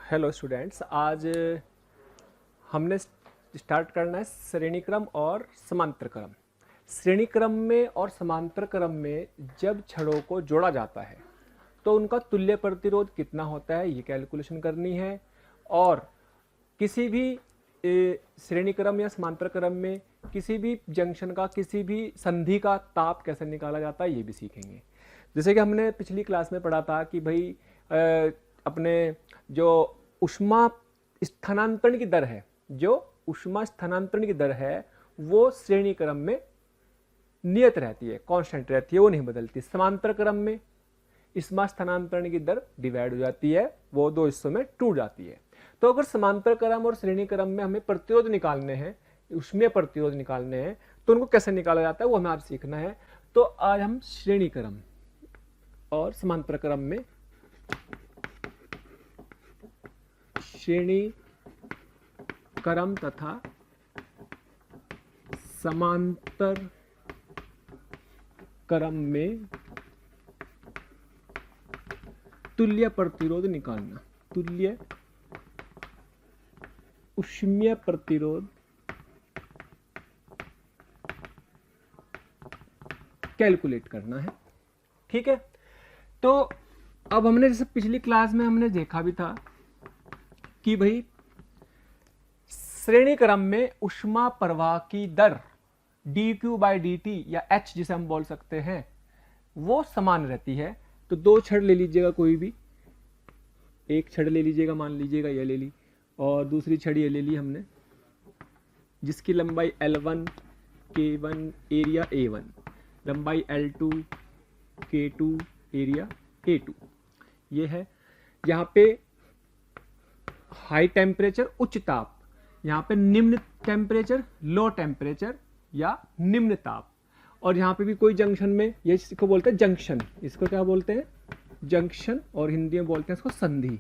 Hello students, आज हमने start करना है श्रेणी क्रम और समांतर क्रम। श्रेणी क्रम में और समांतर क्रम में जब छड़ों को जोड़ा जाता है तो उनका तुल्य प्रतिरोध कितना होता है ये कैलकुलेशन करनी है, और किसी भी श्रेणी क्रम या समांतर क्रम में किसी भी जंक्शन का, किसी भी संधि का ताप कैसे निकाला जाता है ये भी सीखेंगे। जैसे कि हमने पिछली क्लास में पढ़ा था कि भाई अपने जो ऊष्मा स्थानांतरण की दर है, वो श्रेणी क्रम में नियत रहती है, कांस्टेंट रहती है, वो नहीं बदलती। समांतर क्रम में ऊष्मा स्थानांतरण की दर डिवाइड हो जाती है, वो दो हिस्सों में टूट जाती है। तो अगर समांतर क्रम और श्रेणी क्रम में हमें प्रतिरोध निकालने हैं, ऊष्मीय प्रतिरोध निकालने हैं, तो उनको कैसे निकाला जाता है वो हमें आज सीखना है। तो आज हम श्रेणी क्रम और समांतर क्रम में श्रेणी क्रम तथा समांतर क्रम में तुल्य प्रतिरोध निकालना, तुल्य ऊष्मीय प्रतिरोध कैलकुलेट करना है। ठीक है, तो अब हमने जैसे पिछली क्लास में हमने देखा भी था कि भाई श्रेणी क्रम में ऊष्मा प्रवाह की दर dQ/dt या H जिसे हम बोल सकते हैं वो समान रहती है। तो दो छड़ ले लीजिएगा, कोई भी एक छड़ ले लीजिएगा, मान लीजिएगा ये ले ली, और दूसरी छड़ ये ले ली हमने, जिसकी लंबाई L1 K1 एरिया A1, लंबाई L2 K2 एरिया A2 ये है। यहाँ पे हाई टेम्परेचर उच्च ताप, यहाँ पे निम्न टेम्परेचर लो टेम्परेचर या निम्न ताप, और यहाँ पे भी कोई जंक्शन में, ये इसको बोलते हैं जंक्शन, इसको क्या बोलते हैं जंक्शन, और हिंदी में बोलते हैं इसको संधि।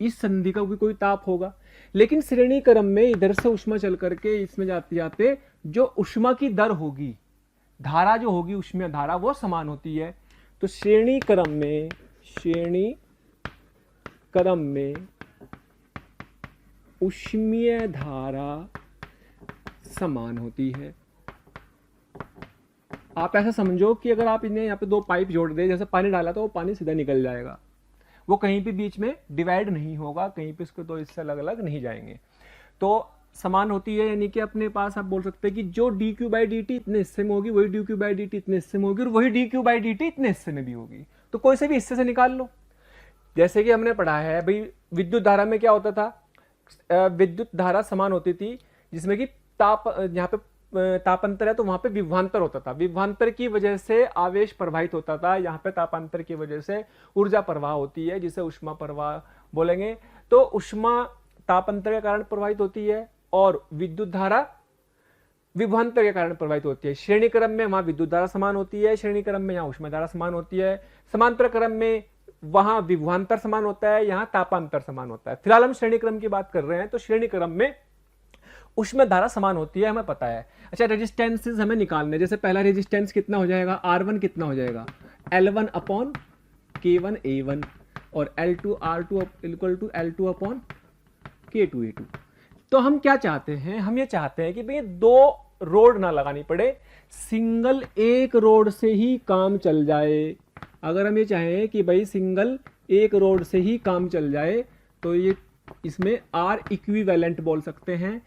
इस संधि का भी कोई ताप होगा, लेकिन श्रेणी क्रम में इधर से ऊष्मा चल करके इसमें जाते जाते जो ऊष्मा की दर होगी, धारा जो होगी ऊष्मीय धारा, वो समान होती है। तो श्रेणी क्रम में ऊष्मीय धारा समान होती है। आप ऐसा समझो कि अगर आप इन्हें यहाँ पे दो पाइप जोड़ दे, जैसे पानी डाला तो वो पानी सीधा निकल जाएगा, वो कहीं पे बीच में डिवाइड नहीं होगा, कहीं पे इसको दो हिस्से अलग अलग नहीं जाएंगे, तो समान होती है। यानी कि अपने पास आप बोल सकते हैं कि जो dQ/dt इतने हिस्से में होगी वही dQ/dt इतने हिस्से में होगी, और वही dQ/dt इतने हिस्से में भी होगी। तो कोई से भी हिस्से से निकाल लो। जैसे कि हमने पढ़ा है भाई विद्युत धारा में क्या होता था, विद्युत धारा समान होती थी, जिसमें कि ताप, यहाँ पे तापांतर है तो वहां पे विभवांतर होता था, विभवांतर की वजह से आवेश प्रवाहित होता था, यहाँ पे तापांतर की वजह से ऊर्जा प्रवाह होती है, जिसे ऊष्मा प्रवाह बोलेंगे। तो ऊष्मा तापांतर के कारण प्रवाहित होती है और विद्युत धारा विभवांतर के कारण प्रवाहित होती है। श्रेणी क्रम में वहां विद्युत धारा समान होती है, श्रेणी क्रम में यहाँ ऊष्मा धारा समान होती है। समांतर क्रम में वहां विभवांतर समान होता है, यहाँ तापांतर समान होता है। फिलहाल हम श्रेणी क्रम की बात कर रहे हैं, तो श्रेणी क्रम में ऊष्मा धारा समान होती है, हमें पता है। अच्छा, रेजिस्टेंसेस हमें निकालने, जैसे पहला रेजिस्टेंस कितना हो जाएगा, R1 कितना हो जाएगा, L1/K1 A1, और L2 R2 = L2/K2 A2। तो हम क्या चाहते हैं, हम ये चाहते हैं कि भाई दो रोड ना लगानी पड़े, सिंगल एक रोड से ही काम चल जाए। अगर हम ये चाहें कि भाई सिंगल एक रोड से ही काम चल जाए, तो ये इसमें R इक्विवेलेंट बोल सकते हैं।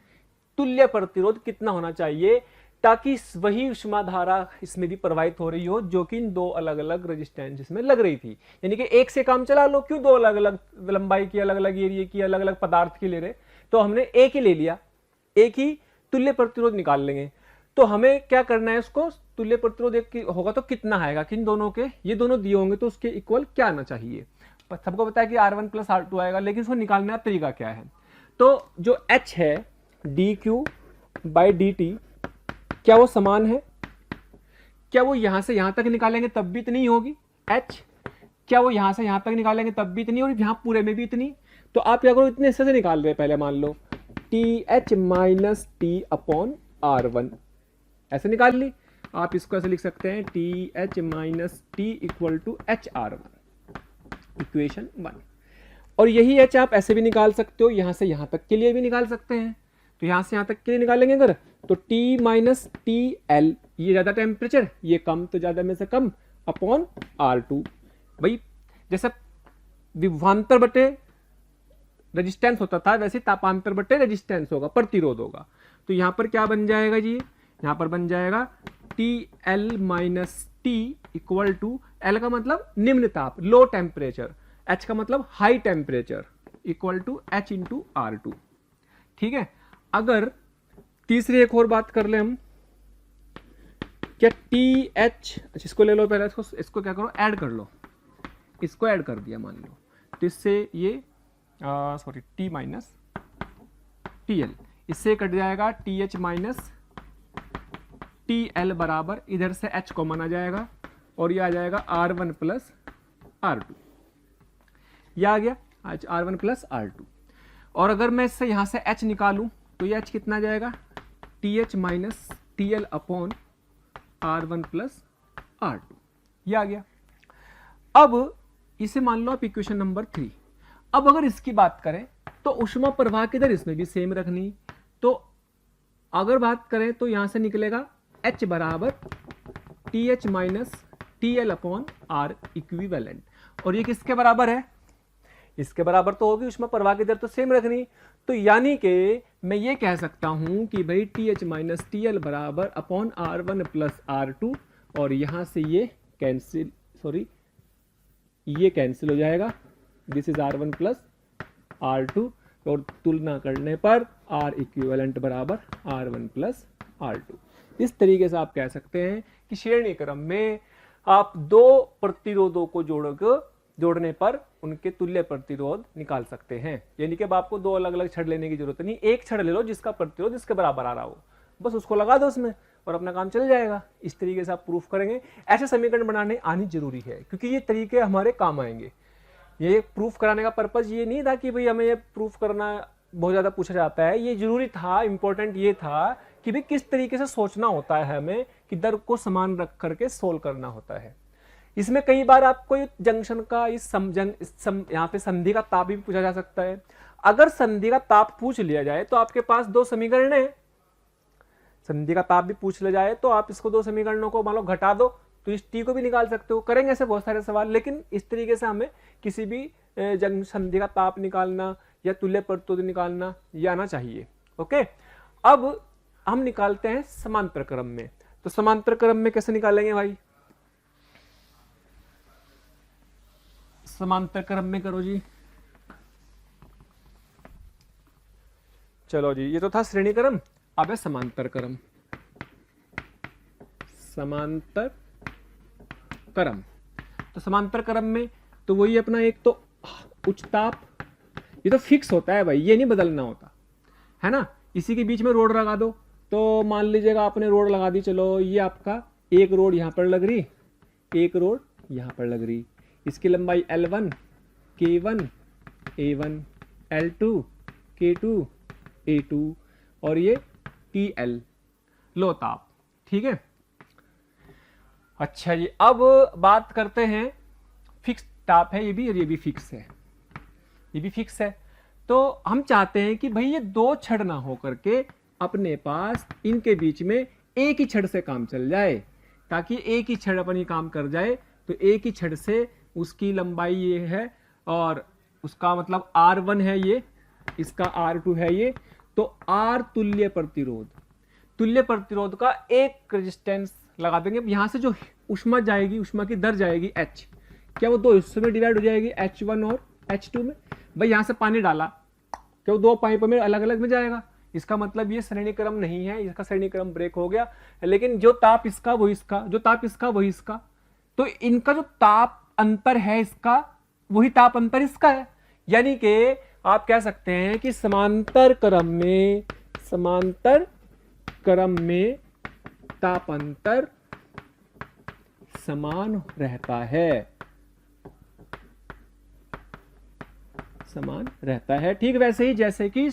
तुल्य प्रतिरोध कितना होना चाहिए, ताकि वही ऊष्मा धारा इसमें भी प्रवाहित हो रही हो जो कि इन दो अलग अलग रेजिस्टेंस इसमें लग रही थी। यानी कि एक से काम चला लो, क्यों दो अलग अलग लंबाई की, अलग अलग एरिया की, अलग अलग पदार्थ की ले रहे, तो हमने एक ही ले लिया, एक ही तुल्य प्रतिरोध निकाल लेंगे। तो हमें क्या करना है, उसको तुल्य प्रतिरोध एक होगा तो कितना आएगा, किन दोनों के, ये दोनों दिए होंगे तो उसके इक्वल क्या आना चाहिए। सबको पता है कि R1 + R2 आएगा, लेकिन उसको निकालने का तरीका क्या है। तो जो H है dQ/dt, क्या वो समान है, क्या वो यहां से यहां तक निकालेंगे तब भी इतनी होगी H, क्या वो यहां से यहां तक निकालेंगे तब भी इतनी, और यहां पूरे में भी इतनी। तो आप क्या करो, इतने हिस्से से निकाल रहे हैं, पहले मान लो TH - T/R1, ऐसे निकाल ली। आप इसको ऐसे लिख सकते हैं T H minus T equal to H R one, equation 1। और यही एच आप ऐसे भी निकाल सकते हो, यहां से यहां तक के लिए भी निकाल सकते हैं। तो यहां से यहां तक के लिए निकालेंगे अगर, तो टी माइनस टी एल, ये ज्यादा टेम्परेचर, ये कम, तो ज्यादा में से कम अपॉन R2। भाई जैसे विभवांतर बटे रेजिस्टेंस होता था, वैसे तापांतर बटे रेजिस्टेंस होगा, प्रतिरोध होगा। तो यहां पर क्या बन जाएगा जी, यहां पर बन जाएगा T L minus T equal to, L का मतलब निम्न ताप, लो टेम्परेचर, एच का मतलब high temperature, equal to H into R2। ठीक है। अगर तीसरी एक और बात कर ले हम, क्या टी एच, इसको ले लो पहले, इसको क्या करो, ऐड कर लो, इसको ऐड कर दिया मान लो, तो इससे ये sorry T minus T L, इससे कट जाएगा T H minus T L बराबर, इधर से एच कॉमन आ जाएगा और ये आ जाएगा R1 प्लस R2, ये आ गया आज R1 प्लस R2। और अगर मैं इससे यहां से H निकालूं तो ये H कितना आ जाएगा, T H minus T L upon R1 plus R2, ये आ गया। अब इसे मान लो आप इक्वेशन नंबर 3। अब अगर इसकी बात करें तो ऊष्मा प्रवाह की दर इसमें भी सेम रखनी, तो अगर बात करें तो यहां से निकलेगा H बराबर T H minus T L upon R equivalent, और ये किसके बराबर है, इसके बराबर तो होगी, ऊष्मा प्रवाह की दर तो सेम रखनी। तो यानी कि मैं ये कह सकता हूं कि भाई T H minus T L बराबर अपॉन R1 प्लस R2, और यहां से ये कैंसिल, सॉरी ये कैंसिल हो जाएगा, this is R1 plus R2, और तुलना करने पर R इक्विवेलेंट बराबर R1 प्लस R2। इस तरीके से आप कह सकते हैं कि श्रेणी क्रम में आप दो प्रतिरोधों को जोड़ने पर उनके तुल्य प्रतिरोध निकाल सकते हैं। यानी कि अब आपको दो अलग अलग छड़ लेने की जरूरत नहीं, एक छड़ ले लो जिसका प्रतिरोध इसके बराबर आ रहा हो, बस उसको लगा दो उसमें और अपना काम चल जाएगा। इस तरीके से आप प्रूफ करेंगे। ऐसे समीकरण बनाने आनी जरूरी है क्योंकि ये तरीके हमारे काम आएंगे। ये प्रूफ कराने का पर्पज ये नहीं था कि भाई हमें ये प्रूफ करना बहुत ज्यादा पूछा जाता है, ये जरूरी था, इंपॉर्टेंट ये था कि भाई किस तरीके से सोचना होता है हमें, कि दर को समान रख करके सोल्व करना होता है। इसमें कई बार आपको जंक्शन का यहाँ पे संधि का ताप भी पूछा जा सकता है। अगर संधि का ताप पूछ लिया जाए तो आपके पास दो समीकरण है, संधि का ताप भी पूछ लिया जाए तो आप इसको दो समीकरणों को मान लो घटा दो तो इस टी को भी निकाल सकते हो। करेंगे ऐसे बहुत सारे सवाल, लेकिन इस तरीके से हमें किसी भी संधि का ताप निकालना या तुल्य प्रतिरोध निकालना ये आना चाहिए। ओके, अब हम निकालते हैं समांतर क्रम में। तो समांतर क्रम में कैसे निकालेंगे भाई, समांतर क्रम में करो जी। चलो जी, ये तो था श्रेणी क्रम, अब है समांतर क्रम। समांतर क्रम, तो समांतर क्रम में तो वही अपना एक तो उच्च ताप, ये तो फिक्स होता है भाई, ये नहीं बदलना होता है ना। इसी के बीच में रोड लगा दो, तो मान लीजिएगा आपने रोड लगा दी, चलो ये आपका एक रोड यहां पर लग रही, एक रोड यहां पर लग रही, इसकी लंबाई L1, K1, A1, L2, K2, A2 और ये TL लो ताप। ठीक है, अच्छा जी, अब बात करते हैं फिक्स ताप है ये भी, और ये भी फिक्स है, ये भी फिक्स है। तो हम चाहते हैं कि भाई ये दो छड़ ना हो करके अपने पास इनके बीच में एक ही छड़ से काम चल जाए, ताकि एक ही छड़ अपनी काम कर जाए। तो एक ही छड़ से उसकी लंबाई ये है और उसका मतलब R1 है ये, इसका R2 है ये, तो R तुल्य प्रतिरोध, तुल्य प्रतिरोध का एक रेजिस्टेंस लगा देंगे। यहां से जो ऊष्मा जाएगी, ऊष्मा की दर जाएगी H, क्या वो दो हिस्सों में डिवाइड हो जाएगी, H1 और H2 में। भाई यहां से पानी डाला, क्या वो दो पाइप में अलग अलग में जाएगा, इसका मतलब ये श्रेणी क्रम नहीं है, इसका श्रेणी क्रम ब्रेक हो गया। लेकिन जो ताप इसका वो इसका, जो ताप इसका वही इसका, तो इनका जो ताप अंतर है इसका, वही ताप अंतर इसका है। यानी कि आप कह सकते हैं कि समांतर क्रम में ताप अंतर समान रहता है, समान रहता है। ठीक वैसे ही जैसे कि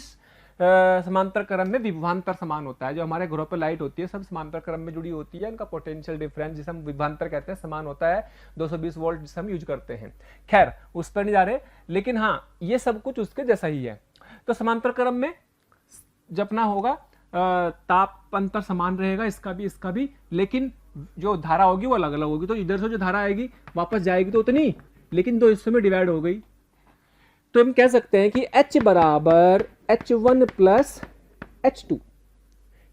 समांतर क्रम में विभवांतर समान होता है। जो हमारे घरों पर लाइट होती है सब समांतर क्रम में जुड़ी होती है, इनका पोटेंशियल डिफरेंस जिसे हम विभवांतर कहते हैं समान होता है 220 वोल्ट जिसे हम यूज करते हैं। खैर उस पर नहीं जा रहे, लेकिन हाँ ये सब कुछ उसके जैसा ही है। तो समांतर क्रम में जपना होगा, ताप अंतर समान रहेगा इसका भी, लेकिन जो धारा होगी वो अलग अलग होगी। तो इधर से जो धारा आएगी वापस जाएगी तो उतनी, लेकिन दो हिस्सों में डिवाइड हो गई। तो हम कह सकते हैं कि H बराबर H1 प्लस H2,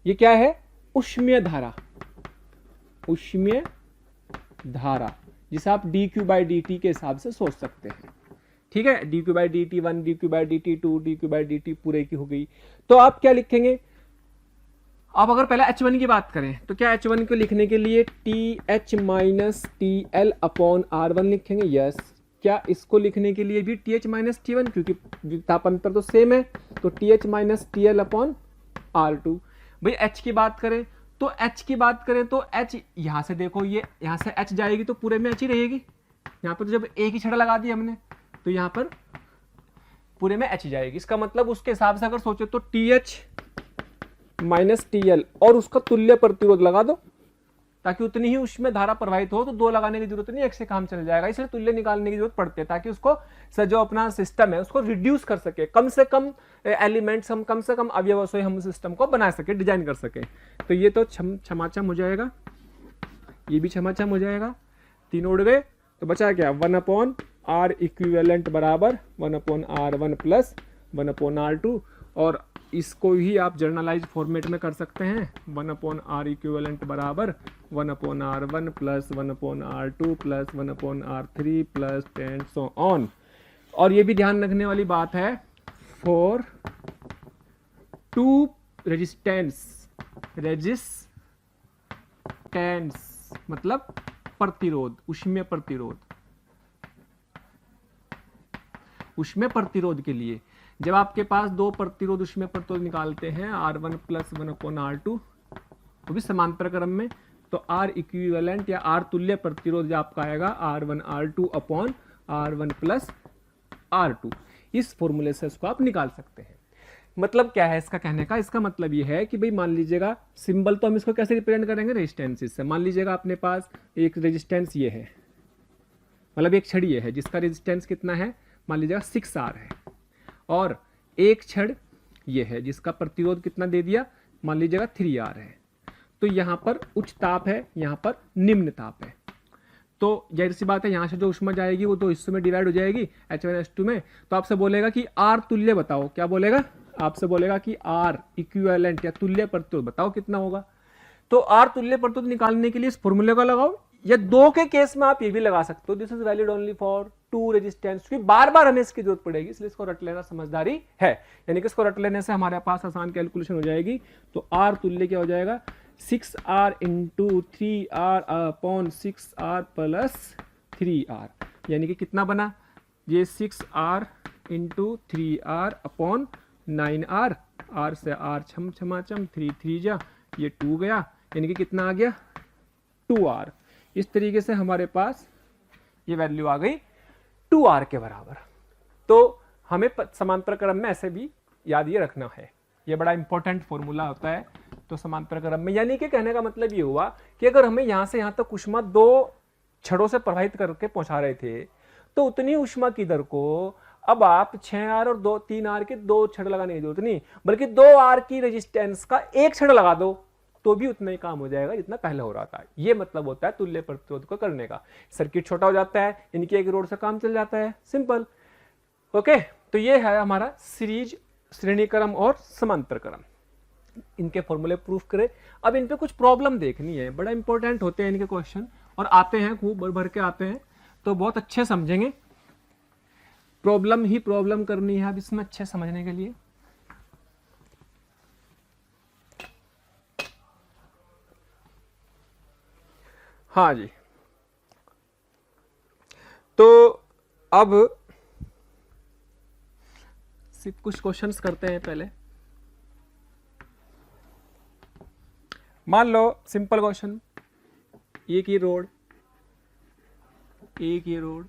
ये क्या है, ऊष्मीय धारा, ऊष्मीय धारा जिसे आप dQ/dt के हिसाब से सोच सकते हैं। ठीक है, dQ/dt1, dQ/dt2, dQ/dt पूरे की हो गई। तो आप क्या लिखेंगे, आप अगर पहले H1 की बात करें तो क्या H1 को लिखने के लिए TH minus TL upon R1 लिखेंगे, यस। क्या इसको लिखने के लिए भी TH माइनस T1, क्योंकि तापांतर तो सेम है, तो TH minus TL upon R2। भाई H की बात करें तो H यहां से देखो, ये यहां से H जाएगी तो पूरे में H ही रहेगी। यहाँ पर तो जब एक ही छड़ा लगा दी हमने तो यहाँ पर पूरे में H जाएगी। इसका मतलब उसके हिसाब से अगर सोचे तो TH माइनस TL और उसका तुल्य प्रतिरोध लगा दो ताकि उतनी ही उसमें धारा प्रवाहित हो। तो दो लगाने की जरूरत नहीं, एक से काम चल जाएगा। इसलिए तुल्य निकालने की जरूरत पड़ती है ताकि उसको जो अपना सिस्टम है उसको रिड्यूस कर सके, कम से कम एलिमेंट्स हम, कम से कम अवयवों से हम सिस्टम को बना सके, डिजाइन कर सके। तो ये तो छमाछम हो जाएगा, ये भी छमाछम हो जाएगा, तीनों उड़ गए। तो बचा क्या, 1/R इक्विवेलेंट बराबर 1/R1 प्लस 1/R2। और इसको ही आप जर्नलाइज फॉर्मेट में कर सकते हैं, 1/R इक्विवेलेंट बराबर 1/R1 plus 1/R2 plus 1/R3 plus and so on. और ये भी ध्यान रखने वाली बात है, फॉर टू रेजिस्टेंस मतलब प्रतिरोध, ऊष्मीय प्रतिरोध, ऊष्मीय प्रतिरोध के लिए जब आपके पास दो प्रतिरोध ऊष्मीय प्रतिरोध निकालते हैं R1 प्लस 1/R2 तो भी समांतर क्रम में, तो R इक्विवेलेंट या R तुल्य प्रतिरोध जो आपका आएगा R1R2 upon R1 plus R2। इस फॉर्मूले से इसको आप निकाल सकते हैं। मतलब क्या है इसका कहने का, इसका मतलब ये है कि भाई मान लीजिएगा सिंबल तो हम इसको कैसे रिप्रेजेंट करेंगे, रेजिस्टेंस से। मान लीजिएगा अपने पास एक रेजिस्टेंस ये है, मतलब एक छड़ ये है जिसका रेजिस्टेंस कितना है, मान लीजिएगा 6R है, और एक छड़ ये है जिसका प्रतिरोध कितना दे दिया, मान लीजिएगा 3R है। तो यहाँ पर उच्च ताप है, यहाँ पर निम्न ताप है। तो जाहिर सी बात है यहाँ से जो ऊष्मा जाएगी वो दो हिस्सों में डिवाइड हो जाएगी, H1 H2 में। तो आपसे बोलेगा कि R तुल्य बताओ, क्या बोलेगा, आपसे बोलेगा कि R इक्विवेलेंट या तुल्य प्रतिरोध बताओ कितना होगा। तो R तुल्य प्रतिरोध निकालने के लिए इस फॉर्मूले का लगाओ, या दो के केस में आप ये भी लगा सकते हो, this is valid only for two resistance, क्योंकि बार बार हमें इसकी जरूरत पड़ेगी, इसलिए इसको रट लेना समझदारी है। यानी कि इसको रट लेने से हमारे पास आसान कैलकुलेशन हो जाएगी। तो R तुल्य क्या हो जाएगा, 6R into 3R upon 6R plus 3R, यानी कि कितना बना, ये 6R into 3R upon 9R, R से R छमाचम 3 जा, ये 2 गया, यानी कि कितना आ गया 2R। इस तरीके से हमारे पास ये वैल्यू आ गई 2R के बराबर। तो हमें समांतर क्रम में ऐसे भी याद ये रखना है, ये बड़ा इंपॉर्टेंट फॉर्मूला होता है। तो समांतर क्रम में यानी कि कहने का मतलब ये हुआ कि अगर हमें यहां से यहां तक ऊष्मा दो छड़ों से प्रवाहित करके पहुंचा रहे थे तो उतनी ऊष्मा की दर को अब आप 6R और 3R के दो छड़ लगाने की जरूरत नहीं, बल्कि 2R की रेजिस्टेंस का एक छड़ लगा दो तो भी उतना ही काम हो जाएगा जितना पहले हो रहा था। ये मतलब होता है तुल्य प्रतिरोध को करने का। सर्किट छोटा हो जाता है, इनकी एक रोड से काम चल जाता है, सिंपल। ओके, तो ये है हमारा सीरीज, श्रेणी क्रम और समांतर क्रम। इनके फॉर्मूले प्रूफ करें। अब इन पे कुछ प्रॉब्लम देखनी है, बड़ा इंपॉर्टेंट होते हैं इनके क्वेश्चन, और आते हैं खूब भर भर के आते हैं, तो बहुत अच्छे समझेंगे। प्रॉब्लम ही प्रॉब्लम करनी है अब इसमें अच्छे समझने के लिए। हाँ जी, तो अब सिर्फ कुछ क्वेश्चंस करते हैं पहले। मान लो सिंपल क्वेश्चन, एक ही रोड, एक ही रोड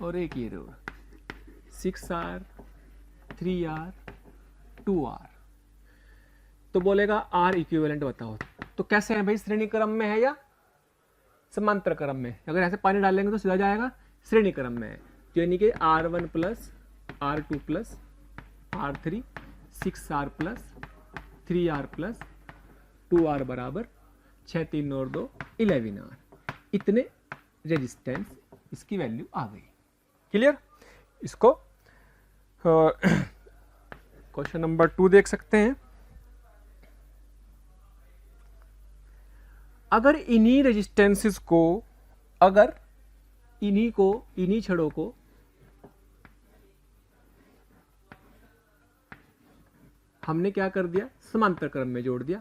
और एक ही रोड, 6R 3R 2R। तो बोलेगा R इक्विवेलेंट बताओ। तो कैसे है भाई, श्रेणी क्रम में है या समांतर क्रम में? अगर ऐसे पानी डालेंगे तो सीधा जाएगा श्रेणी क्रम में है, यानी कि R1 plus R2 plus R3 6R plus 3R plus 2R बराबर 6 3 और 2 11R। इतने रेजिस्टेंस इसकी वैल्यू आ गई। क्लियर? इसको क्वेश्चन नंबर 2 देख सकते हैं। अगर इन्हीं रेजिस्टेंसेस को, अगर इन्हीं छड़ों को हमने क्या कर दिया, समांतर क्रम में जोड़ दिया,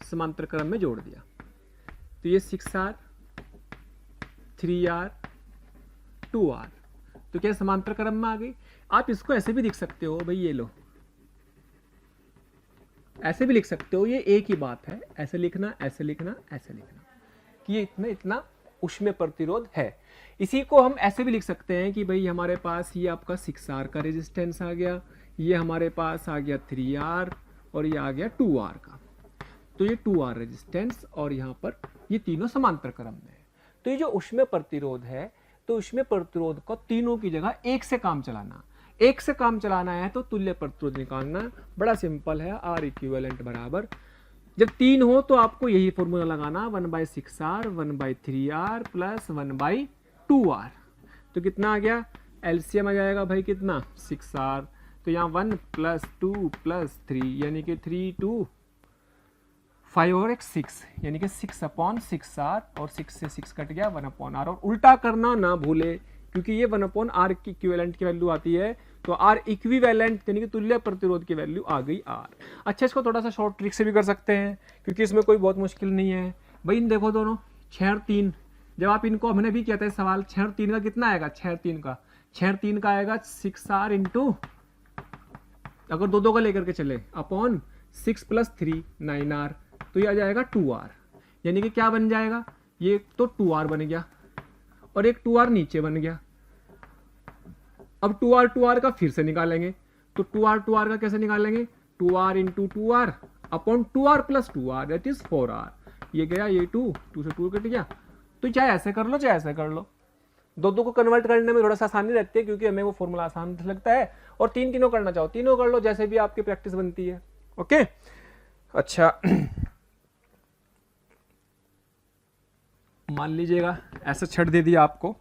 समांतर क्रम में जोड़ दिया, तो ये 6R 3R 2R, तो क्या समांतर क्रम में आ गई? आप इसको ऐसे भी लिख सकते हो भाई, ये लो, ऐसे भी लिख सकते हो, ये एक ही बात है, ऐसे लिखना, ऐसे लिखना, ऐसे लिखना कि ये इतना इतना ऊष्मीय प्रतिरोध है। इसी को हम ऐसे भी लिख सकते हैं कि भाई हमारे पास ये आपका 6R का रेजिस्टेंस आ गया, ये हमारे पास आ गया 3R और ये आ गया 2R का, तो ये 2R रेजिस्टेंस और यहाँ पर ये तीनों समांतर क्रम में है। तो ये जो ऊष्मीय प्रतिरोध है, तो ऊष्मीय प्रतिरोध को तीनों की जगह एक से काम चलाना, एक से काम चलाना है तो तुल्य प्रतिरोध निकालना बड़ा सिंपल है। R इक्विवेलेंट बराबर, जब 3 हो तो आपको यही फॉर्मूला लगाना, 1/6R 1/3R प्लस 1/2R। तो कितना आ गया, एलसीएम आ जाएगा भाई कितना, 6R, तो यहाँ 1 प्लस 2 प्लस 3 यानी कि 3 2 5 और एक 6 यानी कि 6/6R और 6 से 6 कट गया 1/R। और उल्टा करना ना भूले, क्योंकि ये 1/R की इक्विवेलेंट की वैल्यू आती है, तो R इक्विवेलेंट यानी कि तुल्य प्रतिरोध की वैल्यू आ गई R। अच्छा, इसको थोड़ा सा शॉर्ट ट्रिक से भी कर सकते हैं, क्योंकि इसमें कोई बहुत मुश्किल नहीं है भाई। इन देखो दोनों 6 और 3, जब आप इनको, हमने भी किया था सवाल, 6 और 3 का कितना आएगा, 6 और 3 का आएगा 6R इंटू, अगर दो का लेकर के चले, अपॉन 6 प्लस 3 9R, तो ये आ जाएगा 2R। यानी कि क्या बन जाएगा, ये तो 2R बन गया और एक 2R नीचे बन गया। अब 2R का फिर से निकालेंगे, तो 2R का कैसे निकालेंगे, 2R into 2R upon 2R plus 2R that is 4R। ये गया, ये 2 से 2 कट गया। तो चाहे ऐसे कर लो चाहे ऐसे कर लो, दो को कन्वर्ट करने में थोड़ा सा आसानी रहती है, क्योंकि हमें वो फॉर्मूला आसान लगता है। और तीनों करना चाहो तीनों कर लो, जैसे भी आपकी प्रैक्टिस बनती है। ओके, अच्छा मान लीजिएगा ऐसा छड़ दे दिया आपको,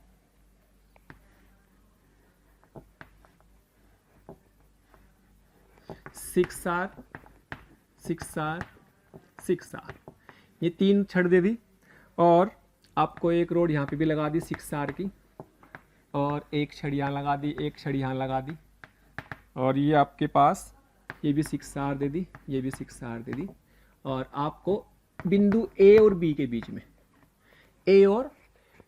सिक्स आर ये 3 छड़ दे दी, और आपको एक रोड यहाँ पे भी लगा दी 6R की, और एक छड़ यहाँ लगा दी, एक छड़ यहाँ लगा दी, और ये आपके पास ये भी 6R दे दी, ये भी 6R दे दी, और आपको बिंदु A और B के बीच में, A और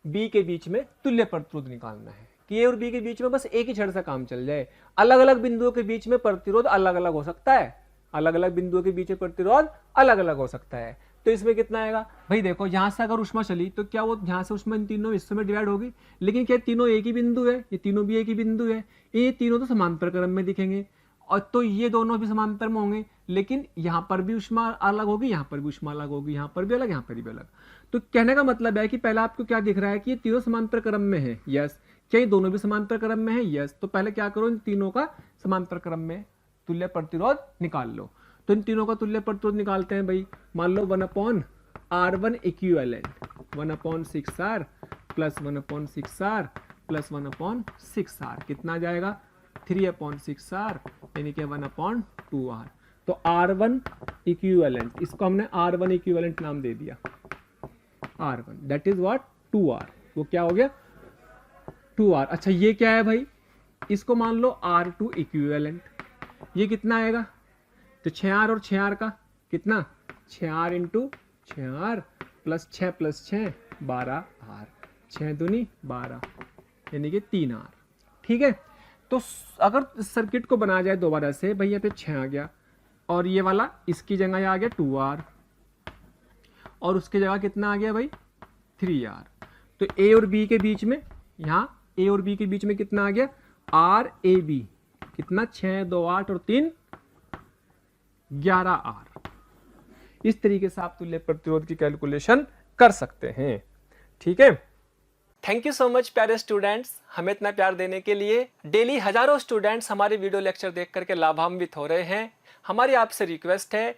B के बीच में तुल्य प्रतिरोध निकालना है कि A और B के बीच में बस एक ही छड़ से काम चल जाए। अलग अलग बिंदुओं के बीच में प्रतिरोध अलग अलग हो सकता है, अलग अलग बिंदुओं के बीच में प्रतिरोध अलग अलग हो सकता है। तो इसमें कितना आएगा भाई, देखो यहां से अगर ऊष्मा चली तो क्या वो यहां से ऊष्मा इन तीनों हिस्सों में डिवाइड होगी, लेकिन क्या तीनों एक ही बिंदु है, ये तीनों भी एक ही बिंदु है, ये तीनों तो समांतर क्रम में दिखेंगे, और तो ये दोनों भी समांतर में होंगे, लेकिन यहाँ पर भी ऊष्मा अलग होगी, यहाँ पर भी ऊष्मा अलग होगी, यहाँ पर भी अलग, यहाँ पर भी अलग। तो कहने का मतलब है कि पहले आपको क्या दिख रहा है कि ये तीनों समांतर क्रम में है, यस। क्या ये दोनों भी समांतर क्रम में है, यस। तो पहले क्या करो, इन तीनों का समांतर क्रम में तुल्य प्रतिरोध निकाल लो। तो इन तीनों का तुल्य प्रतिरोध निकालते हैं भाई। मान लो 1/R1 equivalent 1/6R plus 1/6R plus 1/6R कितना आ जाएगा, 3/6R यानी कि 1/2R। तो R1 इक्विवेलेंट, इसको हमने R1 इक्विवेलेंट नाम दे दिया, R1 that is what 2R, वो क्या हो गया 2R। अच्छा ये क्या है भाई, इसको मान लो R2 इक्विवेलेंट, ये कितना आएगा, तो 6R और 6R का कितना, 6R into 6R plus 6 plus 6 12R, 6 दूनी 12 यानी कि 3R। ठीक है, तो अगर सर्किट को बनाया जाए दोबारा से, भाई यहाँ पे 6 आ गया, और ये वाला इसकी जगह आ गया 2R, और उसकी जगह कितना आ गया भाई 3R। तो A और B के बीच में, यहाँ A और B के बीच में कितना आ गया, RAB कितना, 6 2 8 और 3 11 R। इस तरीके से आप तुल्य प्रतिरोध की कैलकुलेशन कर सकते हैं। ठीक है, थैंक यू सो मच प्यारे स्टूडेंट्स, हमें इतना प्यार देने के लिए। डेली हजारों स्टूडेंट्स हमारे वीडियो लेक्चर देख करके लाभान्वित हो रहे हैं। हमारी आपसे रिक्वेस्ट है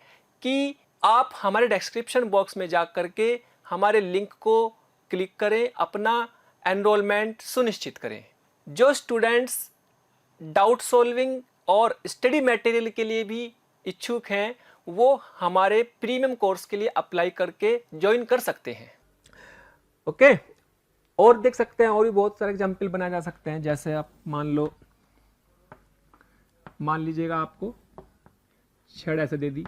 कि आप हमारे डिस्क्रिप्शन बॉक्स में जा करके हमारे लिंक को क्लिक करें, अपना एनरोलमेंट सुनिश्चित करें। जो स्टूडेंट्स डाउट सॉल्विंग और स्टडी मटेरियल के लिए भी इच्छुक हैं, वो हमारे प्रीमियम कोर्स के लिए अप्लाई करके ज्वाइन कर सकते हैं। ओके, और देख सकते हैं और भी बहुत सारे एग्जाम्पल बनाए जा सकते हैं। जैसे आप मान लीजिएगा आपको छड़ ऐसे दे दी,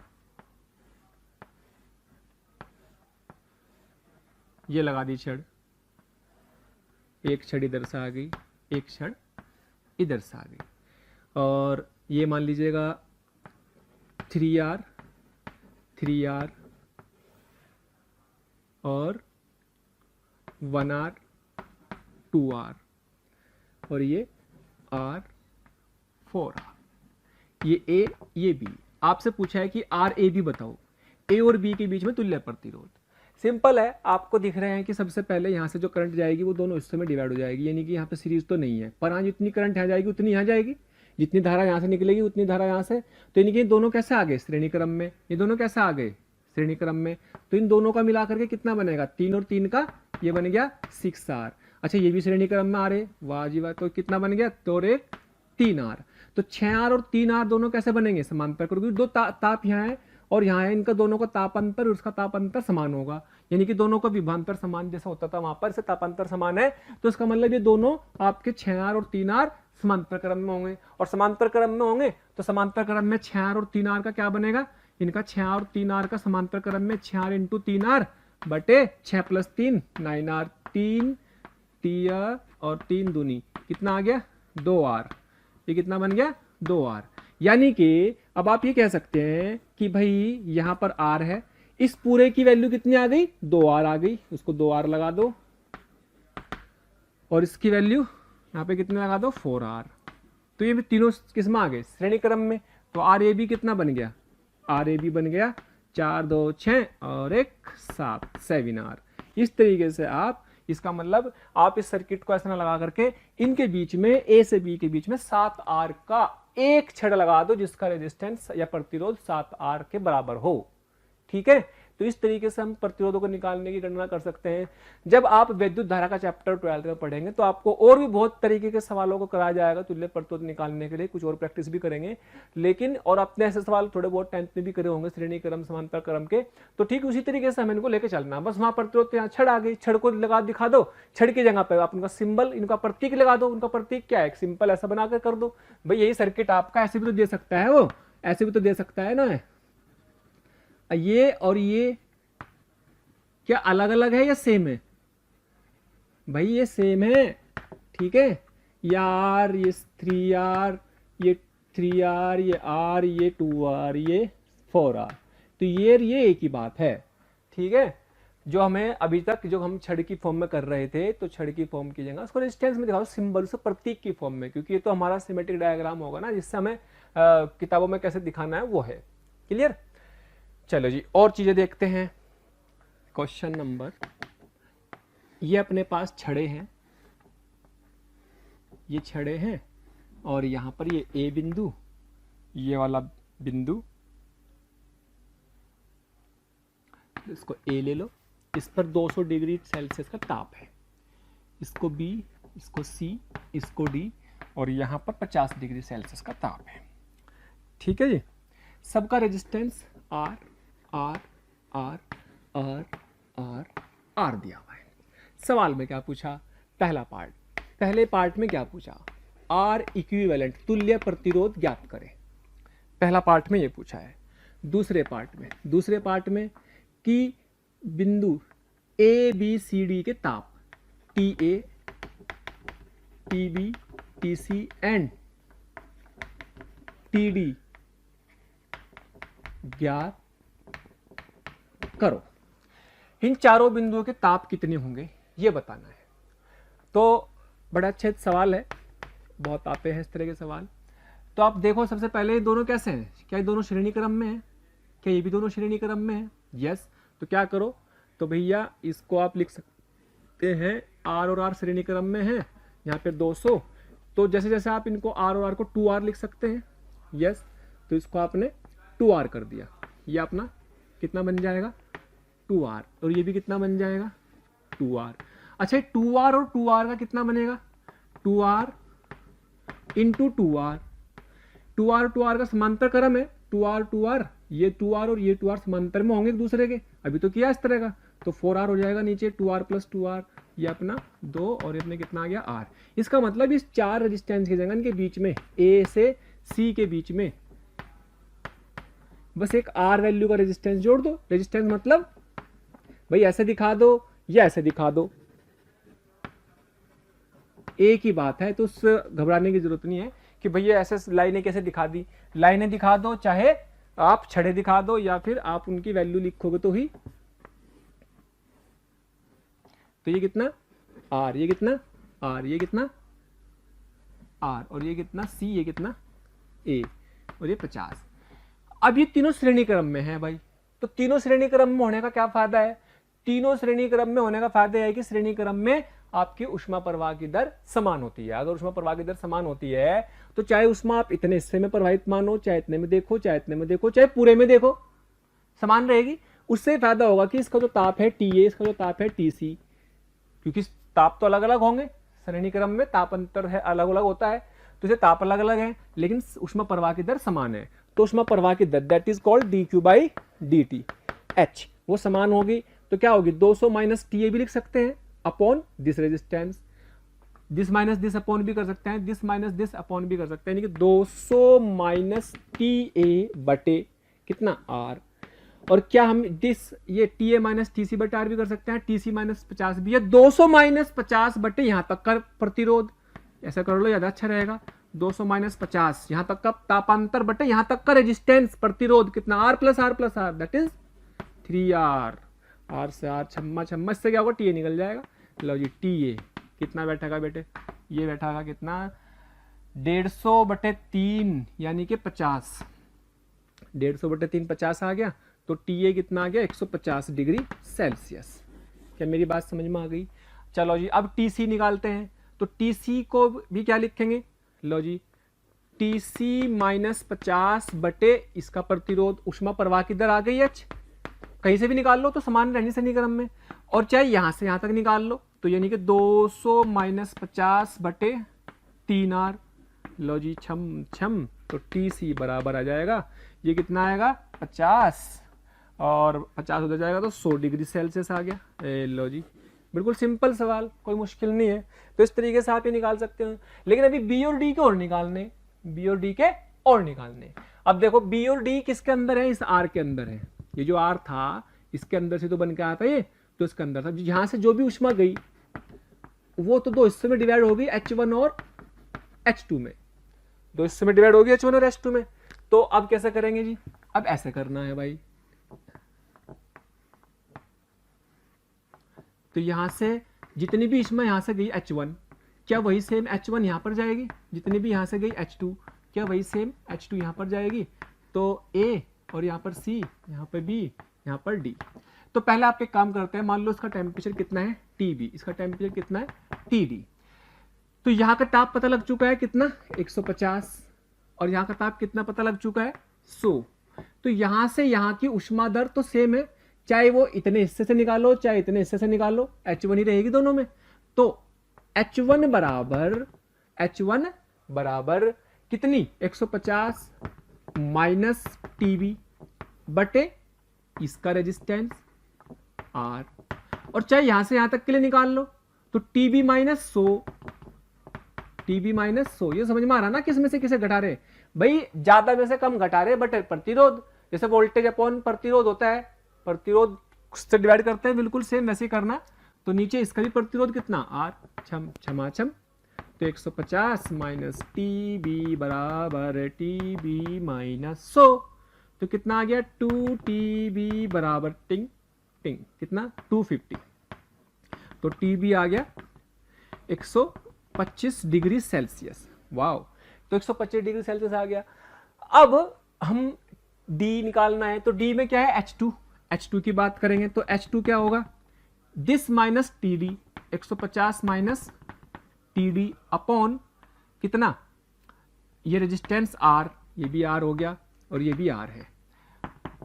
ये लगा दी छड़, एक छड़ इधर से आ गई, एक छड़ इधर से आ गई, और ये मान लीजिएगा 3R और 1R 2R और ये R 4R, ये A ये B। आपसे पूछा है कि R A B बताओ, A और B के बीच में तुल्य प्रतिरोध। सिंपल है, आपको दिख रहे हैं कि सबसे पहले यहाँ से जो करंट जाएगी वो दोनों हिस्सों में डिवाइड हो जाएगी, यानी कि यहाँ पे सीरीज तो नहीं है, पर हाँ जितनी करंट यहाँ जाएगी उतनी यहाँ जाएगी, जितनी धारा यहाँ से निकलेगी उतनी धारा यहाँ से। तो यानी कि ये दोनों कैसे आ गए श्रेणी क्रम में, ये दोनों कैसे आ गए श्रेणी क्रम में। तो इन दोनों का मिला करके कितना बनेगा, 3 और 3 का ये बन गया 6R। अच्छा, ये भी श्रेणी क्रम में आ रहे, वाह जी वाह, तो कितना बन गया 2 और 1 3R। तो 6R और 3R दोनों कैसे बनेंगे, समांतर, क्योंकि दो ताप यहाँ है और यहाँ है, इनका दोनों का ताप अंतर, उसका ताप अंतर समान होगा, यानी कि दोनों का विभवांतर समान जैसा होता था वहां पर, से तापांतर समान है। तो इसका मतलब ये दोनों आपके 6R और 3R समांतर क्रम में होंगे, और समांतर क्रम में होंगे तो समांतर क्रम में 6R और 3R का क्या बनेगा, इनका 6R और 3R का समांतर क्रम में 6R इंटू 3R बटे 6 + 3 9R, 3 3R और 3 दूनी कितना आ गया 2R। ये कितना बन गया 2R। यानी कि अब आप ये कह सकते हैं कि भाई यहां पर R है, इस पूरे की वैल्यू कितनी आ गई 2R आ गई, उसको 2R लगा दो, और इसकी वैल्यू यहाँ पे कितने लगा दो 4R। तो ये भी तीनों किस में आ गए श्रेणी क्रम में। तो RAB कितना बन गया, RAB बन गया 4 2 6 और 1 7 7R। इस तरीके से आप, इसका मतलब आप इस सर्किट को ऐसा ना लगा करके इनके बीच में, A से B के बीच में 7R का एक छड़ लगा दो जिसका रेजिस्टेंस या प्रतिरोध 7R के बराबर हो। ठीक है, तो इस तरीके से हम प्रतिरोधों को निकालने की गणना कर सकते हैं। जब आप विद्युत धारा का चैप्टर 12 में पढ़ेंगे तो आपको और भी बहुत तरीके के सवालों को कराया जाएगा तुल्य प्रतिरोध निकालने के लिए, कुछ और प्रैक्टिस भी करेंगे। लेकिन और अपने ऐसे सवाल थोड़े बहुत 10th में भी करे होंगे श्रेणी क्रम समांतर क्रम के, तो ठीक उसी तरीके से हमें इनको लेकर चलना। बस वहां प्रतिरोध यहाँ छड़ आ गई, छड़ को लगा दिखा दो, छड़ की जगह पे आप उनका सिंबल, इनका प्रतीक लगा दो। उनका प्रतीक क्या है, एक सिंपल ऐसा बनाकर कर दो। भाई यही सर्किट आपका ऐसे भी तो दे सकता है, वो ऐसे भी तो दे सकता है ना। ये और ये क्या अलग अलग है या सेम है, भाई ये सेम है। ठीक है, यार ये 3R, ये 3R, ये R, ये 2R, ये 4R, तो ये एक ही बात है। ठीक है, जो हमें अभी तक जो हम छड़ की फॉर्म में कर रहे थे, तो छड़ की फॉर्म की जगह उसको रेजिस्टेंस में दिखाओ, सिंबल से प्रतीक की फॉर्म में, क्योंकि ये तो हमारा सिमेट्रिक डायग्राम होगा ना, जिससे हमें किताबों में कैसे दिखाना है वो है। क्लियर, चलो जी और चीजें देखते हैं। क्वेश्चन नंबर, ये अपने पास छड़े हैं, ये छड़े हैं, और यहां पर ये A बिंदु, ये वाला बिंदु, इसको A ले लो, इस पर 200 डिग्री सेल्सियस का ताप है, इसको B, इसको C, इसको D, और यहां पर 50 डिग्री सेल्सियस का ताप है। ठीक है जी, सबका resistance R R R R R R दिया हुआ है। सवाल में क्या पूछा, पहले पार्ट में क्या पूछा, R इक्विवेलेंट तुल्य प्रतिरोध ज्ञात करें, पहला पार्ट में ये पूछा है। दूसरे पार्ट में कि बिंदु A B C D के ताप TA TB TC and TD ज्ञात करो। इन चारों बिंदुओं के ताप कितने होंगे ये बताना है। तो बड़ा अच्छा सवाल है, बहुत आते हैं इस तरह के सवाल। तो आप देखो सबसे पहले ये दोनों कैसे हैं, क्या ये दोनों श्रेणी क्रम में है, क्या ये भी दोनों श्रेणी क्रम में है, यस। तो क्या करो, तो भैया इसको आप लिख सकते हैं आर और आर श्रेणी क्रम में है, यहाँ पे 200, तो जैसे जैसे आप इनको आर और आर को 2r लिख सकते हैं, यस। तो इसको आपने 2r कर दिया, ये अपना कितना बन जाएगा 2r, और ये भी कितना बन जाएगा 2r। अच्छा 2r और 2r का कितना बनेगा 2r इंटू 2r, 2r का समांतर क्रम है, 2r ये 2r और ये 2r समांतर में होंगे एक दूसरे के, अभी तो किया इस तरह का, तो 4r हो जाएगा नीचे, 2r प्लस 2r, ये अपना 2 और अपने कितना आ गया r। इसका मतलब इस 4 रेजिस्टेंस की जगह इनके बीच में a से c के बीच में बस एक r वैल्यू का रेजिस्टेंस जोड़ दो। रेजिस्टेंस मतलब भाई ऐसे दिखा दो या ऐसे दिखा दो, एक ही बात है, तो उससे घबराने की जरूरत नहीं है कि भैया ऐसे लाइनें कैसे दिखा दी, लाइनें दिखा दो, चाहे आप छड़े दिखा दो या फिर आप उनकी वैल्यू लिखोगे तो ही। तो ये कितना r, ये कितना r, ये कितना r, और ये कितना c, ये कितना a, और ये 50। अब ये तीनों श्रेणी क्रम में है भाई, तो तीनों श्रेणी क्रम में होने का क्या फायदा है, तीनों श्रेणी क्रम में होने का फायदा है कि श्रेणी क्रम में आपकी ऊष्मा प्रवाह की दर समान होती है। अगर ऊष्मा प्रवाह की दर समान होती है तो चाहे ऊष्मा आप इतने हिस्से में प्रवाहित मानो, चाहे इतने में देखो, चाहे इतने में देखो, चाहे पूरे में देखो, समान रहेगी। उससे फायदा होगा कि इसका जो ताप है TA, इसका जो ताप है TC, क्योंकि ताप तो अलग अलग होंगे, श्रेणी क्रम में ताप अंतर है अलग अलग होता है, तो इसे ताप अलग अलग है लेकिन ऊष्मा प्रवाह की दर समान है। तो ऊष्मा प्रवाह की दर that is called dQ/dt, H वो समान होगी। तो क्या होगी 200 माइनस TA भी लिख सकते हैं upon this resistance, this minus this upon भी कर सकते हैं, दिस माइनस दिस अपॉन भी कर सकते हैं, यानी कि 200 माइनस TA बटे कितना R, और क्या हम दिस ये TA माइनस TC बटे R भी कर सकते हैं, TC माइनस 50 भी है, 200 माइनस 50 बटे यहाँ तक का प्रतिरोध, ऐसा कर लो ज्यादा अच्छा रहेगा, 200 माइनस 50 यहाँ तक का तापांतर बटे यहाँ तक का रेजिस्टेंस प्रतिरोध कितना R plus R that is 3R, R से R छम्मा छम्मा, इससे क्या होगा TA निकल जाएगा। लो जी TA कितना बैठेगा बेटे, ये बैठेगा कितना 150 बटे 3 यानी कि 50, 150 बटे 3 50 आ गया, तो TA कितना आ गया 150 डिग्री सेल्सियस। क्या मेरी बात समझ में आ गई? चलो जी अब TC निकालते हैं, तो TC को भी क्या लिखेंगे, लो जी TC माइनस 50 बटे इसका प्रतिरोध, ऊष्मा प्रवाह की दर आ गई H, कहीं से भी निकाल लो तो समान रहनी श्रेणी क्रम में, और चाहे यहां से यहां तक निकाल लो, तो यानी कि 200 माइनस 50 बटे 3R, लो जी छम छम, तो TC बराबर आ जाएगा, ये कितना आएगा 50 और 50 हो जाएगा तो 100 डिग्री सेल्सियस आ गया। लो जी बिल्कुल सिंपल सवाल, कोई मुश्किल नहीं है। तो इस तरीके से आप ये निकाल सकते हो, लेकिन अभी B और D के और निकालने, B और D के और निकालने। अब देखो B और D किसके अंदर है, इस R के अंदर है, ये जो R था इसके अंदर से तो बन के आता है ये, तो इसके अंदर था, यहां से जो भी ऊष्मा गई वो तो दो हिस्सों में डिवाइड होगी, H1 और H2 में, दो हिस्सों में डिवाइड होगी H1 और H2 में। तो अब कैसे करेंगे जी, अब ऐसे करना है भाई, तो यहां से जितनी भी ऊष्मा यहां से गई H1, क्या वही सेम H1 यहां पर जाएगी, जितनी भी यहां से गई H2, क्या वही सेम H2 यहां पर जाएगी, तो A और यहाँ पर C, यहाँ पर B, यहाँ पर D। तो पहले आप एक काम करते हैं, मान लो इसका टेम्परेचर कितना है TB, इसका टेम्परेचर कितना है TD, तो यहाँ का ताप पता लग चुका है कितना 150, और यहाँ का ताप कितना पता लग चुका है 100। तो यहाँ से यहाँ की ऊष्मा दर तो सेम है, चाहे वो इतने हिस्से से निकालो चाहे इतने हिस्से से निकालो, H1 ही रहेगी दोनों में। तो H1 बराबर कितनी 150 माइनस TB बटे इसका रेजिस्टेंस R, और चाहे यहां से यहां तक के लिए निकाल लो, तो TB माइनस 100, ये समझ में आ रहा ना किस में से किसे घटा रहे भाई, ज्यादा में से कम घटा रहे, बट प्रतिरोध जैसे वोल्टेज अपॉन प्रतिरोध होता है, प्रतिरोध से डिवाइड करते हैं, बिल्कुल सेम वैसे करना। तो नीचे इसका भी प्रतिरोध कितना R छम, तो 150 माइनस TB बराबर TB माइनस 100, तो कितना आ गया 2TB बराबर टिंग टिंग कितना 250, तो TB आ गया 125 डिग्री सेल्सियस। वाओ, तो 125 डिग्री सेल्सियस आ गया। अब हम D निकालना है, तो D में क्या है, H2 की बात करेंगे तो H2 क्या होगा, this minus TD, 150 minus TD upon कितना, ये रेजिस्टेंस R, ये भी R हो गया और ये भी R है।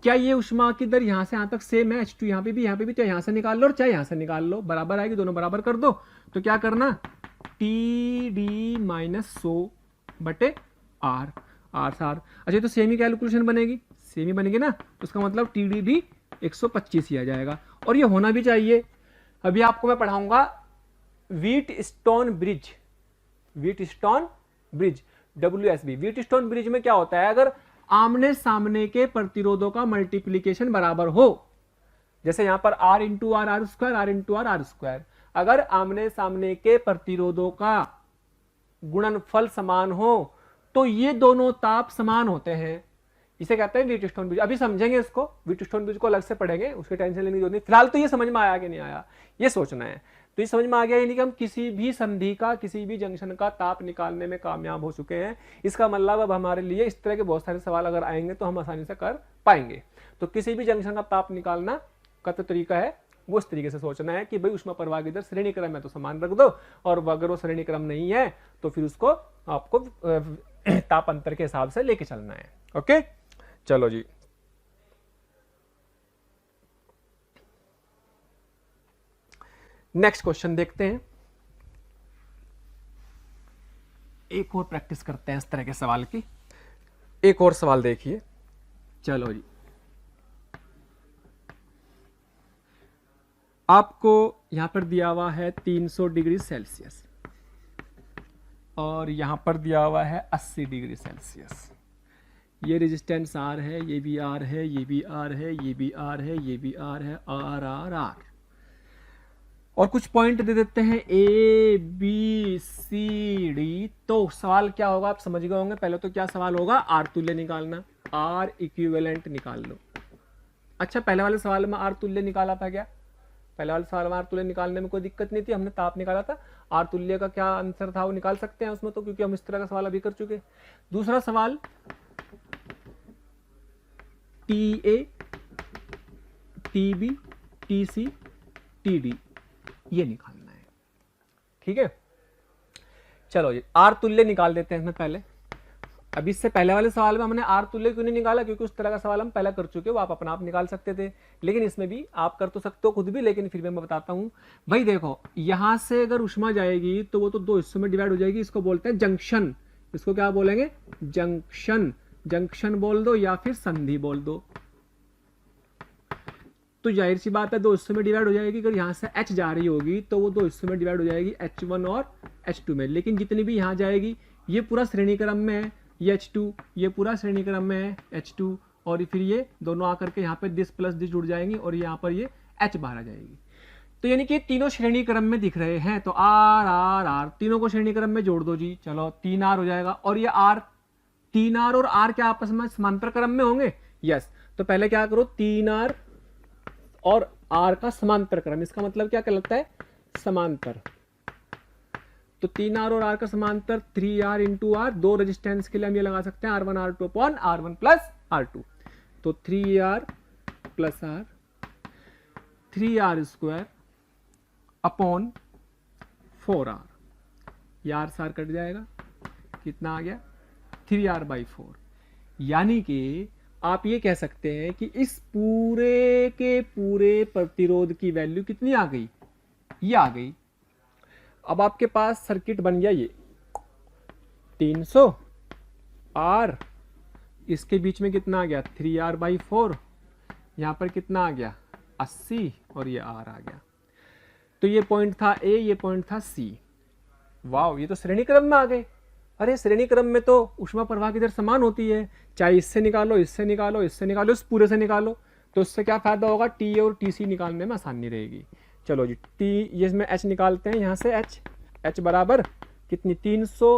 क्या ये ऊष्मा की दर यहां से यहां तक सेम है, H2 यहां पे भी चाहे यहां से निकाल लो और चाहे यहां से निकाल लो, बराबर आएगी, दोनों बराबर कर दो। तो क्या करना, TD माइनस 100 बटे R, अच्छा तो सेम ही कैलकुलेशन बनेगी, सेम ही बनेगी ना, तो उसका मतलब TD भी 125 ही आ जाएगा, और ये होना भी चाहिए। अभी आपको मैं पढ़ाऊंगा Wheatstone bridge, WSB। Wheatstone bridge में क्या होता है, अगर आमने सामने के प्रतिरोधों का मल्टीप्लीकेशन बराबर हो, जैसे यहां पर R into R R square, R into R square, अगर आमने सामने के प्रतिरोधों का गुणनफल समान हो तो ये दोनों ताप समान होते हैं, इसे कहते हैं व्हीटस्टोन ब्रिज। अभी समझेंगे इसको, व्हीटस्टोन ब्रिज को अलग से पढ़ेंगे, उसकी टेंशन लेने की जरूरत नहीं। फिलहाल तो ये समझ में आया कि नहीं आया, ये सोचना है। तो ये समझ में आ गया, यानी कि हम किसी भी संधि का, किसी भी जंक्शन का ताप निकालने में कामयाब हो चुके हैं। इसका मतलब अब हमारे लिए इस तरह के बहुत सारे सवाल अगर आएंगे तो हम आसानी से कर पाएंगे। तो किसी भी जंक्शन का ताप निकालना का तो तरीका है, वो इस तरीके से सोचना है कि भाई ऊष्मा प्रवाह की दर श्रेणी क्रम है तो समान रख दो, और अगर वो श्रेणी क्रम नहीं है तो फिर उसको आपको ताप अंतर के हिसाब से लेके चलना है। ओके, चलो जी, नेक्स्ट क्वेश्चन देखते हैं। एक और प्रैक्टिस करते हैं इस तरह के सवाल की। एक और सवाल देखिए, चलो जी, आपको यहां पर दिया हुआ है 300 डिग्री सेल्सियस और यहां पर दिया हुआ है 80 डिग्री सेल्सियस। ये रेजिस्टेंस R है, ये भी R है, ये भी R है, ये भी R है, ये भी R है, R R R, और कुछ पॉइंट दे देते हैं A B C D। तो सवाल क्या होगा आप समझ गए होंगे। पहले तो क्या सवाल होगा, R तुल्य निकालना, R इक्विवेलेंट निकाल लो। अच्छा, पहले वाले सवाल में R तुल्य निकाला था क्या, पहले वाले सवाल में R तुल्य निकालने में कोई दिक्कत नहीं थी, हमने ताप निकाला था। R तुल्य का क्या आंसर था वो निकाल सकते हैं उसमें तो, क्योंकि हम इस तरह का सवाल अभी कर चुके। दूसरा सवाल TA TB TC TD ये निकालना है, ठीक है। चलो जी, R तुल्य निकाल देते हैं इसमें पहले। अभी इससे पहले वाले सवाल में हमने R तुल्य क्यों नहीं निकाला, क्योंकि उस तरह का सवाल हम पहले कर चुके, वो आप अपना आप निकाल सकते थे। लेकिन इसमें भी आप कर तो सकते हो खुद भी, लेकिन फिर मैं बताता हूं भाई। देखो, यहां से अगर ऊष्मा जाएगी तो वो तो दो हिस्सों में डिवाइड हो जाएगी, इसको बोलते हैं जंक्शन। इसको क्या बोलेंगे, जंक्शन। जंक्शन बोल दो या फिर संधि बोल दो। तो जाहिर सी बात है दो हिस्सों में डिवाइड हो जाएगी। अगर यहाँ से H जा रही होगी तो वो दो हिस्सों में डिवाइड हो जाएगी, H1 और H2 में। लेकिन जितनी भी यहाँ जाएगी ये पूरा श्रेणी क्रम में है, ये H2, ये पूरा श्रेणी क्रम में है H2, और फिर ये दोनों आकर के यहाँ पे दिस प्लस दिस जुड़ जाएंगी और यहाँ पर ये H बाहर आ जाएगी। तो यानी कि तीनों श्रेणी क्रम में दिख रहे हैं, तो R R R तीनों को श्रेणी क्रम में जोड़ दो जी। चलो 3R हो जाएगा, और ये R, 3R और R क्या आपस में समांतर क्रम में होंगे, यस। तो पहले क्या करो, 3R और R का समांतर क्रम, इसका मतलब क्या कहलाता है, समांतर। तो 3R और R का समांतर 3R इंटू R, दो रेजिस्टेंस के लिए हम ये लगा सकते हैं R1 R2 upon R1 plus R2। तो 3R plus R, 3R square upon 4R, ये R से R कट जाएगा, कितना आ गया 3R/4। यानी कि आप ये कह सकते हैं कि इस पूरे के पूरे प्रतिरोध की वैल्यू कितनी आ गई, ये आ गई। अब आपके पास सर्किट बन गया ये 300 R, इसके बीच में कितना आ गया 3R/4, यहां पर कितना आ गया 80, और ये R आ गया। तो ये पॉइंट था A, ये पॉइंट था C। वाह, ये तो श्रेणी क्रम में आ गए। अरे श्रेणी क्रम में तो ऊष्मा प्रवाह की दर समान होती है, चाहे इससे निकालो, इससे निकालो, इससे निकालो, इस पूरे से निकालो, तो इससे क्या फायदा होगा, टी और टीसी निकालने में आसानी रहेगी। चलो जी, टी ये इसमें H निकालते हैं, यहाँ से H बराबर कितनी 300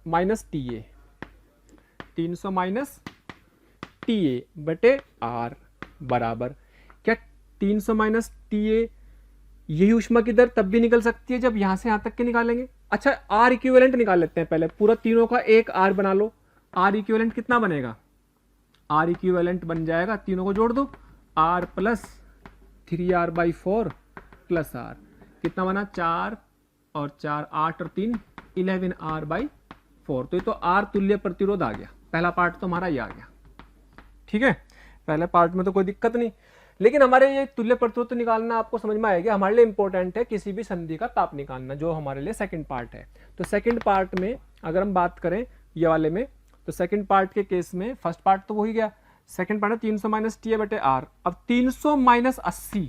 माइनस TA, 300 माइनस TA बटे R बराबर क्या 300 माइनस TA। यही ऊष्मा की दर तब भी निकल सकती है जब यहाँ से यहाँ तक के निकालेंगे, अच्छा आर इक्विवेलेंट निकाल लेते हैं पहले, पूरा तीनों का एक आर बना लो। आर इक्विवेलेंट कितना बनेगा, आर इक्विवेलेंट बन जाएगा, तीनों को जोड़ दो, are plus 3r/4 plus are, कितना बना 4 और 4 8 और 3 11r/4। तो ये तो आर तुल्य प्रतिरोध आ गया, पहला पार्ट तो हमारा ये आ गया। ठीक है, पहले पार्ट में तो कोई दिक्कत नहीं, लेकिन हमारे ये तुल्य प्रतिरोध निकालना आपको समझ में आएगा, हमारे लिए इंपॉर्टेंट है किसी भी संधि का ताप निकालना, जो हमारे लिए सेकंड पार्ट है। तो सेकंड पार्ट में अगर हम बात करें ये वाले में, तो सेकंड पार्ट के केस में फर्स्ट पार्ट तो हो ही गया, सेकंड पार्ट है 300 माइनस TA बटे आर। अब 300 माइनस 80,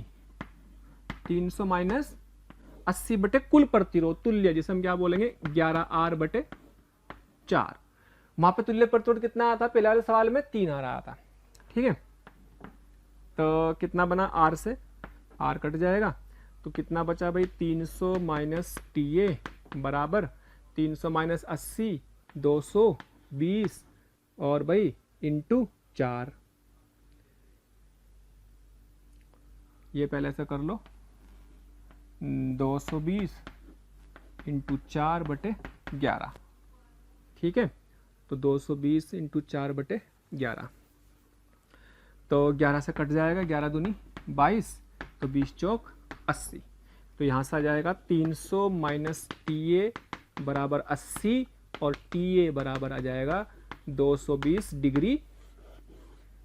300 माइनस 80 बटे कुल प्रतिरोध तुल्य, जिसे हम क्या बोलेंगे 11R बटे 4। वहां पे तुल्य प्रतिरोध कितना आता, पहले वाले सवाल में 3 आ रहा था। ठीक है, तो कितना बना, आर से आर कट जाएगा, तो कितना बचा भाई 300 माइनस TA बराबर 300 माइनस 80 220 और भाई इंटू 4। ये पहले से कर लो, 220 इंटू 4 बटे 11। ठीक है, तो 220 इंटू 4 बटे 11, तो 11 से कट जाएगा, 11 दूनी 22, तो 20 चौक 80। तो यहाँ से आ जाएगा 300 माइनस TA बराबर 80 और TA बराबर आ जाएगा 220 डिग्री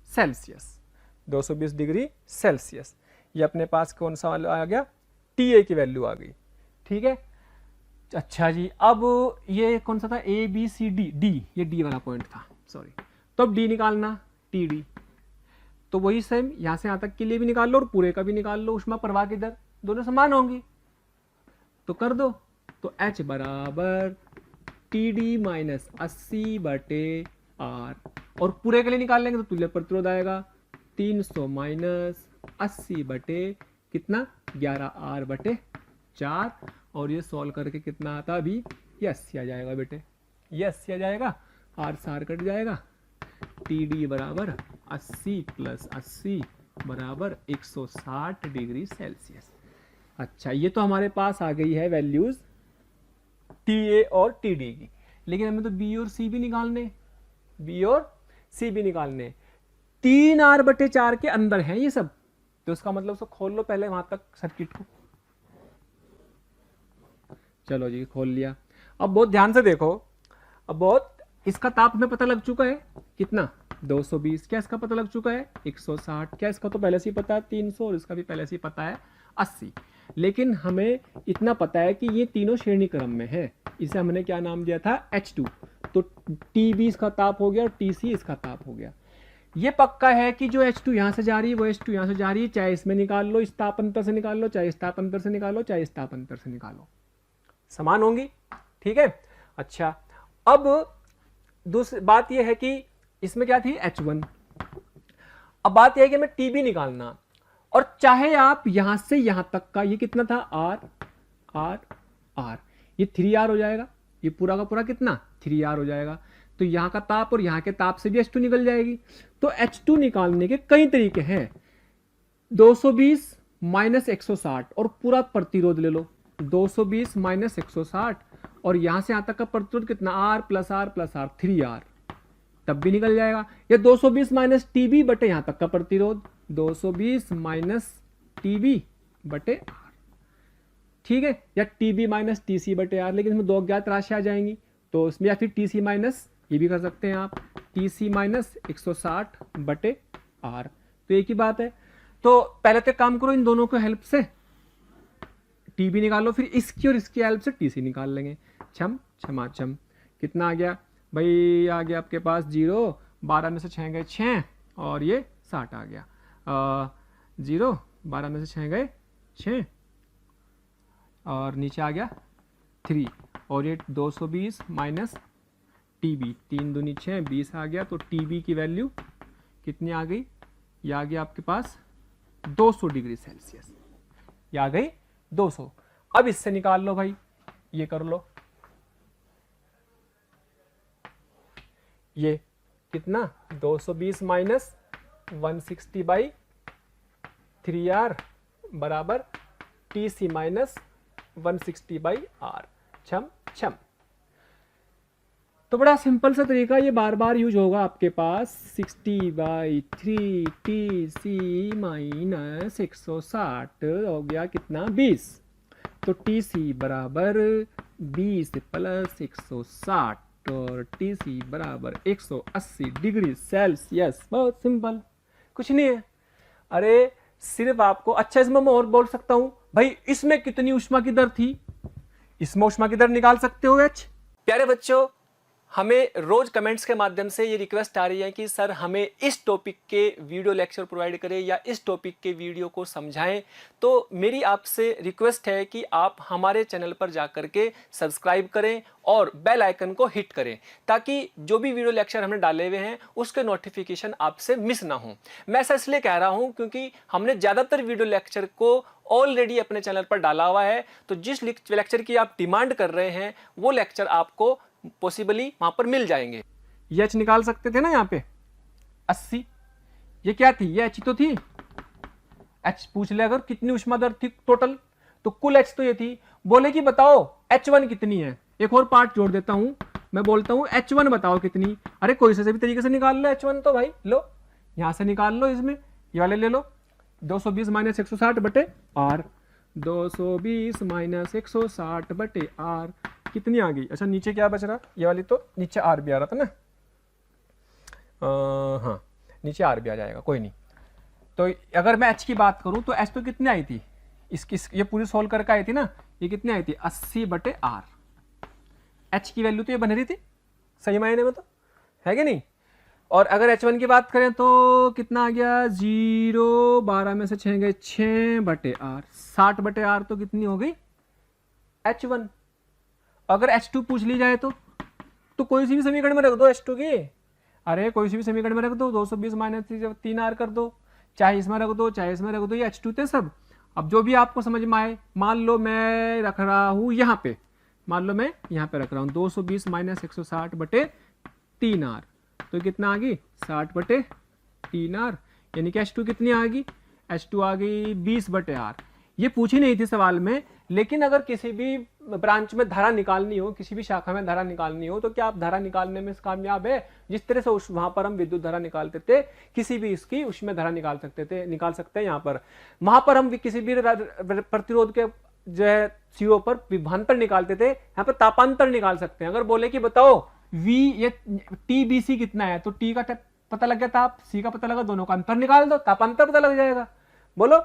सेल्सियस, 220 डिग्री सेल्सियस। ये अपने पास कौन सा आ गया, TA की वैल्यू आ गई। ठीक है, अच्छा जी, अब ये कौन सा था, ABCD, D, ये D वाला पॉइंट था, सॉरी। तो अब D निकालना, TD, तो वही सेम यहां से यहां तक के लिए भी निकाल लो और पूरे का भी निकाल लो, ऊष्मा प्रवाह की दर दोनों समान होंगी, तो कर दो। तो H बराबर TD माइनस 80 बटे R, और पूरे के लिए निकाल लेंगे तो तुल्य प्रतिरोध आएगा 300 माइनस 80 बटे कितना 11R बटे 4, और ये सॉल्व करके कितना आता अभी, ये 80 आ जाएगा बेटे, ये 80 आ जाएगा, R से R कट जाएगा, TD बराबर 80 प्लस 80 बराबर 160 डिग्री सेल्सियस। अच्छा, ये तो हमारे पास आ गई है वैल्यूज TA और TD की, लेकिन हमें तो B और C भी निकालने, B और C भी निकालने। 3R बटे 4 के अंदर है ये सब, तो उसका मतलब उसको खोल लो पहले वहां तक सर्किट को। चलो जी, खोल लिया। अब बहुत ध्यान से देखो, अब बहुत, इसका ताप हमें पता लग चुका है कितना 220, क्या इसका पता लग चुका है 160, क्या इसका तो पहले से ही पता है 300, और इसका भी पहले से ही पता है 80। लेकिन हमें इतना पता है कि ये तीनों श्रेणी क्रम में है, इसे हमने क्या नाम दिया था H2। तो TB इसका ताप हो गया और TC इसका ताप हो गया। ये पक्का है कि जो H2 यहां से जा रही है वो H2 यहां से जा रही है, चाहे इसमें निकाल लो, इस ताप अंतर से निकाल लो, चाहे इस ताप अंतर से निकालो, चाहे इस ताप अंतर से निकालो, समान होंगी। ठीक है, अच्छा, अब दूसरी बात यह है कि इसमें क्या थी H1। अब बात यह है कि हमें TB निकालना, और चाहे आप यहां से यहां तक का, ये कितना था R, ये 3R हो जाएगा, ये पूरा का पूरा कितना 3R हो जाएगा, तो यहां का ताप और यहां के ताप से भी H2 निकल जाएगी। तो H2 निकालने के कई तरीके हैं, 220 माइनस 160 और पूरा प्रतिरोध ले लो, 220 माइनस 160 और यहां से यहां तक का प्रतिरोध कितना R plus R plus R 3R, तब भी निकल जाएगा। या 220 माइनस TB बटे यहां तक का प्रतिरोध, 220 माइनस TB बटे R, ठीक है, या TB माइनस TC बटे R, लेकिन इसमें दो अज्ञात राशि आ जाएंगी, तो इसमें या फिर TC माइनस, ये भी कर सकते हैं आप, TC माइनस 160 बटे R, तो एक ही बात है। तो पहले तो काम करो, इन दोनों को हेल्प से TB निकालो, फिर इसकी और इसकी हेल्प से TC निकाल लेंगे। छम छमाछम, कितना आ गया भाई, आ गया आपके पास 0, 12 में से 6 गए 6 और ये 60 आ गया, 0, 12 में से 6 गए 6 और नीचे आ गया 3, और ये 220 माइनस TB, 3 दूनी 6, 20 आ गया। तो TB की वैल्यू कितनी आ गई, ये आ गया आपके पास 200 डिग्री सेल्सियस, ये आ गई 200। अब इससे निकाल लो भाई, ये कर लो, ये कितना 220 माइनस 160 बाई 3R बराबर TC माइनस 160 बाई R। छम छम। तो बड़ा सिंपल सा तरीका, ये बार बार यूज होगा आपके पास। 60/3 TC माइनस 160 हो गया कितना 20। तो TC बराबर 20 प्लस 160 और TC बराबर 180 डिग्री सेल्सियस। बहुत सिंपल, कुछ नहीं है। अरे सिर्फ आपको, अच्छा इसमें मैं और बोल सकता हूं भाई, इसमें कितनी ऊष्मा की दर थी, इसमें ऊष्मा की दर निकाल सकते हो एच। प्यारे बच्चों, हमें रोज कमेंट्स के माध्यम से ये रिक्वेस्ट आ रही है कि सर हमें इस टॉपिक के वीडियो लेक्चर प्रोवाइड करें या इस टॉपिक के वीडियो को समझाएं। तो मेरी आपसे रिक्वेस्ट है कि आप हमारे चैनल पर जाकर के सब्सक्राइब करें और बेल आइकन को हिट करें, ताकि जो भी वीडियो लेक्चर हमने डाले हुए हैं उसके नोटिफिकेशन आपसे मिस ना हो। मैं ऐसा इसलिए कह रहा हूं क्योंकि हमने ज़्यादातर वीडियो लेक्चर को ऑलरेडी अपने चैनल पर डाला हुआ है। तो जिस लेक्चर की आप डिमांड कर रहे हैं वो लेक्चर आपको पॉसिबली वहां पर मिल जाएंगे। ये एच निकाल सकते थे ना यहाँ पे 80, ये क्या थी, ये एच तो थी। एच पूछ ले अगर कितनी ऊष्मा दर थी टोटल, तो कुल एच तो ये थी। बोले कि बताओ H1 कितनी है। एक और पार्ट जोड़ देता हूं, मैं बोलता हूं H1 बताओ कितनी। अरे कोई से भी तरीके से निकाल लो H1 तो भाई, लो यहां से निकाल लो, इसमें ये वाले ले लो। 220 माइनस 160 बटे R, 220 माइनस 160 बटे R कितनी आ गई। अच्छा नीचे क्या बच रहा, ये वाली तो नीचे R भी आ रहा था ना, हाँ नीचे R भी आ जाएगा, कोई नहीं। तो अगर मैं H की बात करूं तो H तो कितनी आई थी, ये पूरी सोल्व करके आई थी ना, ये कितनी आई थी 80 बटे R। H की वैल्यू तो ये बन रही थी सही मायने में, तो है कि नहीं। और अगर H1 की बात करें तो कितना आ गया 0, 12 में से 6 गए 6 बटे R, 60 बटे R तो कितनी हो गई H1। अगर H2 पूछ ली जाए तो कोई सी भी समीकरण में रख दो H2 की। अरे कोई सी भी समीकरण में रख दो, 220 माइनस 3R कर दो, चाहे इसमें रख दो चाहे इसमें रख दो, ये H2 थे सब। अब जो भी आपको समझ में आए, मान लो मैं रख रहा हूं यहाँ पे, मान लो मैं यहाँ पे रख रहा हूँ 220 माइनस 160 बटे 3R, तो कितना आ गई 60 बटे 3R, यानी कि H2 कितनी आ गई, H2 आ गई 20 बटे R। ये पूछी नहीं थी सवाल में, लेकिन अगर किसी भी ब्रांच में धारा निकालनी हो, किसी भी शाखा में धारा निकालनी हो, तो क्या आप धारा निकालने में कामयाब है। जिस तरह से वहां पर हम विद्युत धारा निकालते थे, किसी भी इसकी उसमें धारा निकाल सकते हैं यहाँ पर। वहां पर हम किसी भी प्रतिरोध के जो है CO पर विभवांतर निकालते थे, यहाँ पर तापांतर निकाल सकते हैं। अगर बोले कि बताओ V ये TBC कितना है, तो T का पता लग गया, ताप C का पता लगा, दोनों का अंतर निकाल दो, तापांतर पता लग जाएगा। बोलो,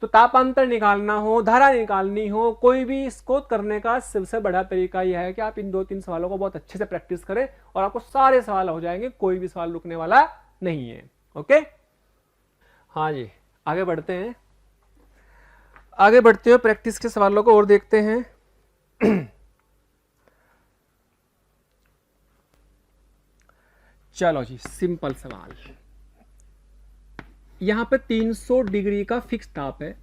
तो तापांतर निकालना हो, धारा निकालनी हो, कोई भी इसको करने का सबसे बड़ा तरीका यह है कि आप इन 2-3 सवालों को बहुत अच्छे से प्रैक्टिस करें और आपको सारे सवाल हो जाएंगे, कोई भी सवाल रुकने वाला नहीं है। ओके, हाँ जी, आगे बढ़ते हैं। आगे बढ़ते हुए प्रैक्टिस के सवालों को और देखते हैं। चलो जी, सिंपल सवाल। यहां पे 300 डिग्री का फिक्स ताप है,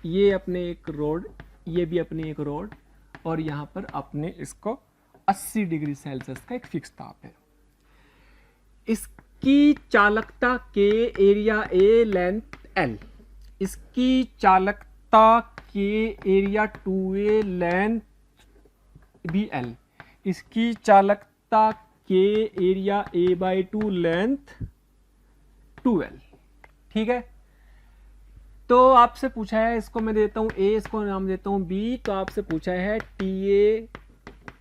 ये अपने एक रोड, ये भी अपनी एक रोड, और यहां पर अपने इसको 80 डिग्री सेल्सियस का एक फिक्स ताप है। इसकी चालकता के एरिया A लेंथ L, इसकी चालकता के एरिया 2A लेंथ भी L, इसकी चालकता के एरिया A/2 लेंथ 2L। ठीक है, तो आपसे पूछा है, इसको मैं देता हूं A, इसको नाम देता हूं B, तो आपसे पूछा है TA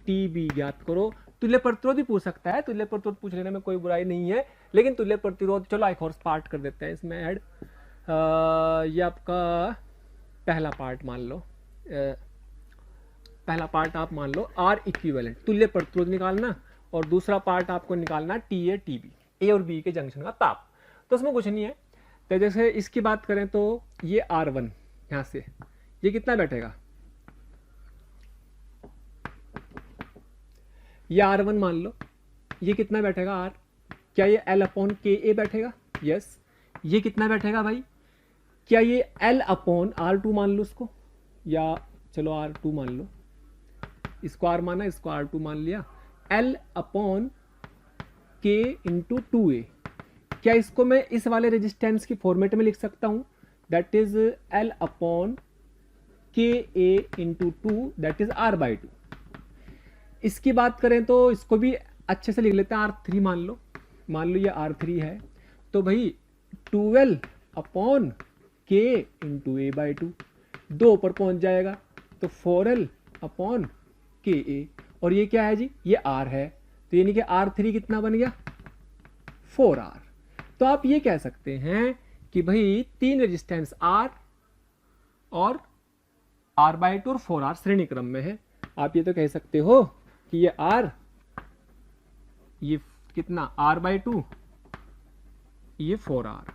TB ज्ञात करो। तुल्य प्रतिरोध भी पूछ सकता है, तुल्य प्रतिरोध पूछ लेने में कोई बुराई नहीं है, लेकिन तुल्य प्रतिरोध चलो एक और पार्ट कर देते हैं इसमें ऐड। ये आपका पहला पार्ट मान लो, पहला पार्ट आप मान लो R इक्विवेलेंट, तुल्य प्रतिरोध निकालना, और दूसरा पार्ट आपको निकालना TA TB, A और B के जंक्शन का ताप। तो उसमें कुछ नहीं है, तो जैसे इसकी बात करें तो ये R1, यहां से ये कितना बैठेगा, ये R1 मान लो, ये कितना बैठेगा R, क्या ये L/KA बैठेगा, यस। ये कितना बैठेगा भाई, क्या ये L/R2 मान लो इसको, या चलो R2 मान लो, इसको R माना, इसको R2 मान लिया, L/K × 2A। क्या इसको मैं इस वाले रेजिस्टेंस की फॉर्मेट में लिख सकता हूं, that is L/KA × 2, that is R/2। इसकी बात करें तो इसको भी अच्छे से लिख लेते हैं, R3 मान लो ये R3 है, तो भाई 12 अपॉन K इंटू A/2, 2 ऊपर पहुंच जाएगा तो 4L अपॉन KA, और ये क्या है जी, ये R है, तो यानी कि R3 कितना बन गया 4R। तो आप ये कह सकते हैं कि भाई तीन रेजिस्टेंस R और R/2 और 4R श्रेणी क्रम में है। आप ये तो कह सकते हो कि ये R, ये कितना R/2, ये 4R,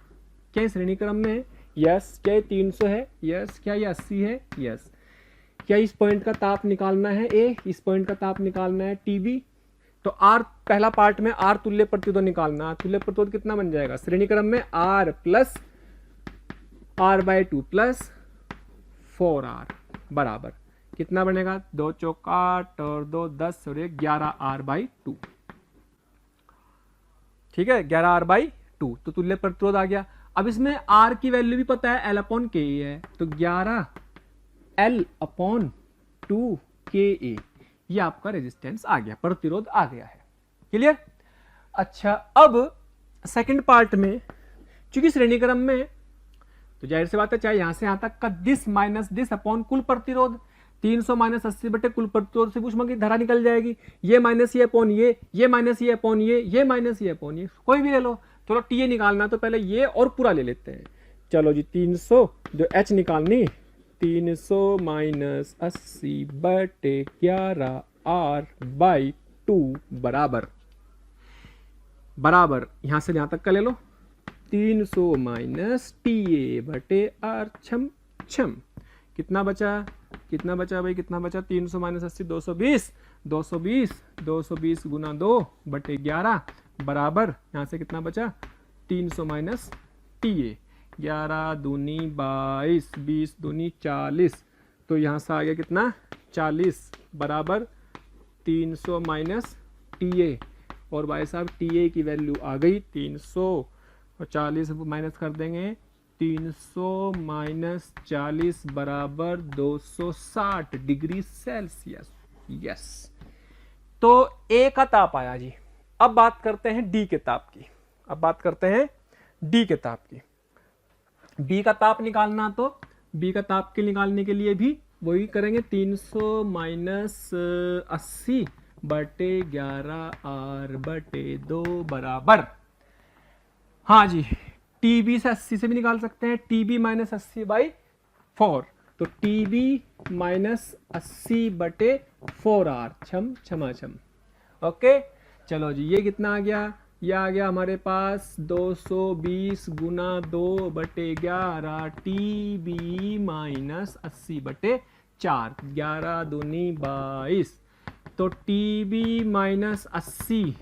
क्या ये श्रेणी क्रम में है? यस। क्या ये 300 है? यस। क्या ये 80 है? यस। क्या इस पॉइंट का ताप निकालना है A, इस पॉइंट का ताप निकालना है TB, तो R पहला पार्ट में R तुल्य प्रतिरोध निकालना, तुल्य प्रतिरोध कितना बन जाएगा श्रेणी क्रम में R plus R/2 plus 4R बराबर कितना बनेगा, 2 चौका 8 और 2 10 और 1 11R/2, ठीक है 11R/2, तो तुल्य प्रतिरोध आ गया। अब इसमें R की वैल्यू भी पता है, L अपॉन KA है, तो 11L/2KA, ये आपका रेजिस्टेंस आ गया, प्रतिरोध आ गया है। क्लियर? अच्छा, अब सेकंड पार्ट में चूंकि श्रेणी क्रम में, तो जाहिर सी बात है चाहे यहां से यहां तक का दिस माइनस दिस अपॉन कुल प्रतिरोध, 300 माइनस 80 बटे कुल प्रतिरोध से ऊष्मा की धारा निकल जाएगी, ये माइनस ये अपॉन ये माइनस ये अपॉन ये माइनस ये अपॉन ये, कोई भी ले लो। चलो TA निकालना तो पहले ये और पूरा ले लेते हैं। चलो जी 300 जो H निकालनी, 300 माइनस 80 बटे 11R/2 बराबर यहां से यहां तक का ले लो, 300 माइनस TA बटे R छम कितना बचा भाई, कितना बचा, 300 माइनस 80 220 गुना 2 बटे 11 बराबर यहां से कितना बचा, 300 माइनस TA, 11 दूनी 22, 20 दूनी 40, तो यहां से आ गया कितना 40 बराबर 300 माइनस TA, और भाई साहब TA की वैल्यू आ गई 300 और 40 माइनस कर देंगे, 300 माइनस 40 बराबर 260 डिग्री सेल्सियस। यस, तो A का ताप आया जी। अब बात करते हैं D के ताप की, B का ताप निकालना, तो B का ताप के निकालने के लिए भी वही करेंगे, 300 माइनस 80 बटे 11R/2 बराबर, हाँ जी TB से 80 से भी निकाल सकते हैं, TB माइनस 80/4, तो TB माइनस 80 बटे 4R क्षमा ओके। चलो जी ये कितना आ गया, ये आ गया हमारे पास 220 गुना 2 बटे 11 TB माइनस 80 बटे 4, 11 दूनी 22, तो TB माइनस 80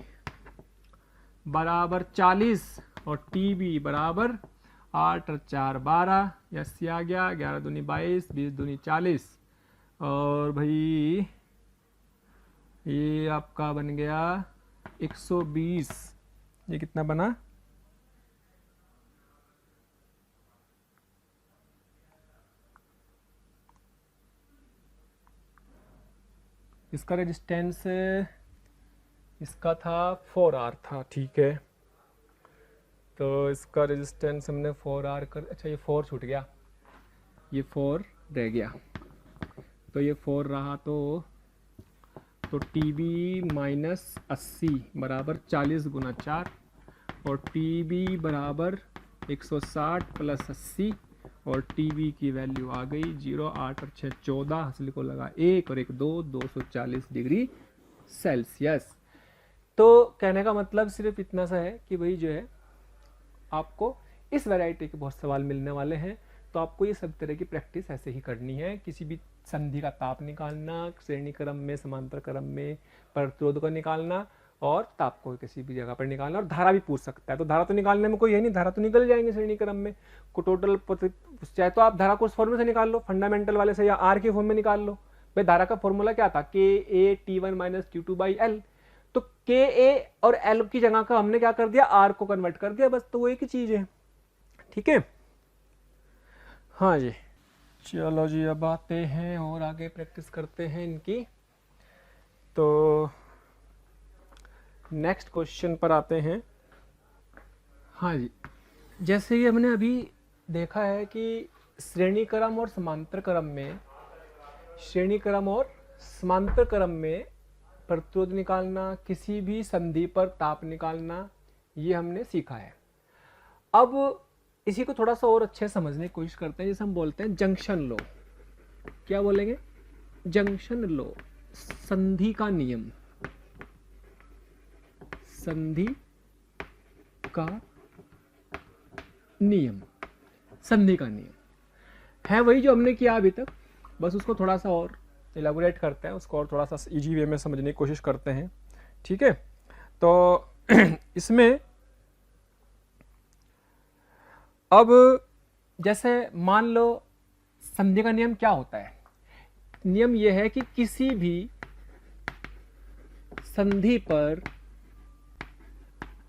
बराबर 40 और TB बराबर 8 और 4 12, यस आ गया, 11 दूनी 22, 20 दूनी 40, और भाई ये आपका बन गया 120, ये कितना बना, इसका रेजिस्टेंस इसका था 4R था, ठीक है, तो इसका रेजिस्टेंस हमने 4R कर, अच्छा ये 4 छूट गया, ये 4 रह गया, तो ये 4 रहा, तो TB माइनस 80 बराबर 40 गुना 4, और TB बराबर 160 प्लस 80, और TB की वैल्यू आ गई 0, 8 और 6 14, हासिल को लगा 1 और 1 2, 240 डिग्री सेल्सियस। तो कहने का मतलब सिर्फ इतना सा है कि भाई जो है आपको इस वैरायटी के बहुत सवाल मिलने वाले हैं, तो आपको ये सब तरह की प्रैक्टिस ऐसे ही करनी है। किसी भी संधि का ताप निकालना, श्रेणी क्रम में, समांतर क्रम में प्रतिरोध को निकालना, और ताप को किसी भी जगह पर निकालना, और धारा भी पूछ सकता है, तो धारा तो निकालने में कोई है नहीं, धारा तो निकल जाएंगे श्रेणी क्रम में को टोटल, चाहे तो आप धारा को उस फॉर्मूले से निकाल लो, फंडामेंटल वाले से, या R के फॉर्म में निकाल लो। भाई धारा का फॉर्मूला क्या था, KA T1 माइनस Q2/L, तो KA और L की जगह का हमने क्या कर दिया, R को कन्वर्ट कर दिया, बस, तो वो एक ही चीज है, ठीक है। हाँ जी, चलो जी अब आते हैं और आगे प्रैक्टिस करते हैं इनकी। तो नेक्स्ट क्वेश्चन पर आते हैं। हाँ जी, जैसे कि हमने अभी देखा है कि श्रेणी क्रम और समांतर क्रम में, श्रेणी क्रम और समांतर क्रम में प्रतिरोध निकालना, किसी भी संधि पर ताप निकालना, ये हमने सीखा है। अब इसी को थोड़ा सा और अच्छे समझने की कोशिश करते हैं, जैसे हम बोलते हैं जंक्शन लॉ। क्या बोलेंगे? जंक्शन लॉ, संधि का नियम, संधि का नियम, संधि का नियम है वही जो हमने किया अभी तक, बस उसको थोड़ा सा और इलाबोरेट करते हैं, उसको और थोड़ा सा इजी वे में समझने की कोशिश करते हैं। ठीक है, तो इसमें अब जैसे मान लो संधि का नियम क्या होता है। नियम यह है कि किसी भी संधि पर,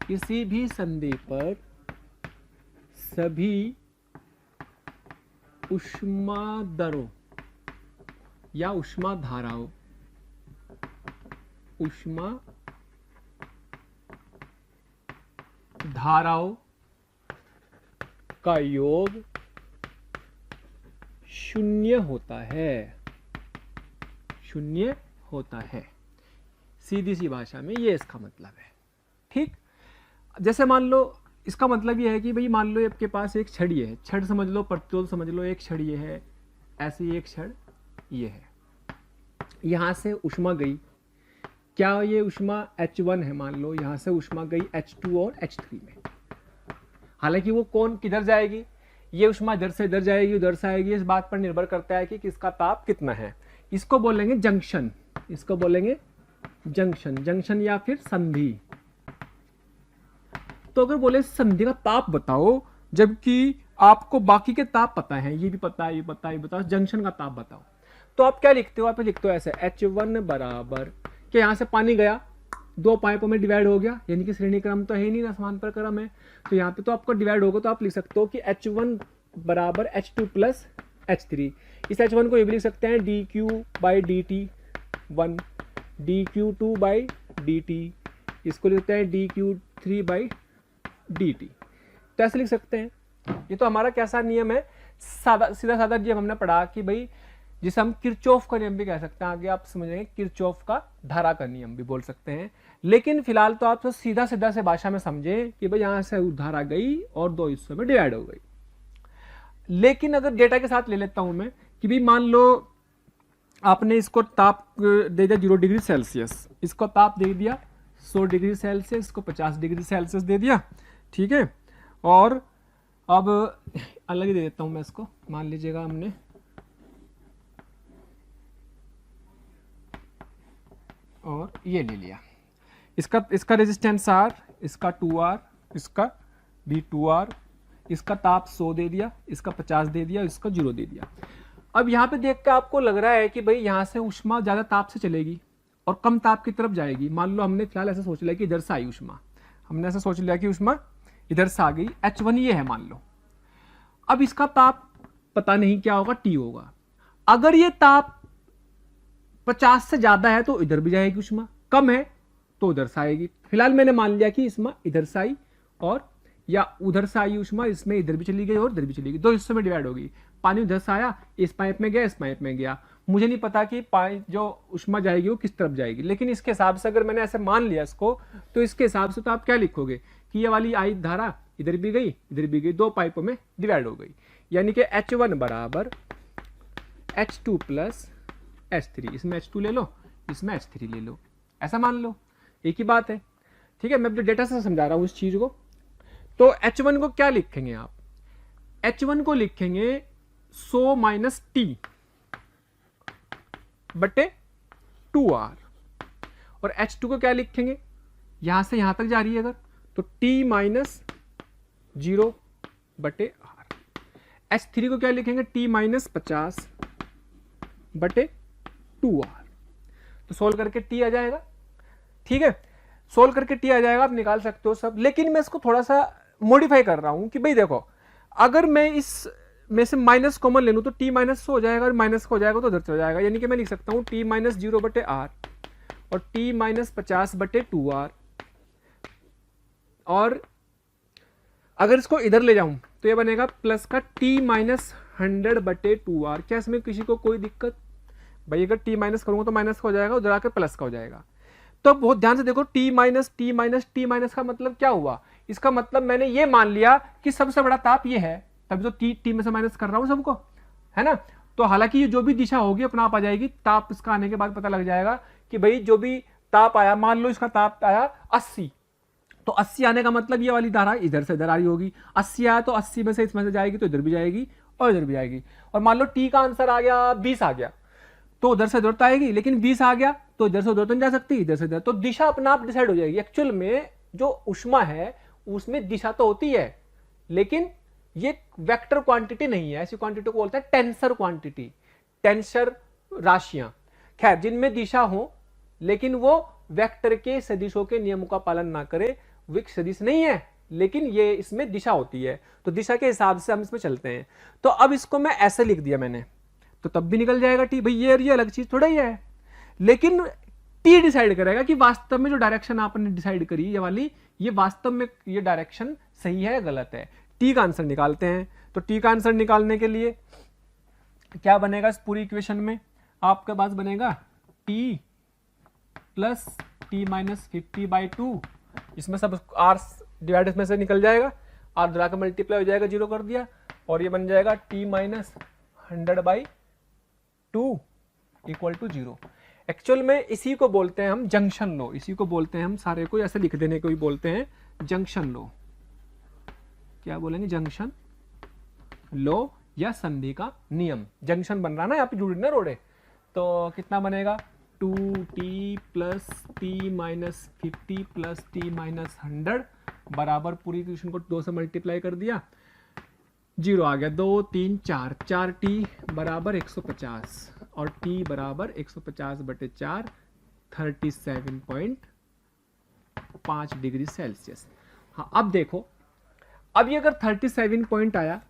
किसी भी संधि पर सभी ऊष्मा दरों या ऊष्मा धाराओं, ऊष्मा धाराओं का योग शून्य होता है, शून्य होता है। सीधी सी भाषा में ये इसका मतलब है। ठीक, जैसे मान लो इसका मतलब ये है कि भाई मान लो आपके पास एक छड़ है, छड़ समझ लो, प्रतिरोध समझ लो, एक छड़ ये है, ऐसे ही एक छड़ ये है, यहां से ऊष्मा गई, क्या ये ऊष्मा H1 है, मान लो यहां से ऊष्मा गई H2 और H3 में। हालांकि वो कौन किधर जाएगी, ये ऊष्मा इधर से इधर जाएगी, उधर से आएगी, इस बात पर निर्भर करता है कि किसका ताप कितना है। इसको बोलेंगे जंक्शन, इसको बोलेंगे जंक्शन, जंक्शन या फिर संधि। तो अगर बोले संधि का ताप बताओ, जबकि आपको बाकी के ताप पता है, ये भी पता है, ये पता है, ये बताओ, जंक्शन का ताप बताओ, तो आप क्या लिखते हो? आप लिखते हो ऐसे H1 बराबर, कि यहां से पानी गया, दो पाइपों में डिवाइड हो गया, यानी कि श्रेणी क्रम तो है ही नहीं ना, समांतर क्रम है, तो यहाँ पे तो आपको डिवाइड होगा, तो आप लिख सकते हो कि H1 बराबर H2 प्लस H3। इस H1 को ये भी लिख सकते हैं dQ/dt1, dQ2/dt, इसको लिखते हैं dQ3/dt। तो ऐसे लिख सकते हैं। ये तो हमारा कैसा नियम है? सादा, सीधा साधा नियम हमने पढ़ा कि भाई जिसे हम किरचॉफ का नियम भी कह सकते हैं, आगे आप समझेंगे किरचॉफ का धारा का नियम भी बोल सकते हैं। लेकिन फिलहाल तो आप तो सीधा सीधा से भाषा में समझे कि भाई यहां से धारा गई और दो हिस्सों में डिवाइड हो गई। लेकिन अगर डेटा के साथ ले लेता हूं मैं कि भाई मान लो आपने इसको ताप दे दिया 0 डिग्री सेल्सियस, इसको ताप दे दिया 100 डिग्री सेल्सियस, इसको 50 डिग्री सेल्सियस दे दिया। ठीक है, और अब अलग ही दे देता हूं मैं इसको, मान लीजिएगा हमने और ये ले लिया, इसका रेजिस्टेंस R, इसका 2R, इसका भी 2R, इसका ताप 100 दे दिया, इसका 50 दे दिया, इसका 0 दे दिया। अब यहाँ पे देख के आपको लग रहा है कि भाई यहाँ से ऊष्मा ज़्यादा ताप से चलेगी और कम ताप की तरफ जाएगी। मान लो हमने फिलहाल ऐसा सोच लिया कि इधर से आई ऊष्मा, हमने ऐसा सोच लिया कि ऊष्मा इधर से आ गई, H1 ये है मान लो। अब इसका ताप पता नहीं क्या होगा, T होगा। अगर ये ताप 50 से ज्यादा है तो इधर भी जाएगी ऊष्मा, कम है तो उधर से आएगी। फिलहाल मैंने मान लिया कि ऊष्मा इधर से आई और या उधर से आई ऊष्मा, इसमें इधर भी चली गई और इधर भी चली गई, दो हिस्सों में डिवाइड होगी। पानी उधर से आया, इस पाइप में गया, इस पाइप में गया। मुझे नहीं पता कि पाइप जो ऊष्मा जाएगी वो किस तरफ जाएगी, लेकिन इसके हिसाब से अगर मैंने ऐसे मान लिया इसको, तो इसके हिसाब से तो आप क्या लिखोगे कि ये वाली आई धारा इधर भी गई, इधर भी गई, दो पाइपों में डिवाइड हो गई। यानी कि H1 बराबर H2 प्लस H3, इसमें H2 ले लो, इसमें H3 ले लो, ऐसा मान लो, एक ही बात है। ठीक है, मैं अपने डेटा से समझा रहा हूं इस चीज को। तो H1 को क्या लिखेंगे आप? H1 को लिखेंगे 100 माइनस T बटे 2R, और H2 को क्या लिखेंगे? यहां से यहां तक जा रही है अगर, तो T माइनस 0 बटे R। H3 को क्या लिखेंगे? T माइनस 50 बटे 2R। तो सोल्व करके T आ जाएगा। ठीक है, सोल्व करके T आ जाएगा, आप निकाल सकते हो सब। लेकिन मैं इसको थोड़ा सा मॉडिफाई कर रहा हूं कि भाई देखो, अगर मैं इस में से माइनस कॉमन ले लूं तो T माइनस हो जाएगा, और माइनस हो जाएगा तो उधर चला जाएगा। यानी कि मैं लिख सकता हूं T माइनस 0 बटे R, और t माइनस 50/2r, और अगर इसको इधर ले जाऊं तो ये बनेगा प्लस का t माइनस 100/2r। क्या इसमें किसी को कोई दिक्कत? भाई अगर t माइनस करूंगा तो माइनस का हो जाएगा, उधर आकर प्लस का हो जाएगा। तो बहुत ध्यान से देखो, t minus t minus t minus का मतलब क्या हुआ? इसका मतलब मैंने ये मान लिया कि सबसे बड़ा ताप ये है, तभी तो t में से माइनस कर रहा हूं सबको, है ना। तो हालांकि ये जो भी दिशा होगी अपना आप आ जाएगी, ताप इसका आने के बाद पता लग जाएगा कि भाई जो भी ताप आया, मान लो इसका ताप आया 80, तो 80 आने का मतलब ये वाली धारा इधर से इधर आ रही होगी। 80 आया तो 80 में से इसमें से जाएगी तो इधर भी जाएगी और इधर भी जाएगी। और मान लो t का आंसर आ गया 20 आ गया, तो उधर से उधर तो आएगी, लेकिन 20 आ गया तो इधर से उधर तो नहीं जा सकती, इधर से इधर, तो दिशा अपना आप डिसाइड हो जाएगी। एक्चुअल में जो उष्मा है उसमें दिशा तो होती है, लेकिन ये वेक्टर क्वांटिटी नहीं है। ऐसी क्वांटिटी को बोलते हैं टेंसर क्वांटिटी, टेंसर राशियां, खैर जिनमें दिशा हो लेकिन वो वेक्टर के सदिशों के नियमों का पालन ना करे। विक सदिश नहीं है लेकिन ये इसमें दिशा होती है, तो दिशा के हिसाब से हम इसमें चलते हैं। तो अब इसको मैं ऐसे लिख दिया मैंने, तो तब भी निकल जाएगा टी। भाई ये अलग चीज थोड़ा ही है, लेकिन टी डिसाइड करेगा कि वास्तव में जो डायरेक्शन आपने डिसाइड करी ये वाली, ये वास्तव में ये डायरेक्शन सही है या गलत है। टी का आंसर निकालते हैं। तो टी का आंसर निकालने के लिए क्या बनेगा इस पूरी इक्वेशन में? आपके पास बनेगा टी प्लस टी माइनस 50/2, इसमें सब आर डिवाइड इसमें से निकल जाएगा, आर द्वारा का मल्टीप्लाई हो जाएगा, 0 कर दिया, और ये बन जाएगा T minus 100/2 equal to 0। Actual में इसी को बोलते हैं हम जंक्शन लो, इसी को बोलते हैं हम, सारे को ऐसे लिख देने को ही बोलते हैं जंक्शन लो। क्या बोलेंगे? जंक्शन लो या संधि का नियम। जंक्शन बन रहा ना, यहाँ पे जुड़ना रोड़े, तो कितना बनेगा? 2t plus T minus 50 plus T minus 100 बराबर, पूरी इक्वेशन को 2 से मल्टीप्लाई कर दिया, 0 आ गया, 2 3 4, 4t बराबर 150 और t बराबर 150/4 37.5 डिग्री सेल्सियस। हाँ अब देखो, अब ये अगर 37 पॉइंट आया,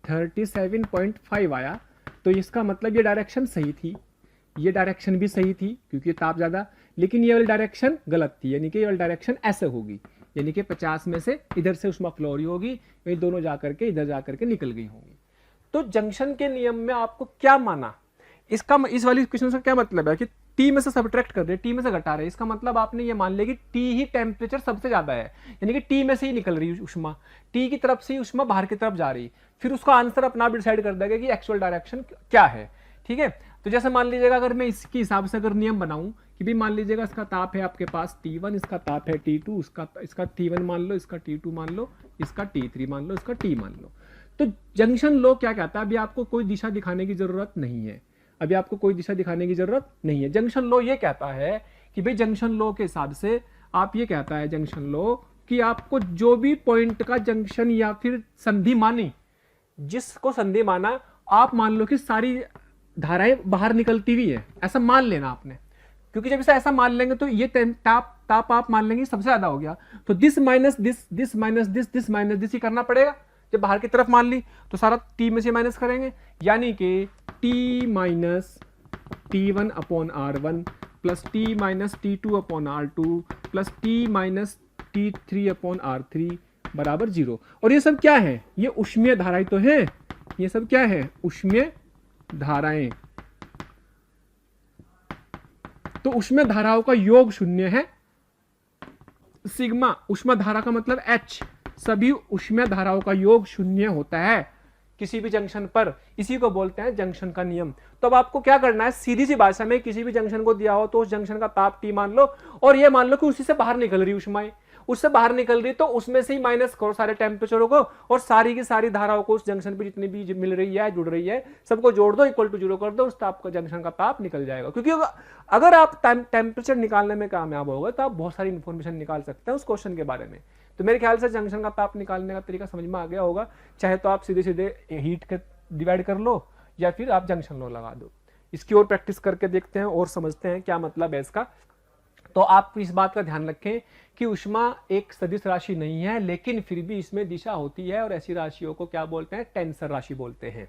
37.5 आया, तो इसका मतलब ये डायरेक्शन सही थी, ये डायरेक्शन भी सही थी क्योंकि ताप ज्यादा, लेकिन ये वाली डायरेक्शन गलत थी, यानी कि ये वाली डायरेक्शन ऐसे होगी, यानी कि 50 में से इधर से उष्मा फ्लो हो रही होगी, ये दोनों जाकर के इधर जाकर के निकल गई होंगी। तो जंक्शन के नियम में आपको क्या माना? इसका इस वाली इक्वेशन का क्या मतलब है कि टी में से सब्ट्रैक्ट कर रहे हैं, टी में से घटा रहे हैं, इसका मतलब आपने ये मान लिया कि टी ही टेम्परेचर सबसे ज्यादा है, यानी कि टी में से ही निकल रही है उष्मा, टी की तरफ से ही उष्मा बाहर की तरफ जा रही, फिर उसका आंसर अपना आप डिसाइड कर देगा कि एक्चुअल डायरेक्शन क्या है। ठीक है, तो जैसे मान लीजिएगा अगर मैं इसके हिसाब से अगर नियम बनाऊं कि भी मान लीजिएगा इसका ताप है आपके पास T1, इसका ताप है T2, इसका T1 मान लो, इसका T2 मान लो, इसका T3 मान लो, इसका T मान लो। तो जंक्शन लो क्या कहता है? अभी आपको कोई दिशा दिखाने की जरूरत नहीं है, अभी आपको कोई दिशा दिखाने की जरूरत नहीं है। जंक्शन लो ये कहता है कि भाई जंक्शन लो के हिसाब से आप, ये कहता है जंक्शन लो कि आपको जो भी पॉइंट का जंक्शन या फिर संधि मानी, जिसको संधि माना, आप मान लो कि सारी धाराएं बाहर निकलती हुई है, ऐसा मान लेना आपने, क्योंकि जब ऐसा मान लेंगे तो ये ताप आप मान लेंगे सबसे ज्यादा हो गया, तो this minus this, this minus this, this minus this he करना पड़ेगा। जब बाहर की तरफ मान ली तो सारा टी में से माइनस करेंगे, यानी कि T minus T1/R1 plus T minus T2/R2 plus T minus T3/R3 बराबर 0। और ये सब क्या है? ये ऊष्मीय धाराएं तो हैं, ये सब क्या है? ऊष्मीय धाराएं। तो ऊष्मीय धाराओं का योग 0 है, सिग्मा ऊष्मा धारा का मतलब H, सभी ऊष्मीय धाराओं का योग 0 होता है किसी भी जंक्शन पर, इसी को बोलते हैं जंक्शन का नियम। तो अब आपको क्या करना है, सीधी सी भाषा में किसी भी जंक्शन को दिया हो तो उस जंक्शन का ताप T मान लो, और ये मान लो कि उसी से बाहर निकल रही ऊष्माएं, उससे बाहर निकल रही, तो उसमें से ही माइनस करो सारे टेम्परेचरों को, और सारी की सारी धाराओं को उस जंक्शन पे जितनी भी मिल रही है, जुड़ रही है, सबको जोड़ दो, इक्वल टू 0 कर दो, उस ताप का जंक्शन का ताप निकल जाएगा। क्योंकि अगर आप टेम्परेचर निकालने में कामयाब होगा तो आप बहुत सारी इंफॉर्मेशन निकाल सकते हैं उस क्वेश्चन के बारे में। तो मेरे ख्याल से जंक्शन का ताप निकालने का तरीका समझ में आ गया होगा, चाहे तो आप सीधे सीधे हीट के डिवाइड कर लो या फिर आप जंक्शन लो लगा दो। इसकी और प्रैक्टिस करके देखते हैं और समझते हैं क्या मतलब है इसका। तो आप इस बात का ध्यान रखें कि ऊष्मा एक सदिश राशि नहीं है, लेकिन फिर भी इसमें दिशा होती है, और ऐसी राशियों को क्या बोलते हैं? टेंसर राशि बोलते हैं।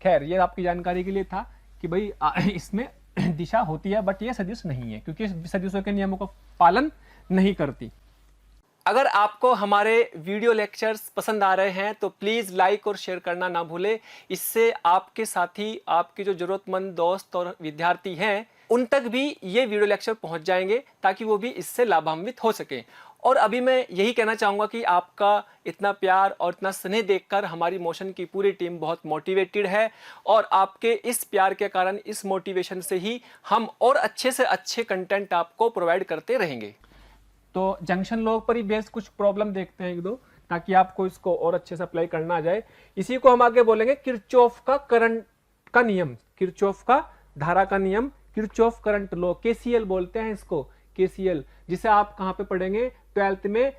खैर ये आपकी जानकारी के लिए था कि भाई इसमें दिशा होती है, बट ये सदिश नहीं है क्योंकि सदिशों के नियमों का पालन नहीं करती। अगर आपको हमारे वीडियो लेक्चर्स पसंद आ रहे हैं तो प्लीज़ लाइक और शेयर करना ना भूलें। इससे आपके साथी, आपके जो ज़रूरतमंद दोस्त और विद्यार्थी हैं उन तक भी ये वीडियो लेक्चर पहुंच जाएंगे ताकि वो भी इससे लाभान्वित हो सकें। और अभी मैं यही कहना चाहूँगा कि आपका इतना प्यार और इतना स्नेह देखकर हमारी मोशन की पूरी टीम बहुत मोटिवेटेड है और आपके इस प्यार के कारण, इस मोटिवेशन से ही हम और अच्छे से अच्छे कंटेंट आपको प्रोवाइड करते रहेंगे। तो जंक्शन लॉ पर ही बेस्ड कुछ प्रॉब्लम देखते हैं एक दो, ताकि आपको इसको और अच्छे से अप्लाई करना आ जाए। इसी को हम आगे बोलेंगे किरचॉफ का करंट का नियम, किरचॉफ का धारा का नियम, किरचॉफ करंट लॉ, केसीएल बोलते हैं इसको, केसीएल, जिसे आप कहाँ पे पढ़ेंगे, 12th में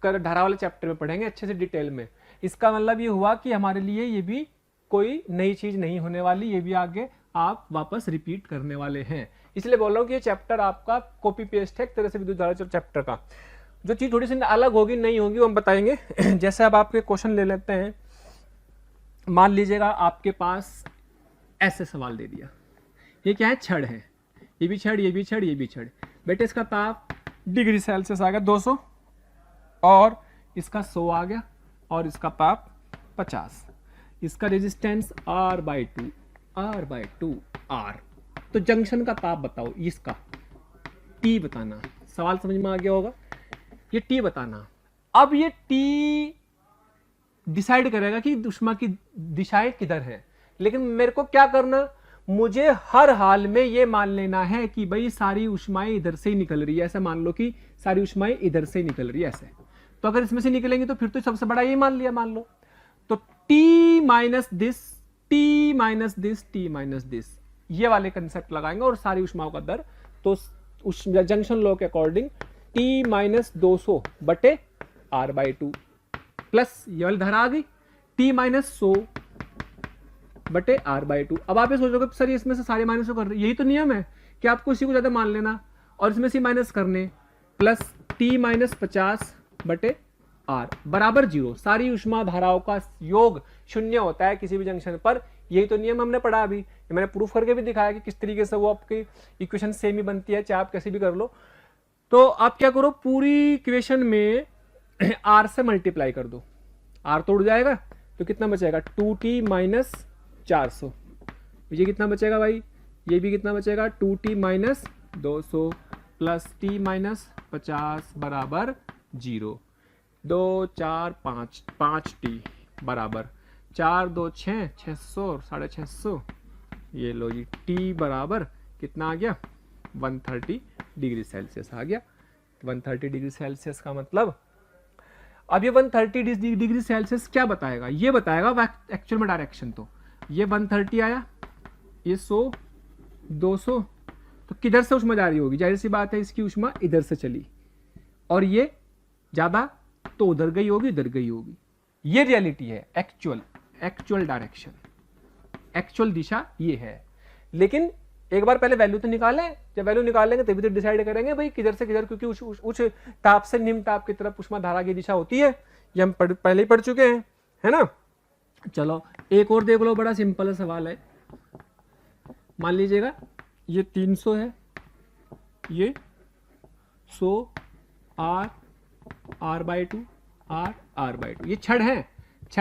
धारा वाले चैप्टर में पढ़ेंगे अच्छे से डिटेल में। इसका मतलब ये हुआ कि हमारे लिए ये भी कोई नई चीज नहीं होने वाली, ये भी आगे आप वापस रिपीट करने वाले हैं। इसलिए बोल रहा हूँ कि ये चैप्टर आपका कॉपी पेस्ट है एक तरह से विद्युत धारा चैप्टर का। जो चीज थोड़ी सी अलग होगी, नहीं होगी, वो हम बताएंगे। जैसे अब आपके क्वेश्चन ले लेते हैं। मान लीजिएगा आपके पास ऐसे सवाल दे दिया, ये क्या है, छड़ है, ये भी छड़, ये भी छड़, ये भी छड़। बेटे इसका ताप डिग्री सेल्सियस आ गया 200 और इसका 100 आ गया और इसका ताप 50, इसका रेजिस्टेंस R/2 R। तो जंक्शन का ताप बताओ, इसका T बताना। सवाल समझ में आ गया होगा, ये T बताना। अब ये T डिसाइड करेगा कि ऊष्मा की दिशाएं किधर है, लेकिन मेरे को क्या करना, मुझे हर हाल में ये मान लेना है कि भाई सारी ऊष्माएं इधर से ही निकल रही है। ऐसे मान लो कि सारी ऊष्माएं इधर से ही निकल रही है ऐसे, तो अगर इसमें से निकलेंगी तो फिर तो सबसे बड़ा ये मान लिया, मान लो। तो T minus this, T minus this, T minus this, ये वाले कंसेप्ट लगाएंगे और सारी ऊष्माओं का दर, तो जंक्शन लॉ के अकॉर्डिंग T माइनस 200 बटे R/2 प्लस ये वाली धारा आ गई T माइनस 100 बटे R/2। अब आप ये सोचोगे सर इसमें से सारे माइनस कर रहे, यही तो नियम है कि आपको इसी को ज्यादा मान लेना और इसमें से माइनस करने, प्लस T माइनस 50 बटे R बराबर 0। सारी ऊष्मा धाराओं का योग 0 होता है किसी भी जंक्शन पर, यही तो नियम हमने पढ़ा अभी, मैंने प्रूफ करके भी दिखाया कि किस तरीके से वो आपकी इक्वेशन सेम ही बनती है, चाहे आप कैसे भी कर लो। तो आप क्या करो, पूरी इक्वेशन में R से मल्टीप्लाई कर दो, R तो उड़ जाएगा तो कितना बचेगा, 2T माइनस 400, ये कितना बचेगा भाई, ये भी कितना बचेगा, 2T minus 200 plus T minus 50 बराबर 0। 2 4 5 5T बराबर 4 2 6 600 और 650, ये लो जी T बराबर कितना आ गया, 130 डिग्री सेल्सियस आ गया। 130 डिग्री सेल्सियस का मतलब, अब ये 130 डिग्री सेल्सियस क्या बताएगा, ये बताएगा एक्चुअल में डायरेक्शन। तो ये 130 आया, ये 100 200, तो किधर से ऊष्मा जा रही होगी, जाहिर सी बात है इसकी ऊष्मा इधर से चली, और ये ज्यादा तो उधर गई होगी, इधर गई होगी। ये रियलिटी है, एक्चुअल डायरेक्शन, एक्चुअल दिशा ये है। लेकिन एक बार पहले वैल्यू तो निकालें, जब वैल्यू निकालेंगे तभी तो डिसाइड करेंगे भाई किधर से किधर, क्योंकि उच्च ताप से निम्न ताप की तरफ ऊष्मा धारा की दिशा होती है, ये हम पहले ही पढ़ चुके हैं, है ना। चलो एक और देख लो, बड़ा सिंपल सवाल है। मान लीजिएगा ये 300 है, ये 100 R/2 R/2, ये छड़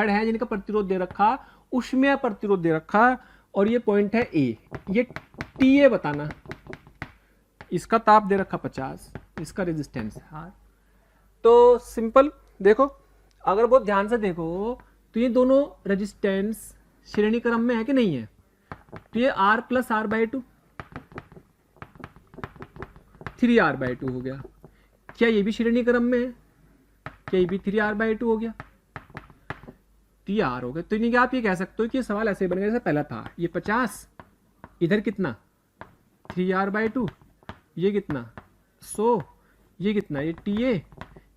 है जिनका प्रतिरोध दे रखा, ऊष्मीय प्रतिरोध दे रखा, और ये पॉइंट है A, ये TA बताना, इसका ताप दे रखा 50, इसका रेजिस्टेंस R। तो सिंपल देखो, अगर बहुत ध्यान से देखो तो ये दोनों रेजिस्टेंस श्रेणी क्रम में है कि नहीं है, तो ये R प्लस R/2 3R/2 हो गया। क्या ये भी श्रेणी क्रम में है, क्या ये भी 3R/2 हो गया, 3R हो गया। तो नहीं, आप ये कह सकते हो कि सवाल ऐसे बन गया जैसे पहला था, ये 50, इधर कितना 3R/2, ये कितना 100, ये कितना, ये TA,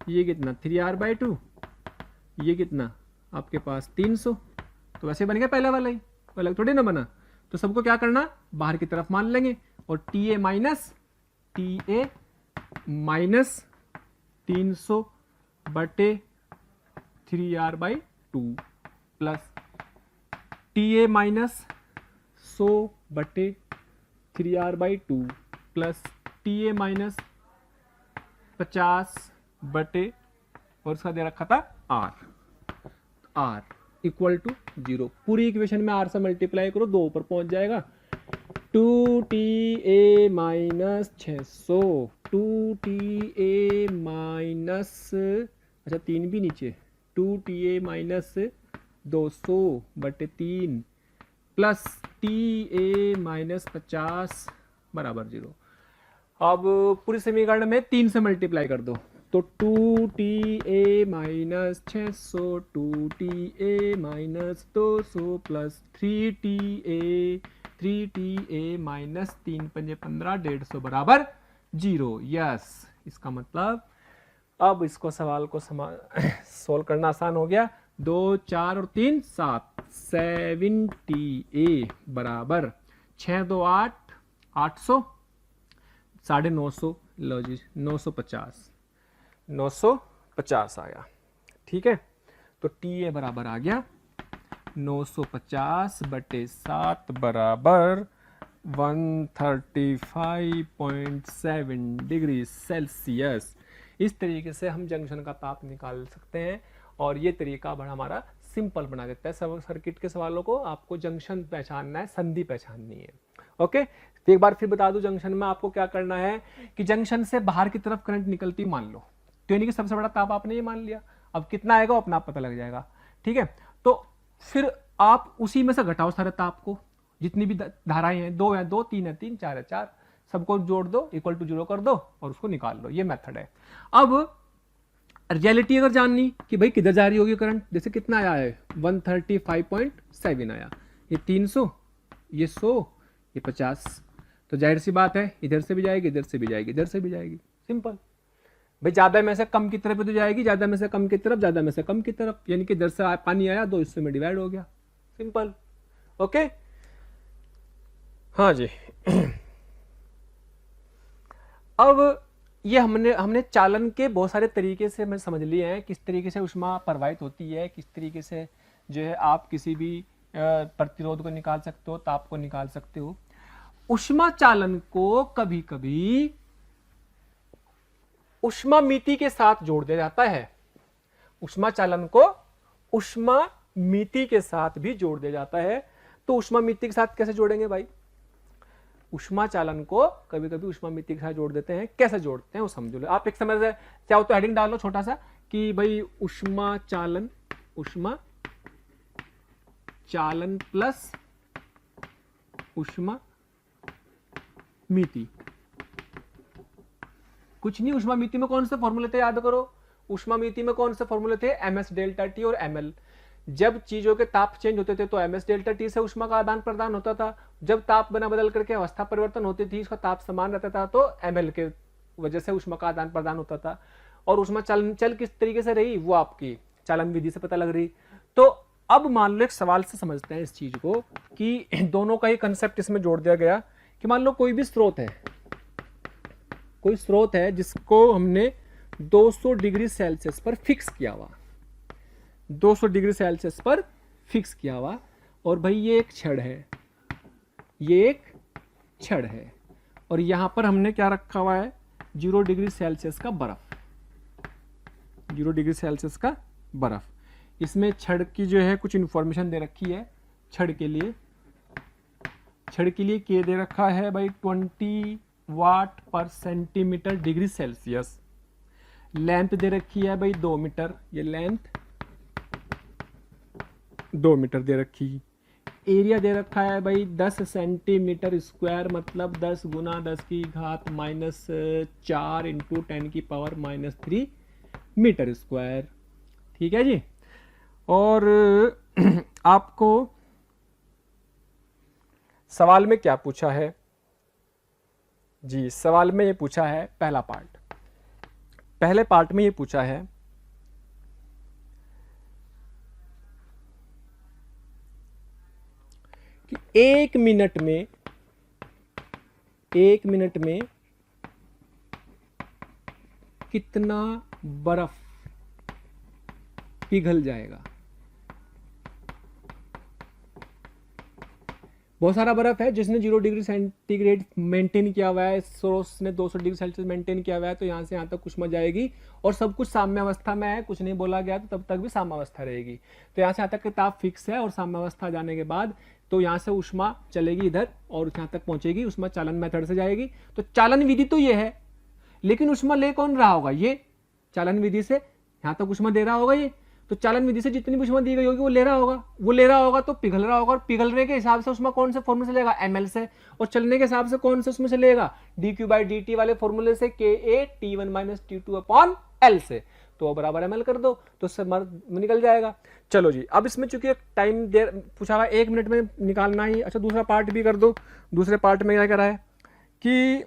ये कितना 3R/2, ये कितना आपके पास 300, तो वैसे बन गया पहला वाला ही, अलग थोड़ी ना बना। तो सबको क्या करना, बाहर की तरफ मान लेंगे, और TA माइनस 300 बटे 3R/2 प्लस TA माइनस 100 बटे 3r/2 प्लस TA माइनस 50 बटे और उसका दे रखा था r इक्वल टू 0। पूरी इक्वेशन में r से मल्टीप्लाई करो, 2 ऊपर पहुंच जाएगा। 2TA माइनस 600, 2TA माइनस, अच्छा 3 भी नीचे, 2TA माइनस 200 बटे 3 प्लस TA माइनस 50 बराबर 0। अब पूरी समीकरण में 3 से मल्टीप्लाई कर दो, तो 2TA minus 600, 2TA minus 200 plus 3TA minus 3 पंजे 15, 150 बराबर 0। यस, इसका मतलब अब इसको सवाल को सोल्व करना आसान हो गया। 2 4 और 3 7, 7TA बराबर 6 2 8, 800, 950, लो जी 950 आया। ठीक है, तो TA बराबर आ गया 950 बटे 7 बराबर 135.7 डिग्री सेल्सियस। इस तरीके से हम जंक्शन का ताप निकाल सकते हैं और ये तरीका बड़ा हमारा सिंपल बना देता है सर्किट के सवालों को। आपको जंक्शन पहचानना है, संधि पहचाननी है। ओके, तो एक बार फिर बता दूं, जंक्शन में आपको क्या करना है कि जंक्शन से बाहर की तरफ करंट निकलती मान लो, तो यानी कि सबसे बड़ा ताप आपने ये मान लिया। अब कितना आएगा अपना आप पता लग जाएगा। ठीक है, तो फिर आप उसी में से घटाओ सारे ताप को, जितनी भी धाराएं हैं, 2 है 2, 3 है 3, 4 है 4, सबको जोड़ दो, इक्वल टू 0 कर दो और उसको निकाल लो। ये मेथड है। अब रियलिटी अगर जाननी कि भाई किधर जा रही होगी करंट, जैसे कितना आया है 135.7 आया, ये 300, ये 100, ये 50, तो जाहिर सी बात है इधर से भी जाएगी, इधर से भी जाएगी, इधर से भी जाएगी। सिंपल भाई, ज्यादा में से कम की तरफ तो जाएगी, ज्यादा में से कम की तरफ, ज्यादा में से कम की तरफ, यानी कि इधर से पानी आया 2 हिस्सों में डिवाइड हो गया। सिंपल। ओके, हाँ जी। अब ये हमने चालन के बहुत सारे तरीके से मैं समझ लिए हैं, किस तरीके से ऊष्मा प्रवाहित होती है, किस तरीके से जो है आप किसी भी प्रतिरोध को निकाल सकते हो, ताप को निकाल सकते हो। ऊष्मा चालन को कभी कभी ऊष्मामिति के साथ जोड़ दिया जाता है। ऊष्मा चालन को ऊष्मामिति के साथ भी जोड़ दिया जाता है। तो ऊष्मामिति के साथ कैसे जोड़ेंगे भाई? ऊष्मा चालन को कभी कभी ऊष्मामिति के साथ जोड़ देते हैं। कैसे जोड़ते हैं वो समझ लो आप। एक समय से चाहो तो हेडिंग डाल लो छोटा सा कि भाई ऊष्मा चालन प्लस ऊष्मामिति। कुछ नहीं, ऊष्मामिति में कौन से फॉर्मूले थे याद करो। ऊष्मामिति में कौन से फॉर्मूले थे? ms डेल्टा टी और ml। जब चीजों के ताप चेंज होते थे तो ms डेल्टा टी से ऊष्मा का आदान प्रदान होता था। जब ताप बना बदल करके अवस्था परिवर्तन होती थी, इसका ताप समान रहता था, तो ml के वजह से ऊष्मा का आदान प्रदान होता था। और ऊष्मा चल किस तरीके से रही वो आपकी चालन विधि से पता लग रही। तो अब मान लो एक सवाल से समझते हैं इस चीज को कि दोनों का ही कंसेप्ट इसमें जोड़ दिया गया कि मान लो कोई भी स्रोत है जिसको हमने 200 डिग्री सेल्सियस पर फिक्स किया हुआ, 200 डिग्री सेल्सियस पर फिक्स किया हुआ, और भाई ये एक छड़ है, और यहां पर हमने क्या रखा हुआ है? 0 डिग्री सेल्सियस का बर्फ, 0 डिग्री सेल्सियस का बर्फ। इसमें छड़ की जो है कुछ इंफॉर्मेशन दे रखी है। छड़ के लिए क्या दे रखा है भाई? 20 वाट पर सेंटीमीटर डिग्री सेल्सियस। लेंथ दे रखी है भाई 2 मीटर, ये लेंथ 2 मीटर दे रखी। एरिया दे रखा है भाई 10 सेंटीमीटर स्क्वायर, मतलब 10 गुना 10 की घात -4 इंटू 10 की पावर -3 मीटर स्क्वायर। ठीक है जी। और आपको सवाल में क्या पूछा है जी? सवाल में ये पूछा है, पहले पार्ट में ये पूछा है कि 1 मिनट में कितना बर्फ पिघल जाएगा। बहुत सारा बर्फ है जिसने 0 डिग्री सेंटीग्रेड मेंटेन किया हुआ है, सोर्स ने 200 डिग्री सेल्सियस मेंटेन किया हुआ है, तो यहाँ से यहाँ तक ऊष्मा जाएगी और सब कुछ साम्यावस्था में है, कुछ नहीं बोला गया तो तब तक भी साम्यावस्था रहेगी। तो यहाँ से यहाँ तक का ताप फिक्स है और साम्यावस्था जाने के बाद तो यहाँ से ऊष्मा चलेगी इधर और यहाँ तक पहुंचेगी, ऊष्मा चालन मेथड से जाएगी। तो चालन विधि तो ये है, लेकिन ऊष्मा ले कौन रहा होगा, ये चालन विधि से यहाँ तक ऊष्मा दे रहा होगा ये, तो चालन विधि से जितनी भी ऊष्मा दी गई होगी वो ले रहा होगा, तो पिघल रहा होगा, और पिघलने के हिसाब से ऊष्मा कौन से फॉर्मूले से लेगा, ml से, और चलने के हिसाब से कौन से उसमें से लेगा, dq/dt वाले फॉर्मूले से, Ka T1 - T2/L से, तो बराबर ml कर दो तो उससे निकल जाएगा। चलो जी, अब इसमें चूंकि टाइम देर पूछा हुआ 1 मिनट में निकालना ही। अच्छा, दूसरा पार्ट भी कर दो। दूसरे पार्ट में क्या करा है कि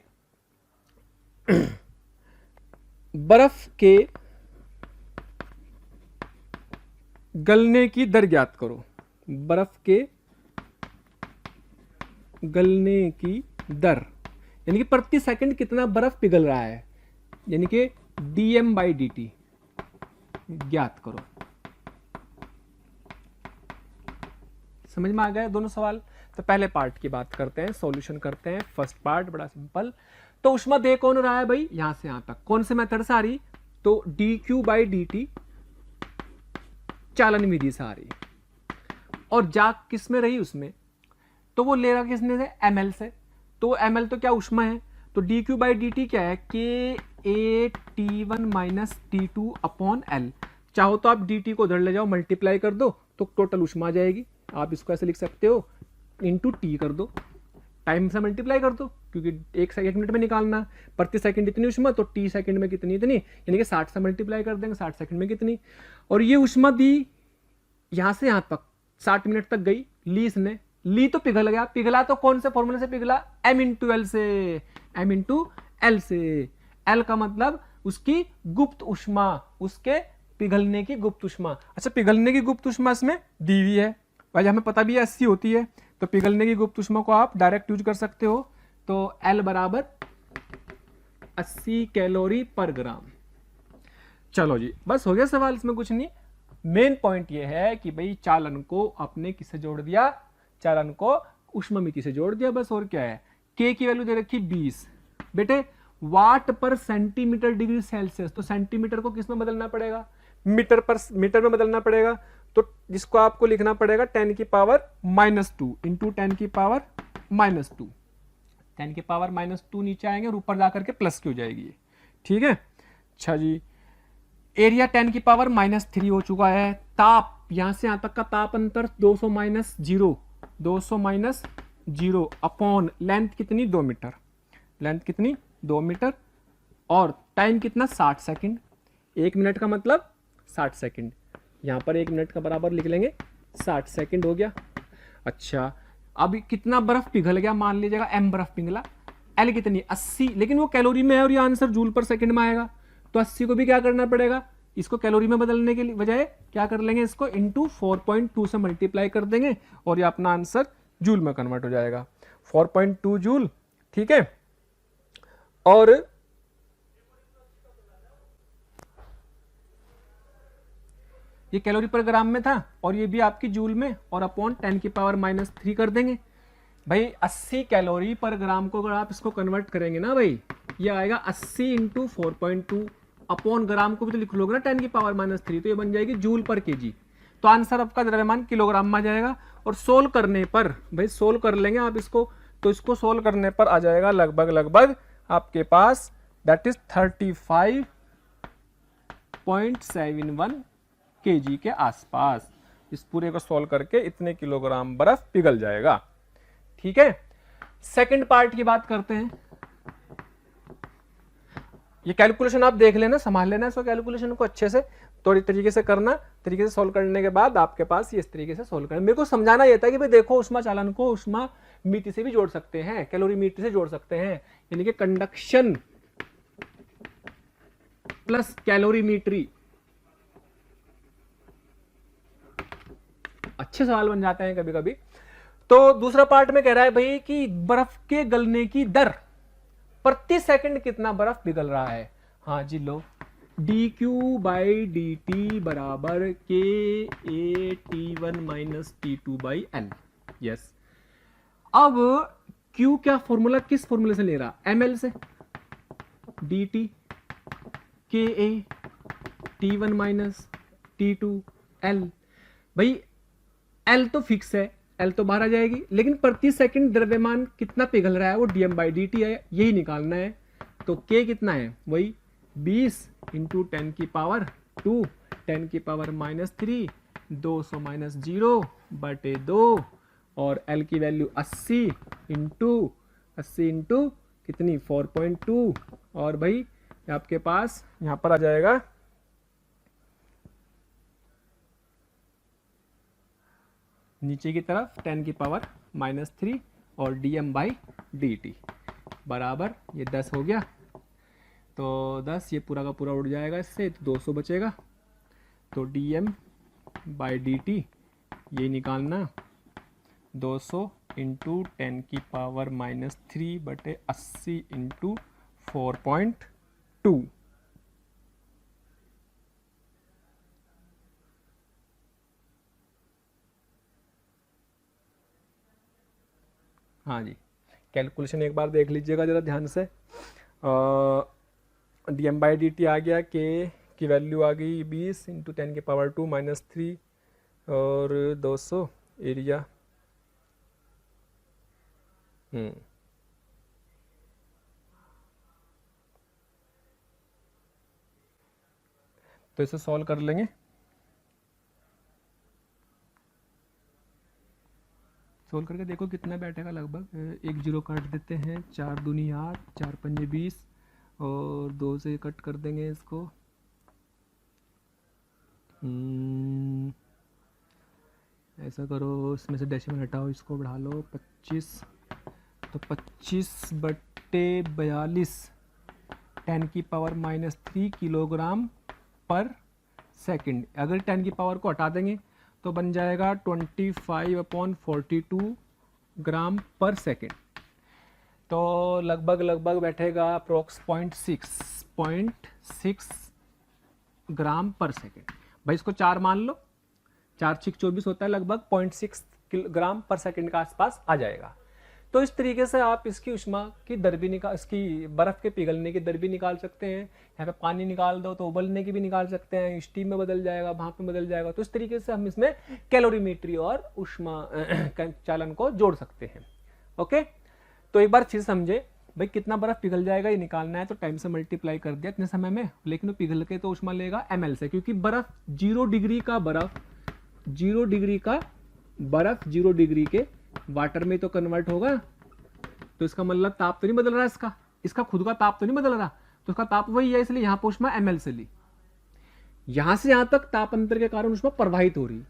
बर्फ के गलने की दर ज्ञात करो। बर्फ के गलने की दर यानी कि प्रति सेकंड कितना बर्फ पिघल रहा है, यानी कि dm/dt ज्ञात करो। समझ में आ गया दोनों सवाल? तो पहले पार्ट की बात करते हैं, सॉल्यूशन करते हैं। फर्स्ट पार्ट बड़ा सिंपल। तो ऊष्मा दे कौन रहा है भाई, यहां से यहां तक, कौन से मेथड से आ रही, तो dq/dt चालन विधि से आ रही, और जा किस में रही उसमें, तो वो ले रहा किसने से, ml से। तो ml तो क्या ऊष्मा है, तो dq/dt क्या है, Ka T1 - T2/L। चाहो तो आप dt को उधर ले जाओ, मल्टीप्लाई कर दो तो टोटल ऊष्मा आ जाएगी। आप इसको ऐसे लिख सकते हो, इंटू टी कर दो, टाइम से मल्टीप्लाई कर दो, क्योंकि एक मिनट में निकालना, प्रति सेकंड इतनी ऊष्मा, तो टी सेकंड में कितनी इतनी, यानी कि 60 से मल्टीप्लाई कर देंगे, 60 सेकंड में कितनी। और ये ऊष्मा दी यहां से यहां तक 60 मिनट तक गई, ली इसने, ली तो पिघल गया, पिघला तो कौन से फॉर्मूले से पिघला, m/L से, m/L से। L का मतलब उसकी गुप्त ऊष्मा, उसके पिघलने की गुप्त ऊष्मा। अच्छा, पिघलने की गुप्त ऊष्मा इसमें दी हुई है भाई, हमें पता भी है 80 होती है, तो पिघलने की गुप्त ऊष्मा को आप डायरेक्ट यूज कर सकते हो। तो L बराबर 80 कैलोरी पर ग्राम। चलो जी, बस हो गया सवाल, इसमें कुछ नहीं। मेन पॉइंट ये है कि भाई चालन को आपने किससे जोड़ दिया, चालन को ऊष्मामिति से जोड़ दिया, बस। और क्या है, K की वैल्यू दे रखी 20। बेटे वाट पर सेंटीमीटर डिग्री सेल्सियस, तो सेंटीमीटर को किस में बदलना पड़ेगा, मीटर में बदलना पड़ेगा। तो जिसको आपको लिखना पड़ेगा 10 की पावर -2 इंटू 10 की पावर -2। 10 की पावर -2 नीचे आएंगे और ऊपर जाकर के प्लस की हो जाएगी, ठीक है। अच्छा जी, एरिया 10 की पावर -3 हो चुका है। ताप यहां से यहां तक का ताप अंतर 200 - 0 अपॉन लेंथ कितनी, 2 मीटर, लेंथ कितनी 2 मीटर, और टाइम कितना 60 सेकंड। 1 मिनट का मतलब 60 सेकंड, यहां पर 1 मिनट का बराबर लिख लेंगे, 60 सेकंड हो गया। अच्छा, अब कितना बर्फ पिघल गया, मान लीजिएगा m बर्फ पिघला, L कितनी 80, लेकिन वो कैलोरी में है और ये आंसर जूल पर सेकंड में आएगा, तो 80 को भी क्या करना पड़ेगा, इसको कैलोरी में बदलने के बजाय क्या कर लेंगे, इसको इंटू 4.2 से मल्टीप्लाई कर देंगे और ये अपना आंसर जूल में कन्वर्ट हो जाएगा, 4.2 जूल, ठीक है। और ये कैलोरी पर ग्राम में था और ये भी आपकी जूल में, और अपॉन 10 की पावर -3 कर देंगे भाई। 80 कैलोरी पर ग्राम को अगर आप इसको कन्वर्ट करेंगे ना भाई, ये आएगा 80 इंटू 4.2 अपॉन ग्राम को भी तो लिख लोगे ना 10 की पावर -3, तो ये बन जाएगी जूल पर केजी। तो आंसर आपका द्रव्यमान किलोग्राम में आ जाएगा। और सोल्व करने पर भाई, सोल्व कर लेंगे आप इसको, तो इसको सोल्व करने पर आ जाएगा लगभग आपके पास दैट इज 35.71 kg के आसपास। इस पूरे को सोल्व करके इतने किलोग्राम बर्फ पिघल जाएगा, ठीक है। सेकंड पार्ट की बात करते हैं। ये कैलकुलेशन आप देख लेना, संभाल लेना इसको, कैलकुलेशन को अच्छे से थोड़ी तरीके से करना, तरीके से सोल्व करने के बाद आपके पास ये इस तरीके से सोल्व करना। मेरे को समझाना ये था कि भाई देखो, ऊष्मा चालन को ऊष्मा मिति से भी जोड़ सकते हैं, कैलोरी मीटर से जोड़ सकते हैं, यानी कि कंडक्शन प्लस कैलोरीमीट्री, अच्छे सवाल बन जाते हैं कभी कभी। तो दूसरा पार्ट में कह रहा है भाई कि बर्फ के गलने की दर, प्रति सेकंड कितना बर्फ पिघल रहा है। हाँ जी, लो, dq/dt बराबर Ka T1 - T2/L। यस, अब Q क्या फॉर्मूला, किस फॉर्मूले से ले रहा, ml से, dt KA T1 minus T2 L। भाई L तो फिक्स है, L तो बाहर आ जाएगी, लेकिन प्रति सेकंड द्रव्यमान कितना पिघल रहा है वो dm/dt है, यही निकालना है। तो K कितना है, वही 20 इंटू 10 की पावर 2 10 की पावर -3 200 माइनस 0/2 और L की वैल्यू 80 इंटू कितनी 4.2 और भाई आपके पास यहां पर आ जाएगा नीचे की तरफ 10 की पावर -3 और dm/dt बराबर ये 10 हो गया। तो 10 ये पूरा का पूरा उड़ जाएगा, इससे 200 बचेगा। तो dm/dt ये निकालना 200 इंटू 10 की पावर -3/80 इंटू 4.2। हाँ जी, कैलकुलेशन एक बार देख लीजिएगा ज़रा ध्यान से। dm/dt आ गया, k की वैल्यू आ गई 20 इंटू 10 की पावर 2 -3 और 200 एरिया। तो इसे सॉल्व कर लेंगे। सोल्व करके देखो कितना बैठेगा, लगभग 1 0 काट देते हैं, 4 दूनी 8 4 पंजे 20 और 2 से कट कर देंगे इसको। ऐसा करो, इसमें से डेसिमल हटाओ, इसको बढ़ा लो 25, तो 25/42 10 की पावर -3 किलोग्राम पर सेकंड। अगर 10 की पावर को हटा देंगे तो बन जाएगा 25/42 ग्राम पर सेकेंड। तो लगभग बैठेगा अप्रोक्स 0.6 ग्राम पर सेकेंड। भाई इसको 4 मान लो, 4 6 24 होता है, लगभग 0.6 ग्राम पर सेकेंड का आसपास आ जाएगा। तो इस तरीके से आप इसकी उष्मा की दर भी निकाल, इसकी बर्फ के पिघलने की दर भी निकाल सकते हैं। यहाँ पे पानी निकाल दो तो उबलने की भी निकाल सकते हैं, स्टीम में बदल जाएगा, भाप में बदल जाएगा। तो इस तरीके से हम इसमें कैलोरीमेट्री और उष्मा चालन को जोड़ सकते हैं। ओके, तो एक बार फिर समझे, भाई कितना बर्फ पिघल जाएगा ये निकालना है, तो टाइम से मल्टीप्लाई कर दिया इतने समय में, लेकिन वो पिघल के तो उष्मा लेगा ml से, क्योंकि बर्फ 0 डिग्री का बर्फ 0 डिग्री के वाटर में तो कन्वर्ट होगा। तो इसका मतलब ताप तो नहीं बदल रहा, इसका खुद का ताप तो नहीं बदल रहा, तो इसका ताप वही है, इसलिए यहां पर उष्मा ml से ली। यहां से यहां तक ताप अंतर के कारण उष्मा प्रवाहित हो रही,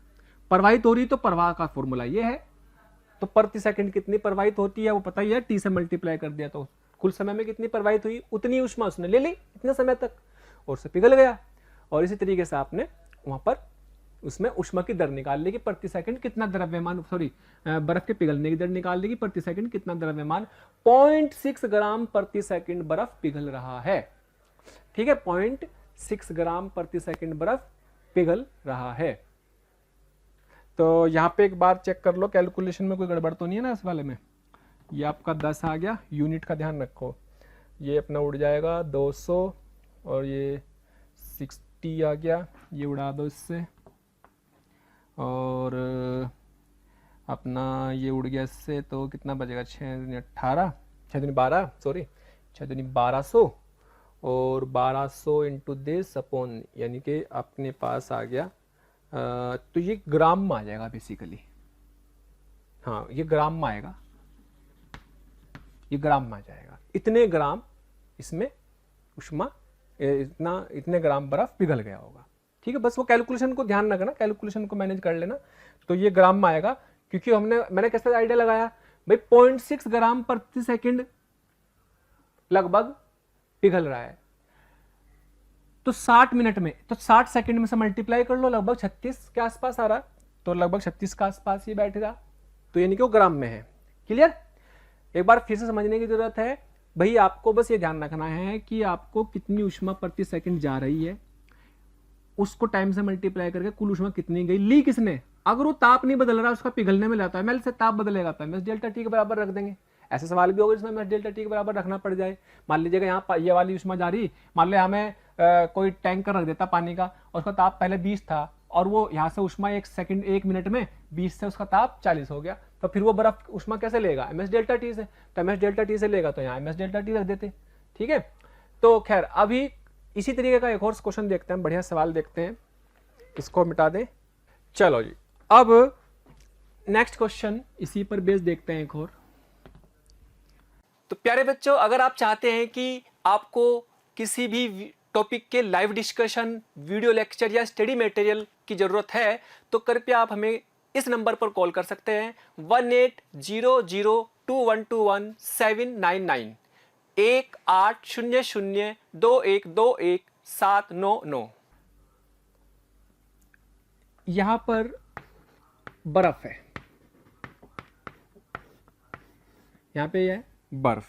तो प्रवाह का फॉर्मूला ये है। तो प्रति सेकंड कितनी प्रवाहित होती है वो पता ही है, टी से मल्टीप्लाई कर दिया तो कुल समय में कितनी प्रवाहित हुई उतनी उष्मा उसने ले ली इतने समय तक और से पिघल गया। और इसी तरीके से आपने वहां पर उसमें उष्मा की दर निकाल लेगी, प्रति सेकंड कितना द्रव्यमान, बर्फ के पिघलने की दर निकाल लेगी, प्रति सेकंड कितना द्रव्यमान, 0.6 ग्राम प्रति सेकंड बर्फ पिघल रहा है। ठीक है, 0.6 ग्राम प्रति सेकंड बर्फ पिघल रहा है। तो यहां पे एक बार चेक कर लो, कैलकुलेशन में कोई गड़बड़ तो नहीं है ना इस वाले में। ये आपका 10 आ गया, यूनिट का ध्यान रखो, ये अपना उड़ जाएगा 200 और ये 60 आ गया, ये उड़ा दो इससे, और अपना ये उड़ गया इससे, तो कितना बचेगा 6 दूनी 1200 और 1200 इंटू 10 अपॉन, यानी कि अपने पास आ गया तो ये ग्राम में आ जाएगा बेसिकली। हाँ, ये ग्राम में आएगा, ये ग्राम में आ जाएगा, इतने ग्राम इसमें उष्मा, इतने ग्राम बर्फ पिघल गया होगा। ठीक है, बस वो कैलकुलेशन को ध्यान रखना, कैलकुलेशन को मैनेज कर लेना। तो ये ग्राम में आएगा, क्योंकि मैंने कैसे आइडिया लगाया भाई 0.6 ग्राम प्रति सेकंड लगभग पिघल रहा है, तो 60 मिनट में, तो 60 सेकंड में से मल्टीप्लाई कर लो, लगभग 36 के आसपास आ रहा, तो लगभग 36 के आसपास ये बैठेगा, तो यानी कि वो ग्राम में है। क्लियर? एक बार फिर से समझने की जरूरत है भाई, आपको बस ये ध्यान रखना है कि आपको कितनी उष्मा प्रति सेकंड जा रही है, उसको टाइम से मल्टीप्लाई करके कुल उष्मा कितनी गई, ली किसने, अगर वो ताप नहीं बदल रहा, उसका पिघलने में जाता है एमएल से ताप बदलेगा तो एमएस डेल्टा टी के बराबर रख देंगे। ऐसे सवाल भी होगा जिसमें एमएस डेल्टा टी के बराबर रखना पड़ जाए। मान लीजिएगा यहाँ ये वाली ऊष्मा जा रही, मान लो हमें कोई टैंकर रख देता पानी का और उसका ताप पहले 20 था और वो यहाँ से ऊष्मा 1 मिनट में 20 से उसका ताप 40 हो गया, तो फिर वो बर्फ ऊष्मा कैसे लेगा? एमएस डेल्टा टी से। तो एमएस डेल्टा टी से लेगा तो यहाँ एमएस डेल्टा टी रख देते। ठीक है, तो खैर अभी इसी तरीके का एक और क्वेश्चन देखते हैं, बढ़िया सवाल देखते हैं, इसको मिटा दें। चलो जी, अब नेक्स्ट क्वेश्चन इसी पर बेस देखते हैं एक और। तो प्यारे बच्चों, अगर आप चाहते हैं कि आपको किसी भी टॉपिक के लाइव डिस्कशन, वीडियो लेक्चर या स्टडी मटेरियल की जरूरत है तो कृपया आप हमें इस नंबर पर कॉल कर सकते हैं 18002121 18002121 यहां पर बर्फ है, यहां पे यह बर्फ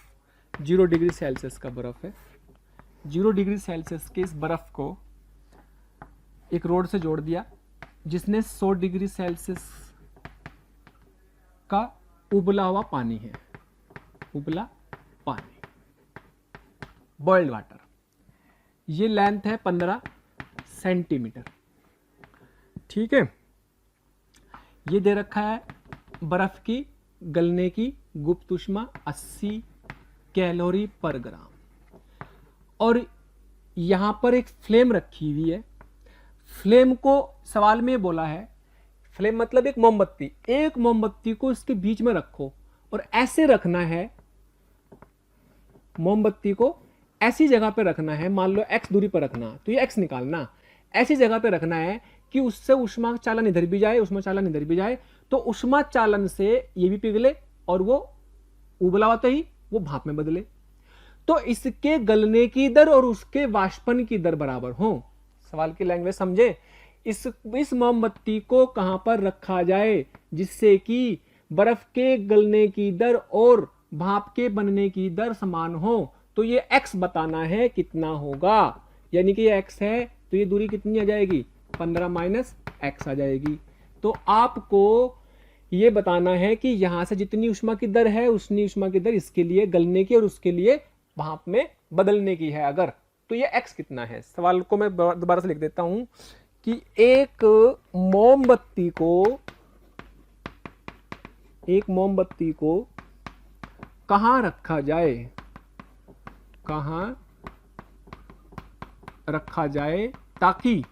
0 डिग्री सेल्सियस का बर्फ है। 0 डिग्री सेल्सियस के इस बर्फ को एक रोड से जोड़ दिया जिसने 100 डिग्री सेल्सियस का उबला हुआ पानी है, उबला पानी, बॉइल्ड वाटर। ये लेंथ है 15 सेंटीमीटर। ठीक है, ये दे रखा है बर्फ की गलने की गुप्त ऊष्मा 80 कैलोरी पर ग्राम, और यहां पर एक फ्लेम रखी हुई है। फ्लेम को सवाल में बोला है, फ्लेम मतलब एक मोमबत्ती, एक मोमबत्ती को इसके बीच में रखो और ऐसे रखना है, मोमबत्ती को ऐसी जगह पे रखना है, मान लो x दूरी पर रखना, तो ये x निकालना, ऐसी जगह पे रखना है कि उससे ऊष्मा चालन इधर भी जाए, ऊष्मा चालन इधर भी जाए, तो ऊष्मा चालन से ये भी पिघले और वो उबला होता ही वो भाप में बदले, तो इसके गलने की दर और उसके वाष्पन की दर बराबर हो। सवाल की लैंग्वेज समझे। इस मोमबत्ती को कहां पर रखा जाए जिससे कि बर्फ के गलने की दर और भाप के बनने की दर समान हो, तो ये x बताना है कितना होगा, यानी कि ये x है तो ये दूरी कितनी आ जाएगी, 15 माइनस x आ जाएगी। तो आपको ये बताना है कि यहां से जितनी ऊष्मा की दर है उतनी ऊष्मा की दर इसके लिए गलने की और उसके लिए भाप में बदलने की है अगर, तो ये x कितना है। सवाल को मैं दोबारा से लिख देता हूं कि एक मोमबत्ती को कहां रखा जाए, कहां रखा जाए ताकि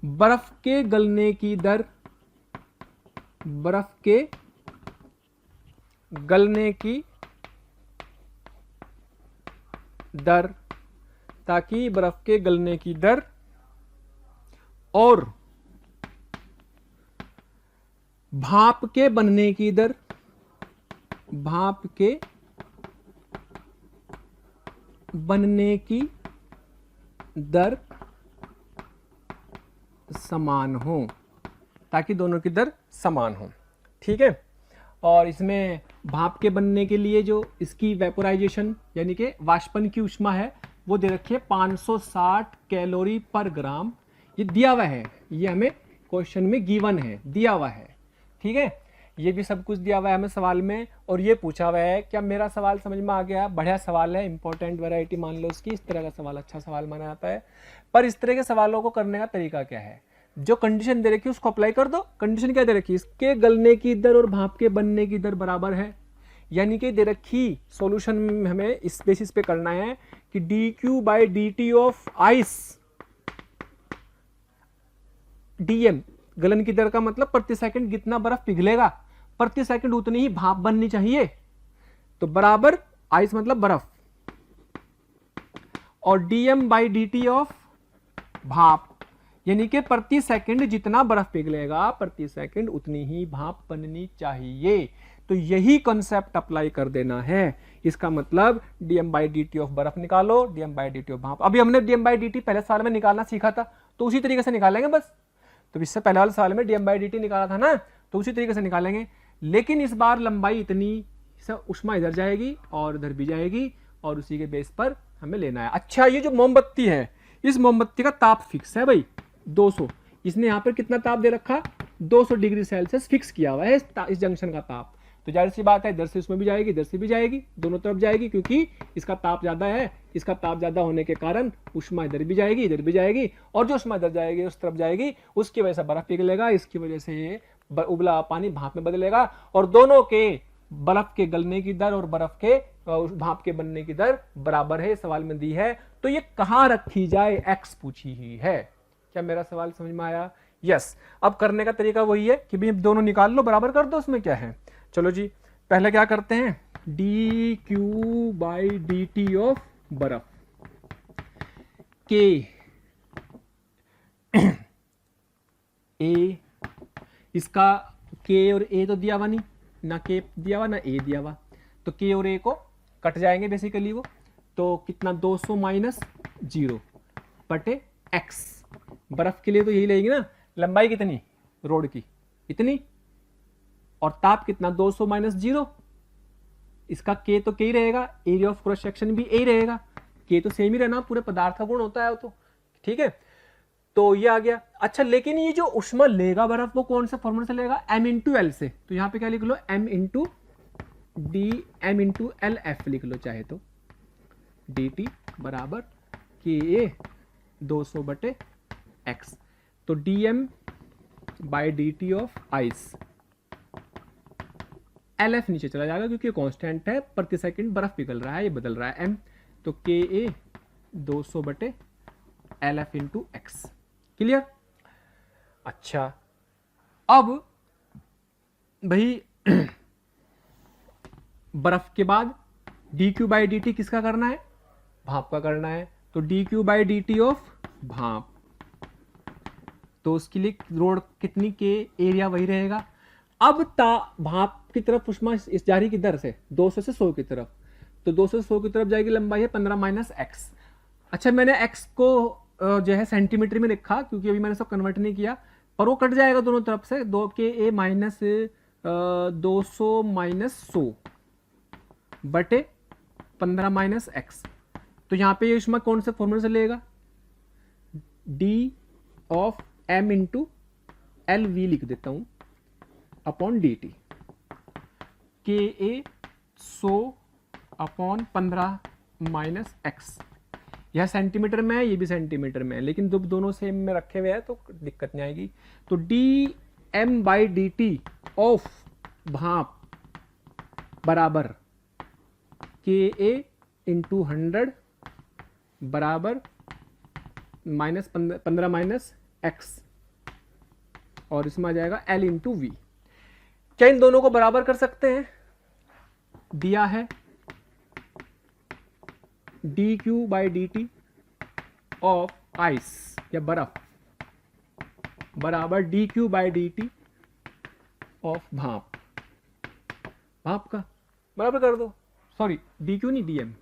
बर्फ के गलने की दर, बर्फ के गलने की दर, ताकि बर्फ के गलने की दर और भाप के बनने की दर, भाप के बनने की दर समान हो, ताकि दोनों की दर समान हो। ठीक है, और इसमें भाप के बनने के लिए जो इसकी वेपोराइजेशन यानी कि वाष्पन की ऊष्मा है वो दे रखी है 560 कैलोरी पर ग्राम। ये दिया हुआ है, ये हमें क्वेश्चन में गिवन है, दिया हुआ है। ठीक है, ये भी सब कुछ दिया हुआ है हमें सवाल में, और ये पूछा हुआ है। क्या मेरा सवाल समझ में आ गया? बढ़िया सवाल है, इंपॉर्टेंट वैरायटी मान लो उसकी, इस तरह का सवाल अच्छा सवाल माना जाता है। पर इस तरह के सवालों को करने का तरीका क्या है, जो कंडीशन दे रखी है उसको अप्लाई कर दो। कंडीशन क्या दे रखी है, इसके गलने की दर और भाप के बनने की दर बराबर है, यानी कि दे रखी सॉल्यूशन में हमें इस बेसिस पे करना है कि dq/dt ऑफ आइस, dm गलन की दर का मतलब प्रति सेकंड कितना बर्फ पिघलेगा, प्रति सेकंड उतनी ही भाप बननी चाहिए, तो बराबर आइस मतलब बर्फ, और dm/dt ऑफ भाप, यानी कि प्रति सेकंड जितना बर्फ पिघलेगा प्रति सेकंड उतनी ही भाप बननी चाहिए। तो यही कॉन्सेप्ट अप्लाई कर देना है। इसका मतलब dm/dt ऑफ बर्फ निकालो, dm/dt ऑफ भाप। अभी हमने dm/dt पहले साल में निकालना सीखा था, तो उसी तरीके से निकालेंगे बस। तो इससे पहले वाले साल में dm/dt निकाला था ना, तो उसी तरीके से निकालेंगे, लेकिन इस बार लंबाई इतनी, ऊष्मा इधर जाएगी और इधर भी जाएगी, और उसी के बेस पर हमें लेना है। अच्छा, ये जो मोमबत्ती है, इस मोमबत्ती का ताप फिक्स है भाई 200, इसने यहां पर कितना ताप दे रखा 200 डिग्री सेल्सियस फिक्स किया हुआ है इस जंक्शन का ताप। तो जाहिर सी बात है इधर से उसमें भी जाएगी, इधर से भी जाएगी, दोनों तरफ जाएगी, क्योंकि इसका ताप ज़्यादा है। इसका ताप ज़्यादा होने के कारण ऊष्मा इधर भी जाएगी, इधर भी जाएगी, और जो ऊष्मा इधर जाएगी उस तरफ जाएगी, उसकी वजह से बर्फ पिघलेगा, इसकी वजह से ये उबला पानी भाप में बदलेगा, और दोनों के बर्फ के गलने की दर और बर्फ के भाप के बनने की दर बराबर है, सवाल में दी है। तो ये कहाँ रखी जाए, एक्स पूछी ही है। क्या मेरा सवाल समझ में आया? यस। अब करने का तरीका वही है कि भाई दोनों निकाल लो, बराबर कर दो, उसमें क्या है। चलो जी, पहले क्या करते हैं, D Q by D T of बर्फ के ए, इसका के और ए तो दिया हुआ नहीं, ना के दिया हुआ ना ए दिया हुआ, तो के और ए को कट जाएंगे बेसिकली वो, तो कितना 200 माइनस 0 बटे एक्स। बर्फ के लिए तो यही लगेगी ना, लंबाई कितनी रोड की, इतनी, और ताप कितना 200 माइनस 0, इसका के तो के ही रहेगा, एरिया ऑफ क्रॉस सेक्शन भी ए रहेगा, के तो सेम ही रहना, पूरे पदार्थ का गुण होता है वो तो, ठीक है। तो ये आ गया। अच्छा, लेकिन ये जो ऊष्मा लेगा बर्फ वो कौन से फॉर्मूले से लेगा, m इंटू एल से, तो यहां पे क्या लिख लो, m into D M into L F लिख लो चाहे तो, डी टी बराबर के ए 200 बटे एक्स। तो D M by D T of ice, L F नीचे चला जाएगा क्योंकि कांस्टेंट है, प्रति सेकंड बर्फ पिघल रहा है, ये बदल रहा है एम, तो के ए 200 बटे L F into x. Clear? अच्छा, अब भाई बर्फ के बाद D Q by D T किसका करना है, भाप का करना है, तो D Q by D T of भाप, तो उसके लिए रोड कितनी के, एरिया वही रहेगा। अब भाप की तरफ ऊष्मा इस जारी की दर से 200 से 100 की तरफ, तो 200 से 100 की तरफ जाएगी, लंबाई है 15 माइनस एक्स। अच्छा, मैंने एक्स को जो है सेंटीमीटर में लिखा क्योंकि अभी मैंने सब कन्वर्ट नहीं किया, पर वो कट जाएगा दोनों तरफ से, 2 के ए माइनस 200 माइनस 100 बटे 15 माइनस एक्स। तो यहां पे ये ऊष्मा कौन से फॉर्मूले से लेगा, D of M into L V लिख देता हूं upon D T, K A 100 upon 15 minus X. यह सेंटीमीटर में है, ये भी सेंटीमीटर में है, लेकिन जब दोनों सेम में रखे हुए हैं तो दिक्कत नहीं आएगी। तो D M by D T of भाप बराबर के ए इंटू 100 बराबर माइनस 15 माइनस एक्स, और इसमें आ जाएगा एल इंटू वी। क्या इन दोनों को बराबर कर सकते हैं, दिया है D Q by D T of ice या बर्फ बराबर D Q by D T of भाप, भाप का बराबर कर दो, सॉरी डी क्यू नहीं डी एम,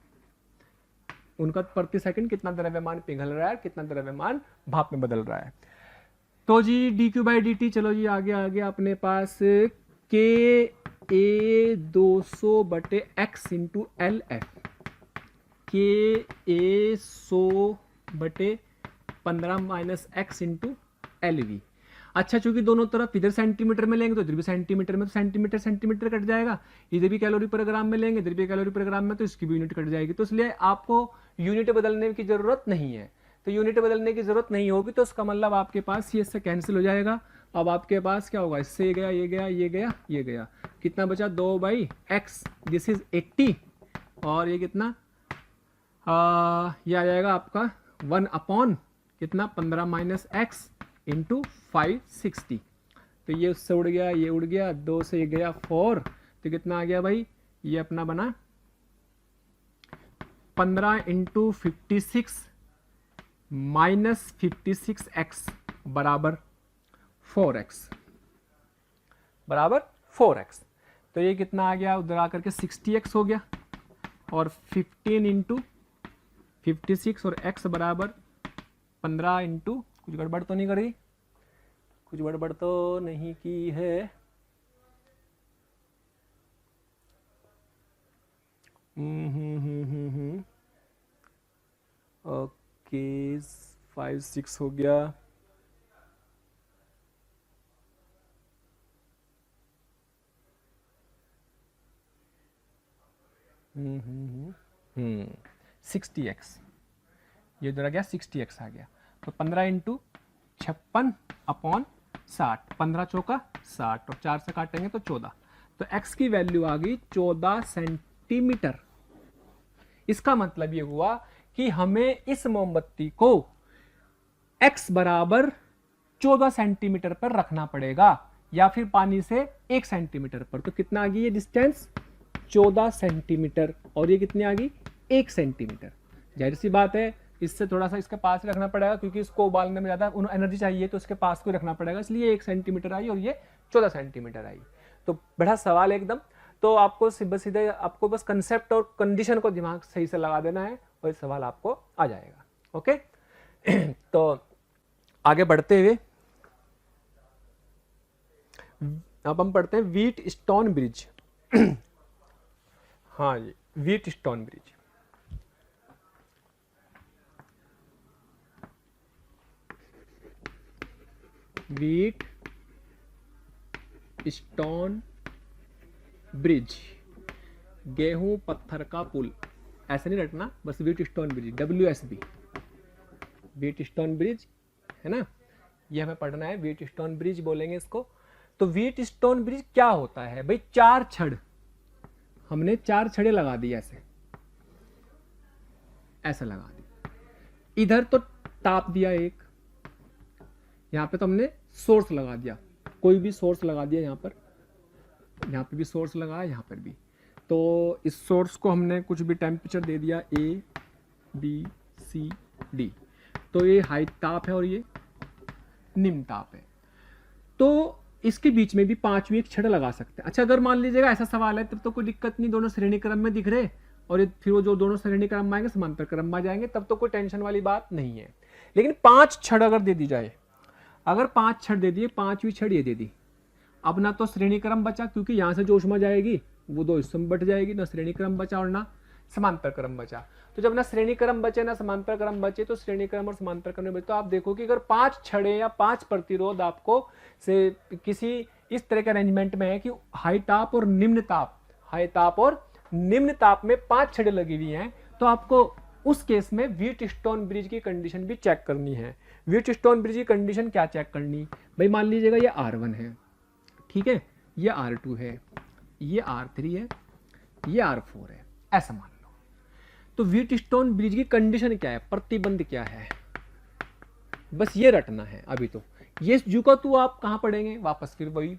उनका प्रति सेकंड कितना द्रव्यमान पिघल रहा है, कितना द्रव्यमान भाप में बदल रहा है। तो G D Q by D T, चलो जी आगे आ गया अपने पास के ए 200 बटे एक्स इंटू एल एफ, के ए 100 बटे 15 minus x into L we. अच्छा, चूंकि दोनों तरफ इधर सेंटीमीटर में लेंगे तो इधर भी सेंटीमीटर में, तो सेंटीमीटर सेंटीमीटर कट जाएगा, इधर भी कैलोरी पर ग्राम में लेंगे, इधर भी कैलोरी पर ग्राम में, तो इसकी भी यूनिट कट जाएगी। तो इसलिए आपको यूनिट बदलने की जरूरत नहीं है, तो यूनिट बदलने की जरूरत नहीं होगी, तो इसका मतलब आपके पास ये इससे कैंसिल हो जाएगा। अब आपके पास क्या होगा, इससे ये गया, ये गया, ये गया, ये गया, कितना बचा 2 बाई एक्स, दिस इज 80, और ये कितना ये आ जाएगा आपका 1 अपॉन कितना 15 माइनस एक्स इंटू 560। तो ये उससे उड़ गया, ये उड़ गया, 2 से ये गया 4, तो कितना आ गया भाई, ये अपना बना 15 इंटू 56 माइनस 56x बराबर 4x, बराबर 4x। तो ये कितना आ गया, उधर आकर के 60x हो गया, और 15 इंटू 56 और x बराबर 15 इंटू, कुछ गड़बड़ तो नहीं करी, कुछ गड़बड़ तो नहीं की है, ओके 5 6 हो गया, 60x, ये इधर आ गया 60x आ गया, तो 15 इंटू 56/60, 15 चौका 60 और 4 से काटेंगे तो 14, तो x की वैल्यू आ गई 14 सेंटीमीटर। इसका मतलब ये हुआ कि हमें इस मोमबत्ती को x बराबर 14 सेंटीमीटर पर रखना पड़ेगा या फिर पानी से 1 सेंटीमीटर पर। तो कितना आ गई ये डिस्टेंस 14 सेंटीमीटर और ये कितनी आ गई 1 सेंटीमीटर। जाहिर सी बात है इससे थोड़ा सा इसके पास ही रखना पड़ेगा क्योंकि इसको उबालने में ज़्यादा एनर्जी चाहिए तो इसके पास को रखना पड़ेगा, इसलिए 1 सेंटीमीटर आई और ये 14 सेंटीमीटर आई। तो बड़ा सवाल है एकदम, तो आपको सीधे आपको बस कंसेप्ट और कंडीशन को दिमाग सही से लगा देना है और सवाल आपको आ जाएगा। ओके तो आगे बढ़ते हुए अब हम पढ़ते हैं व्हीट स्टोन ब्रिज। हाँ जी, Wheatstone bridge. Wheatstone bridge, गेहूं पत्थर का पुल, ऐसे नहीं रटना, बस Wheatstone bridge, WSB, Wheatstone bridge है ना, ये हमें पढ़ना है। व्हीट स्टोन ब्रिज बोलेंगे इसको। तो व्हीट स्टोन ब्रिज क्या होता है भाई, 4 छड़, हमने 4 छड़े लगा दी, ऐसे लगा दी, इधर तो ताप दिया एक, यहाँ पे तो हमने सोर्स लगा दिया, कोई भी सोर्स लगा दिया, यहाँ पे भी सोर्स लगा, यहाँ पर भी। तो इस सोर्स को हमने कुछ भी टेम्परेचर दे दिया ABCD, तो ये हाई ताप है और ये निम्न ताप है। तो इसके बीच में भी 5वीं एक छड़ लगा सकते हैं। अच्छा अगर मान लीजिएगा ऐसा सवाल है तब तो कोई दिक्कत नहीं, दोनों श्रेणी क्रम में दिख रहे और फिर वो जो दोनों श्रेणी क्रम में आएंगे समांतर क्रम में आ जाएंगे, तब तो कोई टेंशन वाली बात नहीं है। लेकिन 5 छड़ अगर दे दी जाए, अगर 5 छड़ दे दिए, 5वीं छड़ ये दे दी, अब ना तो श्रेणी क्रम बचा क्योंकि यहाँ से जो ऊष्मा जाएगी वो 2 हिस्सों में बट जाएगी, ना श्रेणी क्रम बचा और ना समांतर क्रम बचा। तो जब ना श्रेणी क्रम बचे ना समांतर क्रम बचे, तो श्रेणी क्रम और समांतर क्रम में बचे, तो आप देखो कि अगर 5 छड़े या 5 प्रतिरोध आपको से किसी इस तरह के अरेंजमेंट में है कि हाई ताप और निम्न ताप, हाई ताप और निम्न ताप में 5 छड़े लगी हुई हैं, तो आपको उस केस में व्हीट स्टोन ब्रिज की कंडीशन भी चेक करनी है। व्हीट स्टोन ब्रिज की कंडीशन क्या चेक करनी भाई, मान लीजिएगा ये R1 है, ठीक है, ये R2 है, ये R3 है, ये R4 है, ऐसा मान लो। तो व्हीट स्टोन ब्रिज की कंडीशन क्या है, प्रतिबंध क्या है, बस ये रटना है। अभी तो ये जू का तू आप कहाँ पढ़ेंगे, वापस फिर वही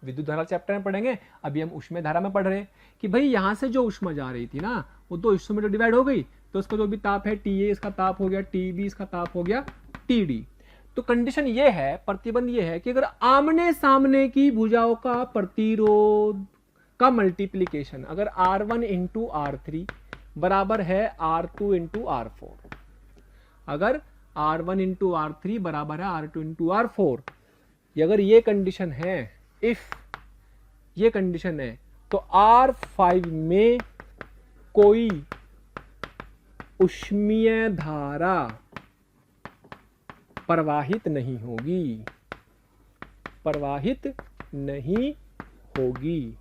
विद्युत धारा चैप्टर में पढ़ेंगे। अभी हम ऊष्मा धारा में पढ़ रहे हैं कि भाई यहाँ से जो ऊष्मा जा रही थी ना वो 2 हिस्सों में तो डिवाइड हो गई, तो उसका जो भी ताप है TA इसका ताप हो गया, TB इसका ताप हो गया, TD। तो कंडीशन ये है, प्रतिबंध ये है कि अगर आमने सामने की भुजाओं का प्रतिरोध का मल्टीप्लीकेशन अगर R1 इंटू R3 बराबर है R2 इंटू R4, अगर R1 इंटू R3 बराबर है R2 इंटू R4, अगर ये कंडीशन है, इफ ये कंडीशन है, तो R5 में कोई ऊष्मीय धारा प्रवाहित नहीं होगी, प्रवाहित नहीं होगी,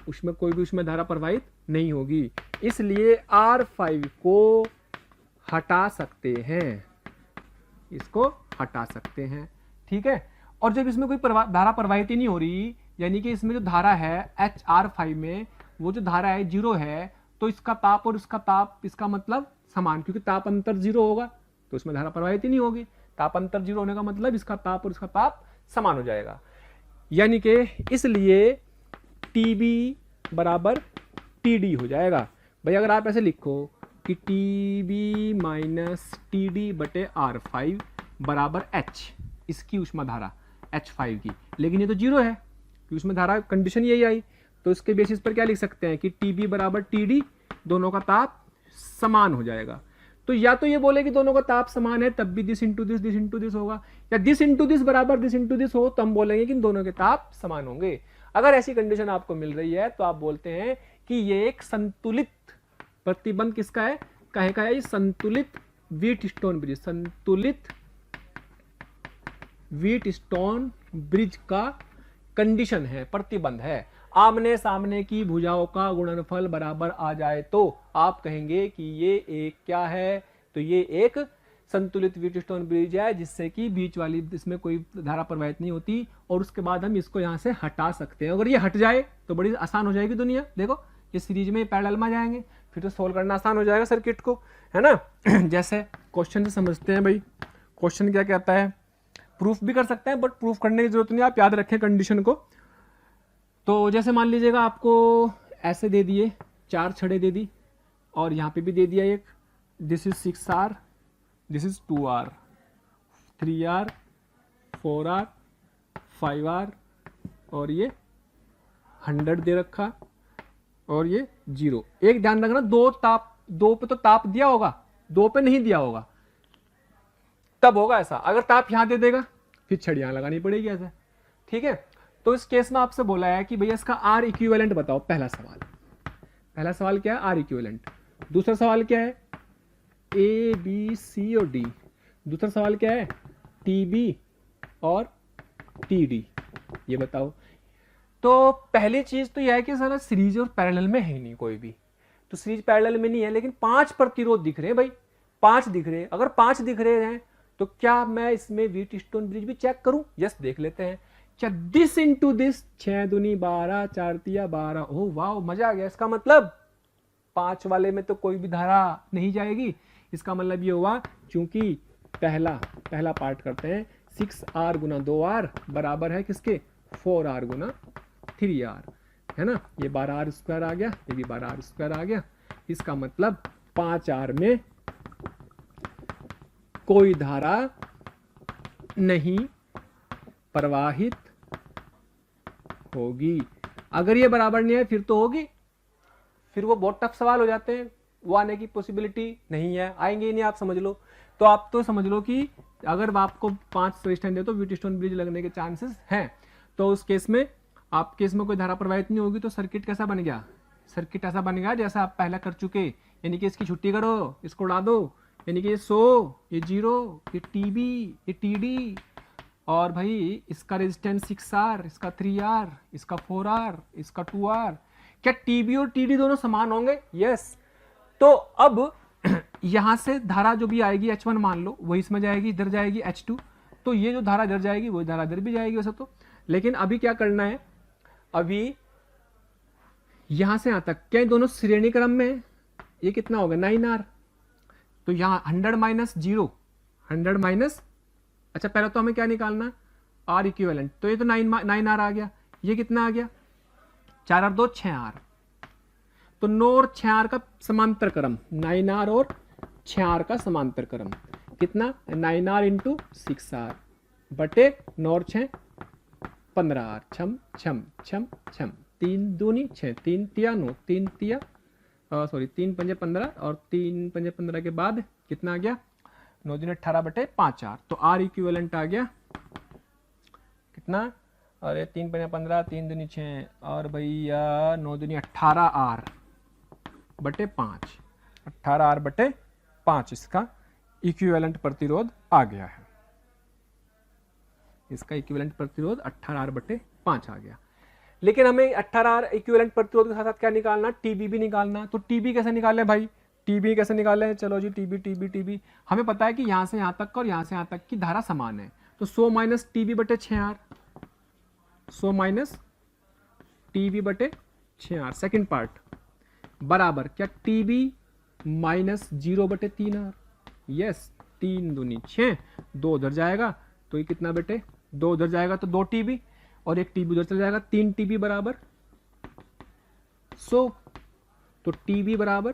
उसमें कोई भी ऊष्मीय धारा प्रवाहित नहीं होगी, इसलिए R5 को हटा सकते हैं, इसको हटा सकते हैं, ठीक है। और जब इसमें कोई धारा प्रवाहित ही नहीं हो रही, यानी कि इसमें जो धारा है HR5 में वो जो धारा है 0 है, तो इसका ताप और इसका ताप, इसका मतलब समान, क्योंकि ताप अंतर 0 होगा तो इसमें धारा प्रवाहित ही नहीं होगी। ताप अंतर 0 होने का मतलब इसका ताप और इसका ताप समान हो जाएगा, यानी कि इसलिए TB बराबर TD हो जाएगा। भाई अगर आप ऐसे लिखो कि TB माइनस TD बटे R5 बराबर H, इसकी ऊष्मा धारा H5 की, लेकिन ये तो 0 है क्योंकि उसमें धारा कंडीशन यही आई, तो इसके बेसिस पर क्या लिख सकते हैं कि TB बराबर TD, दोनों का ताप समान हो जाएगा। तो या तो ये बोले कि दोनों का ताप समान है तब भी दिस इंटू दिस होगा, या दिस इंटू दिस बराबर दिस इंटू दिस हो तो हम बोलेंगे कि दोनों के ताप समान होंगे। अगर ऐसी कंडीशन आपको मिल रही है तो आप बोलते हैं कि ये एक संतुलित प्रतिबंध किसका है, कहे का है, संतुलित व्हीट स्टोन ब्रिज, संतुलित व्हीट स्टोन ब्रिज का कंडीशन है, प्रतिबंध है। आमने सामने की भुजाओं का गुणनफल बराबर आ जाए तो आप कहेंगे कि ये एक क्या है, तो ये एक संतुलित व्हीटस्टोन ब्रिज है, जिससे कि बीच वाली इसमें कोई धारा प्रवाहित नहीं होती, और उसके बाद हम इसको यहां से हटा सकते हैं। अगर ये हट जाए तो बड़ी आसान हो जाएगी दुनिया। देखो ये सीरीज में पैरेलल में जाएंगे, फिर तो सोल्व करना आसान हो जाएगा सर्किट को, है ना। जैसे क्वेश्चन से समझते हैं भाई, क्वेश्चन क्या कहता है, प्रूफ भी कर सकते हैं बट प्रूफ करने की जरूरत नहीं, आप याद रखें कंडीशन को। तो जैसे मान लीजिएगा आपको ऐसे दे दिए 4 छड़े दे दी, और यहाँ पे भी दे दिया एक, this is 6R, this is 2R, 3R, 4R, 5R, और ये 100 दे रखा, और ये 0। एक ध्यान रखना, दो पे तो ताप दिया होगा, 2 पे नहीं दिया होगा, तब होगा ऐसा। अगर ताप यहां दे देगा फिर छड़ यहां लगानी पड़ेगी ऐसे, ठीक है। तो इस केस में आपसे बोला है कि भैया इसका आर इक्विवेलेंट बताओ। पहला सवाल क्या है, आर इक्विवेलेंट। दूसरा सवाल क्या है, ए बी सी और डी। दूसरा सवाल क्या है, टी बी और टी डी, ये बताओ। तो पहली चीज तो यह है कि सारा सीरीज और पैरेलल में है नहीं कोई भी, तो सीरीज पैरेलल में नहीं है, लेकिन 5 प्रतिरोध दिख रहे हैं भाई, 5 दिख रहे हैं। अगर 5 दिख रहे हैं तो क्या मैं इसमें व्हीटस्टोन ब्रिज भी चेक करूं? यस, देख लेते हैं। क्या दिस इंटू दिस, 6 दूनी 12, 4 तिया 12। ओह वाह, मजा आ गया। इसका मतलब 5 वाले में तो कोई भी धारा नहीं जाएगी। इसका मतलब ये हुआ, क्योंकि पहला पार्ट करते हैं, 6R गुना 2R बराबर है किसके, 4R गुना 3R, है ना। ये 12R स्क्वायर आ गया, ये भी 12R स्क्वायर आ गया। इसका मतलब 5R में कोई धारा नहीं प्रवाहित होगी। अगर ये बराबर नहीं है फिर तो होगी, फिर वो बहुत टफ सवाल हो जाते हैं, वो आने की पॉसिबिलिटी नहीं है, आएंगे ही नहीं, आप समझ लो। तो आप तो समझ लो कि अगर आपको 5 रेजिस्टेंस दे तो व्हीटस्टोन ब्रिज लगने के चांसेस हैं। तो उस केस में आपके इसमें कोई धारा प्रवाहित नहीं होगी, तो सर्किट कैसा बन गया, सर्किट ऐसा बन गया जैसा आप पहले कर चुके, यानी कि इसकी छुट्टी करो, इसको उड़ा दो, यानी कि ये 100, ये 0, ये टीबी, ये टीडी, और भाई इसका रेजिस्टेंस 6R, इसका 3R, इसका 4R, इसका 2R। क्या टीबी और टीडी दोनों समान होंगे? यस। तो अब यहां से धारा जो भी आएगी H1 मान लो, वही इसमें जाएगी, इधर जाएगी H2, तो ये जो धारा इधर जाएगी वही धारा इधर भी जाएगी वैसे तो। लेकिन अभी क्या करना है, अभी यहां से यहां तक क्या दोनों श्रेणी क्रम में, ये कितना होगा 9R, तो यहां 100 माइनस 0, 100 माइनस, अच्छा पहले तो हमें क्या निकालना, R इक्विवेलेंट, तो ये तो 9R आ गया, ये कितना आ गया 4R 2 6R, तो 9 और 6R का समांतर क्रम, 9R और 6R का समांतर क्रम कितना, 9R इंटू 6R बटे 9 और 6 15R, छम छम छम छम, 3 दूनी 6, 3 तिया 9, 3 तिया सॉरी 3 पंजे 15, और 3 पंजे 15 के बाद कितना आ गया, 9 दूनी 18 बटे 5R। तो R इक्विवेलेंट आ गया कितना, अरे 3 पंजे 15, 3 दूनी 6, और भैया 9 दूनी 18R बटे 5, 18R बटे 5 इसका इक्विवेलेंट प्रतिरोध आ गया है। इसका इक्विवेलेंट प्रतिरोध 18R बटे 5 आ गया। लेकिन हमें 18R इक्विवेलेंट प्रतिरोध के साथ साथ क्या निकालना, टीबी भी निकालना। तो टीबी कैसे निकाले भाई, टीबी कैसे निकाले, चलो जी टीबी टीबी टीबी, हमें पता है कि यहां से यहां तक और यहां से यहां तक की धारा समान है, तो 100 माइनस टीबी बटे 6R, 100 माइनस टीबी बटे 6R सेकेंड पार्ट बराबर क्या, टीबी माइनस 0 बटे 3R। यस, 3 दूनी 6, 2 उधर जाएगा तो ये कितना बेटे, 2 उधर जाएगा तो 2 टीबी, और 1 टीबी उधर चला जाएगा, 3 टीबी बराबर 100, तो टीबी बराबर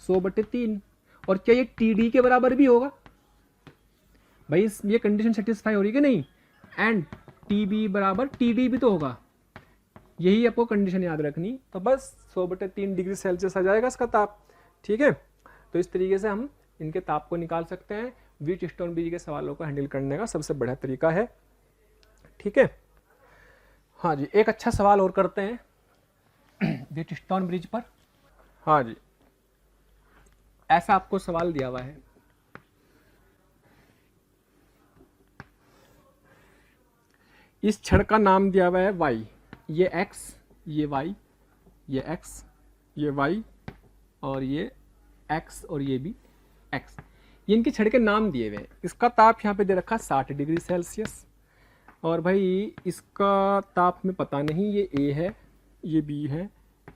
100 बटे 3। और क्या ये टीडी के बराबर भी होगा भाई, ये कंडीशन सेटिस्फाई हो रही कि नहीं, एंड टीबी बराबर टीडी भी तो होगा, यही आपको कंडीशन याद रखनी। तो बस 100 बटे 3 डिग्री सेल्सियस आ जाएगा इसका ताप, ठीक है। तो इस तरीके से हम इनके ताप को निकाल सकते हैं। व्हीटस्टोन ब्रिज के सवालों को हैंडल करने का सबसे बढ़िया तरीका है, ठीक है। हाँ जी, एक अच्छा सवाल और करते हैं व्हीटस्टोन ब्रिज पर। हाँ जी, ऐसा आपको सवाल दिया हुआ है, इस छड़ का नाम दिया हुआ है Y, ये x, ये y, ये x, ये y और ये x और ये भी x, ये इनके छड़ के नाम दिए हुए हैं। इसका ताप यहाँ पे दे रखा 60 डिग्री सेल्सियस और भाई इसका ताप में पता नहीं, ये A है, ये B है,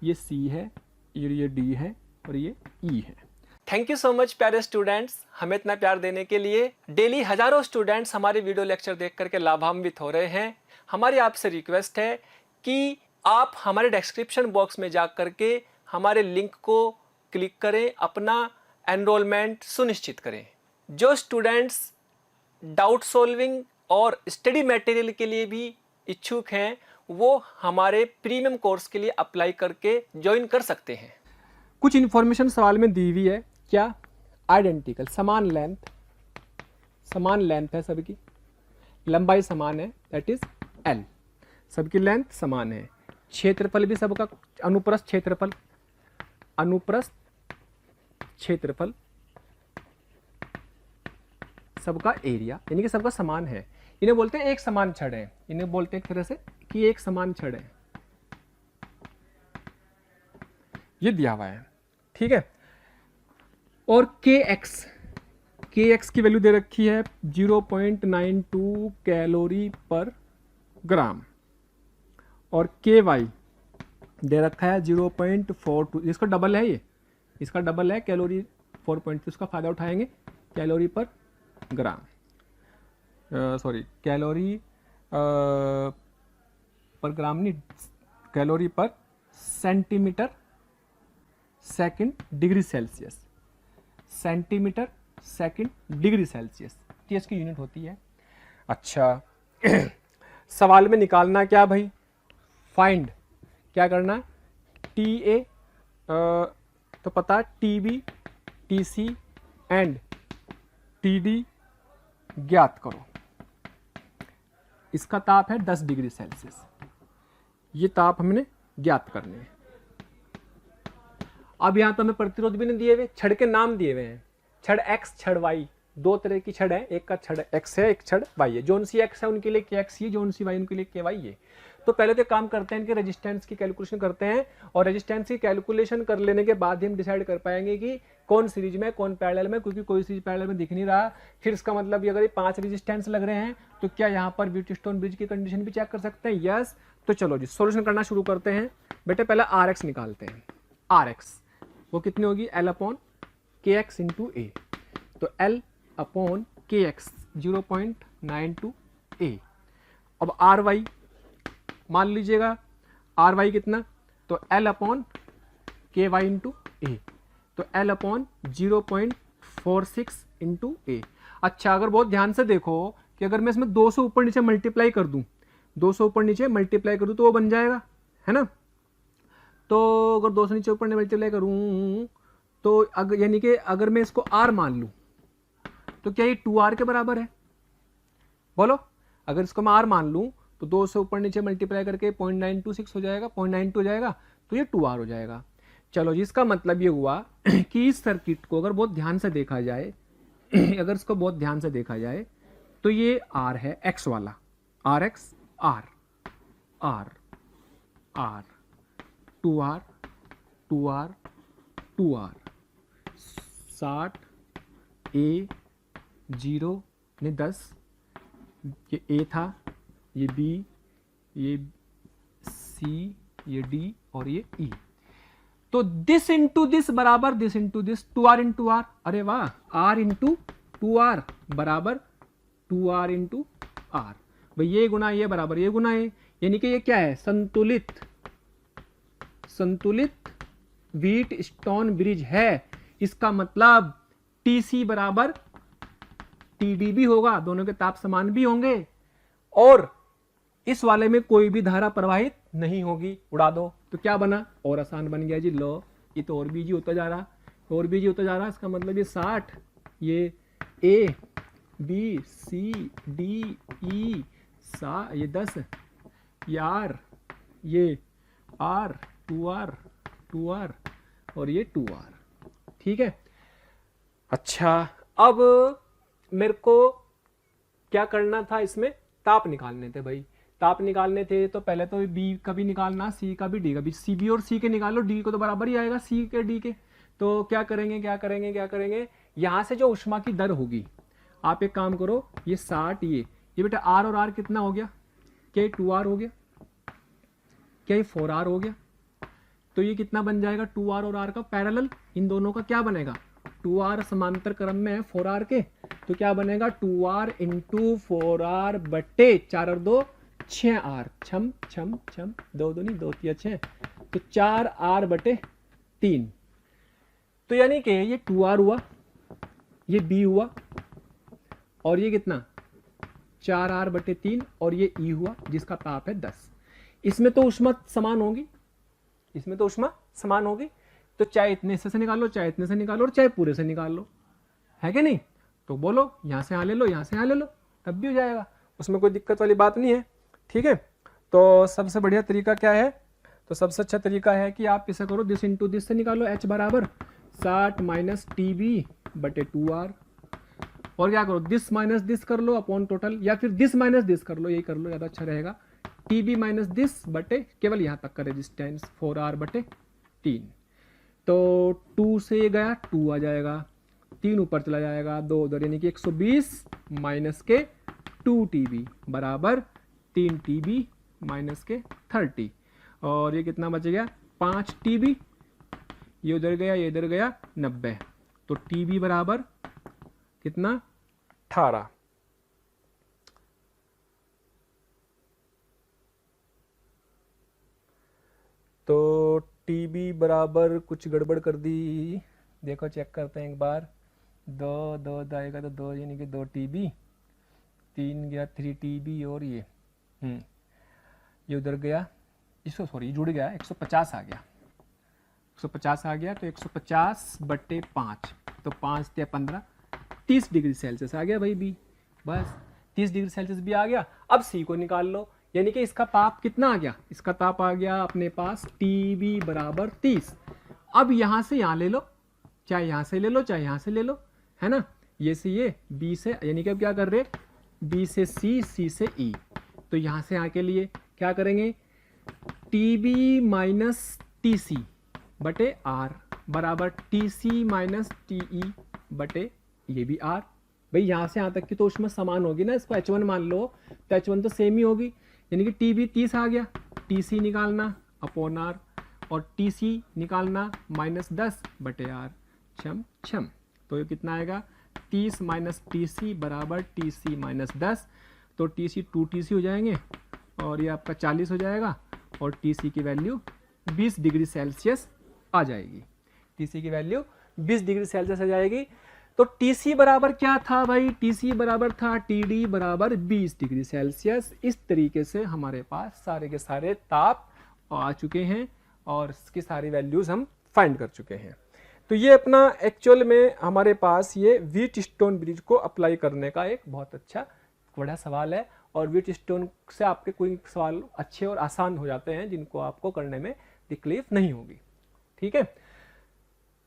ये C है, ये D है और ये E है। थैंक यू सो मच प्यारे स्टूडेंट्स, हमें इतना प्यार देने के लिए। डेली हजारों स्टूडेंट्स हमारे वीडियो लेक्चर देख करके लाभान्वित हो रहे हैं। हमारी आपसे रिक्वेस्ट है कि आप हमारे डिस्क्रिप्शन बॉक्स में जा करके हमारे लिंक को क्लिक करें, अपना एनरोलमेंट सुनिश्चित करें। जो स्टूडेंट्स डाउट सॉल्विंग और स्टडी मटेरियल के लिए भी इच्छुक हैं वो हमारे प्रीमियम कोर्स के लिए अप्लाई करके ज्वाइन कर सकते हैं। कुछ इन्फॉर्मेशन सवाल में दी हुई है, क्या? आइडेंटिकल, समान लेंथ है सबकी, लंबाई समान है, दैट इज L, सबकी लेंथ समान है, क्षेत्रफल भी सबका, अनुप्रस्थ क्षेत्रफल सबका एरिया, यानी कि सबका समान है। इन्हें बोलते हैं एक समान छड़ है, इन्हें बोलते हैं एक तरह से कि एक समान छड़ है, ये दिया हुआ है, ठीक है। और kx की वैल्यू दे रखी है 0.92 कैलोरी पर ग्राम और ky दे रखा है 0.42, इसका डबल है, ये इसका डबल है कैलोरी 4.2, इसका फायदा उठाएंगे कैलोरी पर ग्राम, कैलोरी पर ग्राम नहीं, कैलोरी पर centimetre second degree Celsius, centimetre second degree Celsius, ये इसकी यूनिट होती है। अच्छा सवाल में निकालना क्या भाई? फाइंड, क्या करना? TA तो पता है, TB, TC एंड TD ज्ञात करो। इसका ताप है 10 डिग्री सेल्सियस, ये ताप हमने ज्ञात करने हैं। अब यहां तो हमें प्रतिरोध भी नहीं दिए हुए, छड़ के नाम दिए हुए हैं, छड़ X, छड़ Y, दो तरह की छड़ है, एक का छड़ X है, एक छड़ Y है। जोन सी X है उनके लिए KX है, जोन सी Y उनके लिए KY है। तो पहले तो काम करते हैं, इनके रेजिस्टेंस की कैलकुलेशन करते हैं और रेजिस्टेंस की कैलकुलेशन कर लेने के बाद ही हम डिसाइड कर पाएंगे कि कौन सीरीज में कौन पैरेलल में, क्योंकि कोई सीरीज पैरेलल में दिख नहीं रहा। फिर इसका मतलब अगर ये 5 रेजिस्टेंस लग रहे हैं तो क्या यहाँ पर व्हीटस्टोन ब्रिज की कंडीशन भी चेक कर सकते हैं? यस। तो चलो जी सोल्यूशन करना शुरू करते हैं। बेटे पहले RX निकालते हैं। RX वो कितनी होगी? L/KX × A। तो L/KX 0.92 A। अब RY मान लीजिएगा, RY कितना? तो L/KY × A, तो L/0.46 × A। अच्छा अगर बहुत ध्यान से देखो कि अगर मैं इसमें 200 ऊपर नीचे मल्टीप्लाई कर दूं, 200 ऊपर नीचे मल्टीप्लाई करूं तो वो बन जाएगा, है ना। तो अगर 200 नीचे ऊपर मल्टीप्लाई करूं तो अगर यानी कि अगर मैं इसको R मान लूं तो क्या ये 2R के बराबर है? बोलो, अगर इसको मैं R मान लूं तो 200 ऊपर नीचे मल्टीप्लाई करके 0.926 हो जाएगा, 0.92 हो जाएगा, तो ये 2R हो जाएगा। चलो जी, इसका मतलब ये हुआ कि इस सर्किट को अगर बहुत ध्यान से देखा जाए अगर इसको बहुत ध्यान से देखा जाए तो ये R है, X वाला, RX, R, R, R, 2R, 2R, 2R, 60, A, 0 ने 10, ये A था, ये B, ये C, ये D और ये E। तो दिस इंटू दिस बराबर this into this, 2R into R, अरे वाह, R इंटू 2R बराबर 2R इंटू R। भाई ये गुना ये बराबर ये गुना है, यानी कि ये क्या है? संतुलित व्हीटस्टोन ब्रिज है। इसका मतलब TC बराबर TD भी होगा, दोनों के ताप समान भी होंगे और इस वाले में कोई भी धारा प्रवाहित नहीं होगी। उड़ा दो तो क्या बना? और आसान बन गया जी। लो ये तो और भी जी होता जा रहा, और भी जी होता जा रहा। इसका मतलब ये 60, ये A B C D E ये 10, ये R, ये R, 2R और ये 2R, ठीक है। अच्छा अब मेरे को क्या करना था? इसमें ताप निकालने थे भाई। ताप निकालने थे तो पहले तो बी का भी निकालना, सी का भी, डी का भी। सी बी और सी के निकालो, डी को तो बराबर ही आएगा सी के डी के। तो क्या करेंगे, यहाँ से जो ऊष्मा की दर होगी, आप एक काम करो, ये 60, ये बेटा आर और आर कितना हो गया, क्या 2r हो गया, क्या ये 4r हो गया, तो ये कितना बन जाएगा 2r और r का पैरेलल, इन दोनों का क्या बनेगा, 2r समांतर क्रम में है 4r के, तो क्या बनेगा 2r इंटू 4r बटे 4 और 2 6r, छम छम छम, 2 दूनी 2 3 6, तो 4r बटे 3। तो यानी कि ये 2r हुआ, ये b हुआ, और ये कितना 4r बटे 3, और ये E हुआ जिसका ताप है 10। इसमें तो ऊष्मा समान होगी, इसमें तो ऊष्मा समान होगी, तो चाहे इतने हिस्से से निकालो, चाहे इतने से निकालो, और चाहे पूरे से निकाल लो, है कि नहीं। तो बोलो यहाँ से यहाँ ले लो, यहाँ से यहाँ ले लो, तब भी हो जाएगा, उसमें कोई दिक्कत वाली बात नहीं है। ठीक है, तो सबसे बढ़िया तरीका क्या है, तो सबसे अच्छा तरीका है कि आप इसे करो दिस इंटू दिस से निकालो, h बराबर 60 माइनस TB बटे 2r, और क्या करो दिस माइनस दिस कर लो अपॉन टोटल, या फिर दिस माइनस दिस कर लो, यही कर लो ज़्यादा अच्छा रहेगा। TB माइनस दिस बटे केवल यहाँ तक का रेजिस्टेंस 4r बटे 3, तो 2 से ये गया 2 आ जाएगा, 3 ऊपर चला जाएगा, 2 उधर, यानी कि 120 माइनस के 2 TB बराबर 3 TB माइनस के 30, और ये कितना बच गया 5 TB, ये उधर गया, ये इधर गया 90, तो TB बराबर कितना 18। तो TB बराबर कुछ गड़बड़ कर दी, देखो चेक करते हैं एक बार, 2 आएगा तो 2 यानी कि 2 TB, 3 गया 3 TB, और ये उधर गया, इसको सॉरी जुड़ गया 150 आ गया, 150 आ गया, तो 150 बटे 5, तो 5 या 15, 30 डिग्री सेल्सियस आ गया भाई बी, बस 30 डिग्री सेल्सियस भी आ गया। अब सी को निकाल लो, यानी कि इसका ताप कितना आ गया, इसका ताप आ गया अपने पास TB बराबर 30। अब यहाँ से यहाँ ले लो, चाहे यहाँ से ले लो, चाहे यहाँ से ले लो, है ना, ये से ये, बी से, यानी कि अब क्या कर रहे, बी से सी, सी से ई, तो यहाँ से यहाँ के लिए क्या करेंगे, TB माइनस TC बटे R बराबर TC माइनस TE बटे ये भी R। भाई यहाँ से यहाँ तक की तो ऊष्मा समान होगी ना, इसको H1 मान लो, तो H1 तो सेम ही होगी, यानी कि TB 30 आ गया, TC निकालना अपॉन R, और TC निकालना माइनस 10 बटे R, छम छम, तो ये कितना आएगा 30 माइनस TC बराबर TC माइनस 10, तो TC 2TC हो जाएंगे, और ये आपका 40 हो जाएगा, और TC की वैल्यू 20 डिग्री सेल्सियस आ जाएगी, TC की वैल्यू 20 डिग्री सेल्सियस आ जाएगी। तो TC बराबर क्या था भाई, TC बराबर था TD बराबर 20 डिग्री सेल्सियस। इस तरीके से हमारे पास सारे के सारे ताप आ चुके हैं, और इसकी सारी वैल्यूज हम फाइंड कर चुके हैं। तो ये अपना एक्चुअल में हमारे पास ये व्हीटस्टोन ब्रिज को अप्लाई करने का एक बहुत अच्छा बड़ा सवाल है, और व्हीटस्टोन से आपके कोई सवाल अच्छे और आसान हो जाते हैं जिनको आपको करने में तकलीफ नहीं होगी। ठीक है,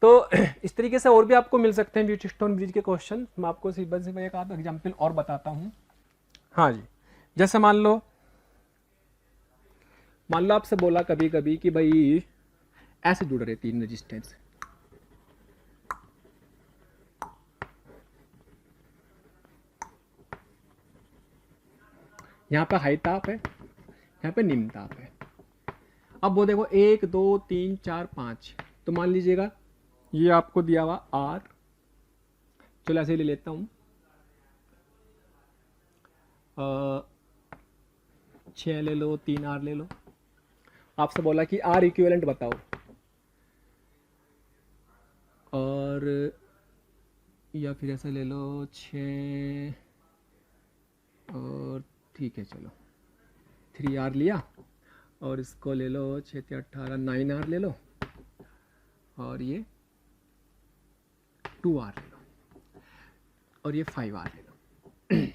तो इस तरीके से और भी आपको मिल सकते हैं व्हीटस्टोन ब्रिज के क्वेश्चन। मैं आपको सिंपल से एक आध एग्जाम्पल और बताता हूँ। हाँ जी, जैसे मान लो आपसे बोला कभी कभी कि भाई ऐसे जुड़ रहे 3 रेजिस्टेंस, यहाँ पे हाई ताप है, यहाँ पे निम्न ताप है। अब वो देखो 1 2 3 4 5, तो मान लीजिएगा ये आपको दिया हुआ R, चलो ऐसे ले लेता हूँ, 6 ले लो, 3R ले लो। आपसे बोला कि R इक्विवेलेंट बताओ, और या फिर ऐसा ले लो 6, और ठीक है चलो 3R लिया, और इसको ले लो 6 से 18 9R ले लो, और ये 2R ले लो, और ये 5R ले लो।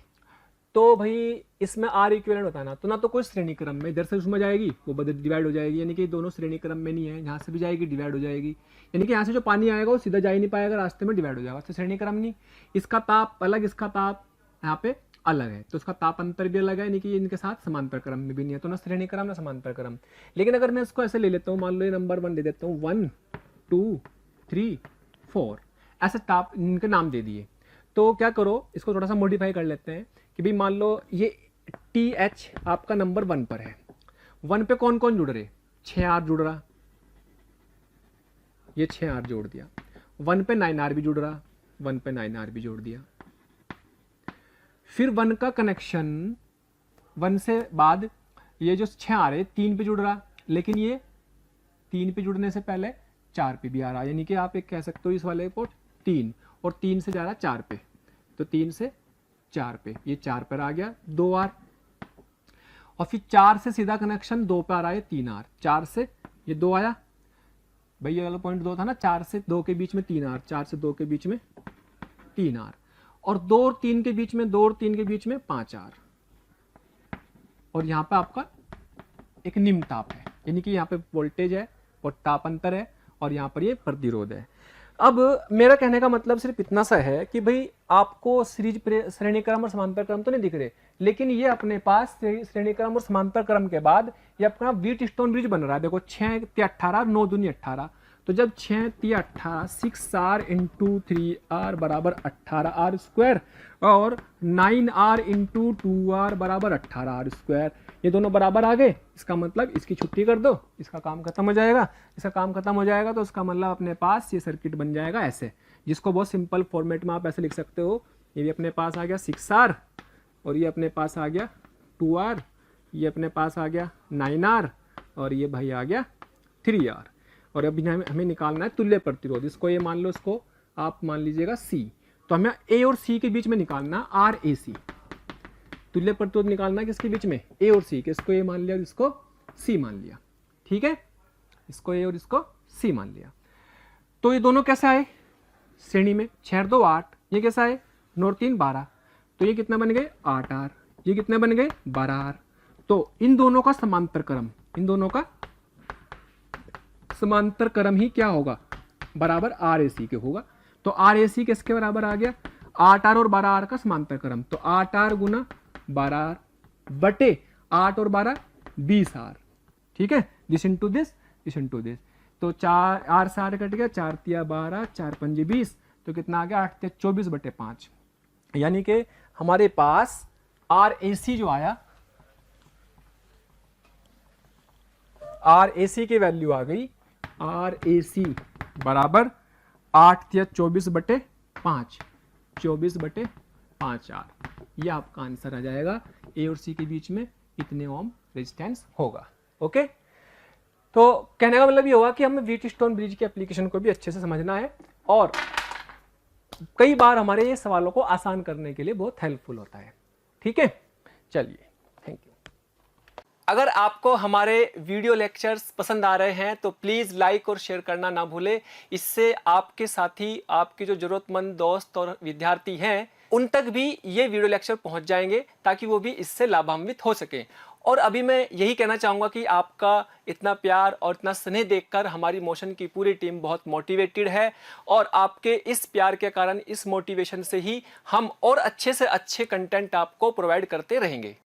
तो भाई इसमें R इक्विवेलेंट बताना, तो ना तो कोई श्रेणी क्रम में इधर से ऊष्मा जाएगी वो बदल डिवाइड हो जाएगी, यानी कि दोनों श्रेणी क्रम में नहीं है, यहाँ से भी जाएगी डिवाइड हो जाएगी, यानी कि यहाँ से जो पानी आएगा वो सीधा जा ही नहीं पाएगा, रास्ते में डिवाइड हो जाएगा, तो श्रेणी क्रम नहीं। इसका ताप अलग, इसका ताप यहाँ पे अलग है, तो उसका ताप अंतर भी अलग है, यानी कि ये इनके साथ समांतर क्रम में भी नहीं है, तो ना श्रेणी क्रम ना समांतर क्रम। लेकिन अगर मैं इसको ऐसे ले लेता हूँ, मान लो ये नंबर 1 ले देता हूँ, 1 2 3 4, ऐसे ताप इनके नाम दे दिए। तो क्या करो, इसको थोड़ा सा मॉडिफाई कर लेते हैं कि भाई मान लो ये TH आपका नंबर 1 पर है, 1 पे कौन कौन जुड़ रहे, 6R जुड़ रहा, ये 6R जोड़ दिया, 1 पे 9R भी जुड़ रहा, 1 पे 9R भी जोड़ दिया। फिर 1 का कनेक्शन 1 से बाद ये जो 6R है 3 पे जुड़ रहा, लेकिन ये 3 पे जुड़ने से पहले 4 पे भी आ रहा, यानी कि आप एक कह सकते हो इस वाले को 3, और 3 से जा रहा 4 पे, तो 3 से 4 पे, ये 4 पर आ गया 2R, और फिर 4 से सीधा कनेक्शन 2 पे आ रहा है 3R, 4 से ये 2 आया, भाई ये वाला पॉइंट 2 था ना, 4 से 2 के बीच में 3R, 4 से 2 के बीच में 3R, और 2 और 3 के बीच में, 2 और 3 के बीच में 5R, और यहाँ पे आपका एक निम्न ताप है, यानी कि यहाँ पे वोल्टेज है और ताप अंतर है, और यहाँ पर ये प्रतिरोध है। अब मेरा कहने का मतलब सिर्फ इतना सा है कि भाई आपको श्रेणी क्रम और समांतर क्रम तो नहीं दिख रहे, लेकिन ये अपने पास श्रेणी क्रम और समांतर क्रम के बाद ये अपना व्हीटस्टोन ब्रिज बन रहा है। देखो 6 × 18, 9 दूनी 18, तो जब 6 × 18, 6R × 3R बराबर 18R स्क्वायर, और 9R × 2R बराबर 18R स्क्वायर, ये दोनों बराबर आ गए, इसका मतलब इसकी छुट्टी कर दो, इसका काम खत्म हो जाएगा, इसका काम खत्म हो जाएगा, तो इसका मतलब अपने पास ये सर्किट बन जाएगा ऐसे, जिसको बहुत सिंपल फॉर्मेट में आप ऐसे लिख सकते हो, ये भी अपने पास आ गया 6R, और ये अपने पास आ गया 2R, ये अपने पास आ गया 9R, और ये भाई आ गया 3R, और अभी हमें निकालना है तुल्य प्रतिरोध, इसको ये मान लो, इसको आप मान लीजिएगा C, तो हमें A और C के बीच में निकालना RAC, तुल्य प्रतिरोध निकालना है किसके बीच में, A और C के, इसको A मान लिया और इसको C मान लिया, ठीक है, इसको A और इसको C मान लिया। तो ये दोनों कैसे आए श्रेणी में, 6 और 2 8, ये कैसा है 9 और 3 12, तो ये कितने बन गए 8R, ये कितने बन गए 12R। तो इन दोनों का समांतर क्रम, इन दोनों का समांतर क्रम ही क्या होगा, बराबर RAC के होगा। तो RAC किसके बराबर आ गया, 8R और 12R का समांतर क्रम, तो 8R गुना 12R बटे 8 और 12 20R, ठीक है, this into this, this into this, तो 4 R से R कट गया, 4 तिया 12, 4 पंजे 20, तो कितना आ गया 8 तिया 24 बटे 5, यानी कि हमारे पास RAC जो आया, RAC की वैल्यू आ गई, RAC बराबर 8 तिया 24 बटे 5, 24 बटे 5R, ये आपका आंसर आ जाएगा। A और C के बीच में इतने ओम रेजिस्टेंस होगा। ओके, तो कहने का मतलब ये होगा कि हमें व्हीटस्टोन ब्रिज की एप्लीकेशन को भी अच्छे से समझना है, और कई बार हमारे ये सवालों को आसान करने के लिए बहुत हेल्पफुल होता है। ठीक है, चलिए, थैंक यू। अगर आपको हमारे वीडियो लेक्चर्स पसंद आ रहे हैं तो प्लीज़ लाइक और शेयर करना ना भूलें। इससे आपके साथी, आपके जो ज़रूरतमंद दोस्त और विद्यार्थी हैं, उन तक भी ये वीडियो लेक्चर पहुंच जाएंगे, ताकि वो भी इससे लाभान्वित हो सकें। और अभी मैं यही कहना चाहूँगा कि आपका इतना प्यार और इतना स्नेह देखकर हमारी मोशन की पूरी टीम बहुत मोटिवेटेड है, और आपके इस प्यार के कारण, इस मोटिवेशन से ही हम और अच्छे से अच्छे कंटेंट आपको प्रोवाइड करते रहेंगे।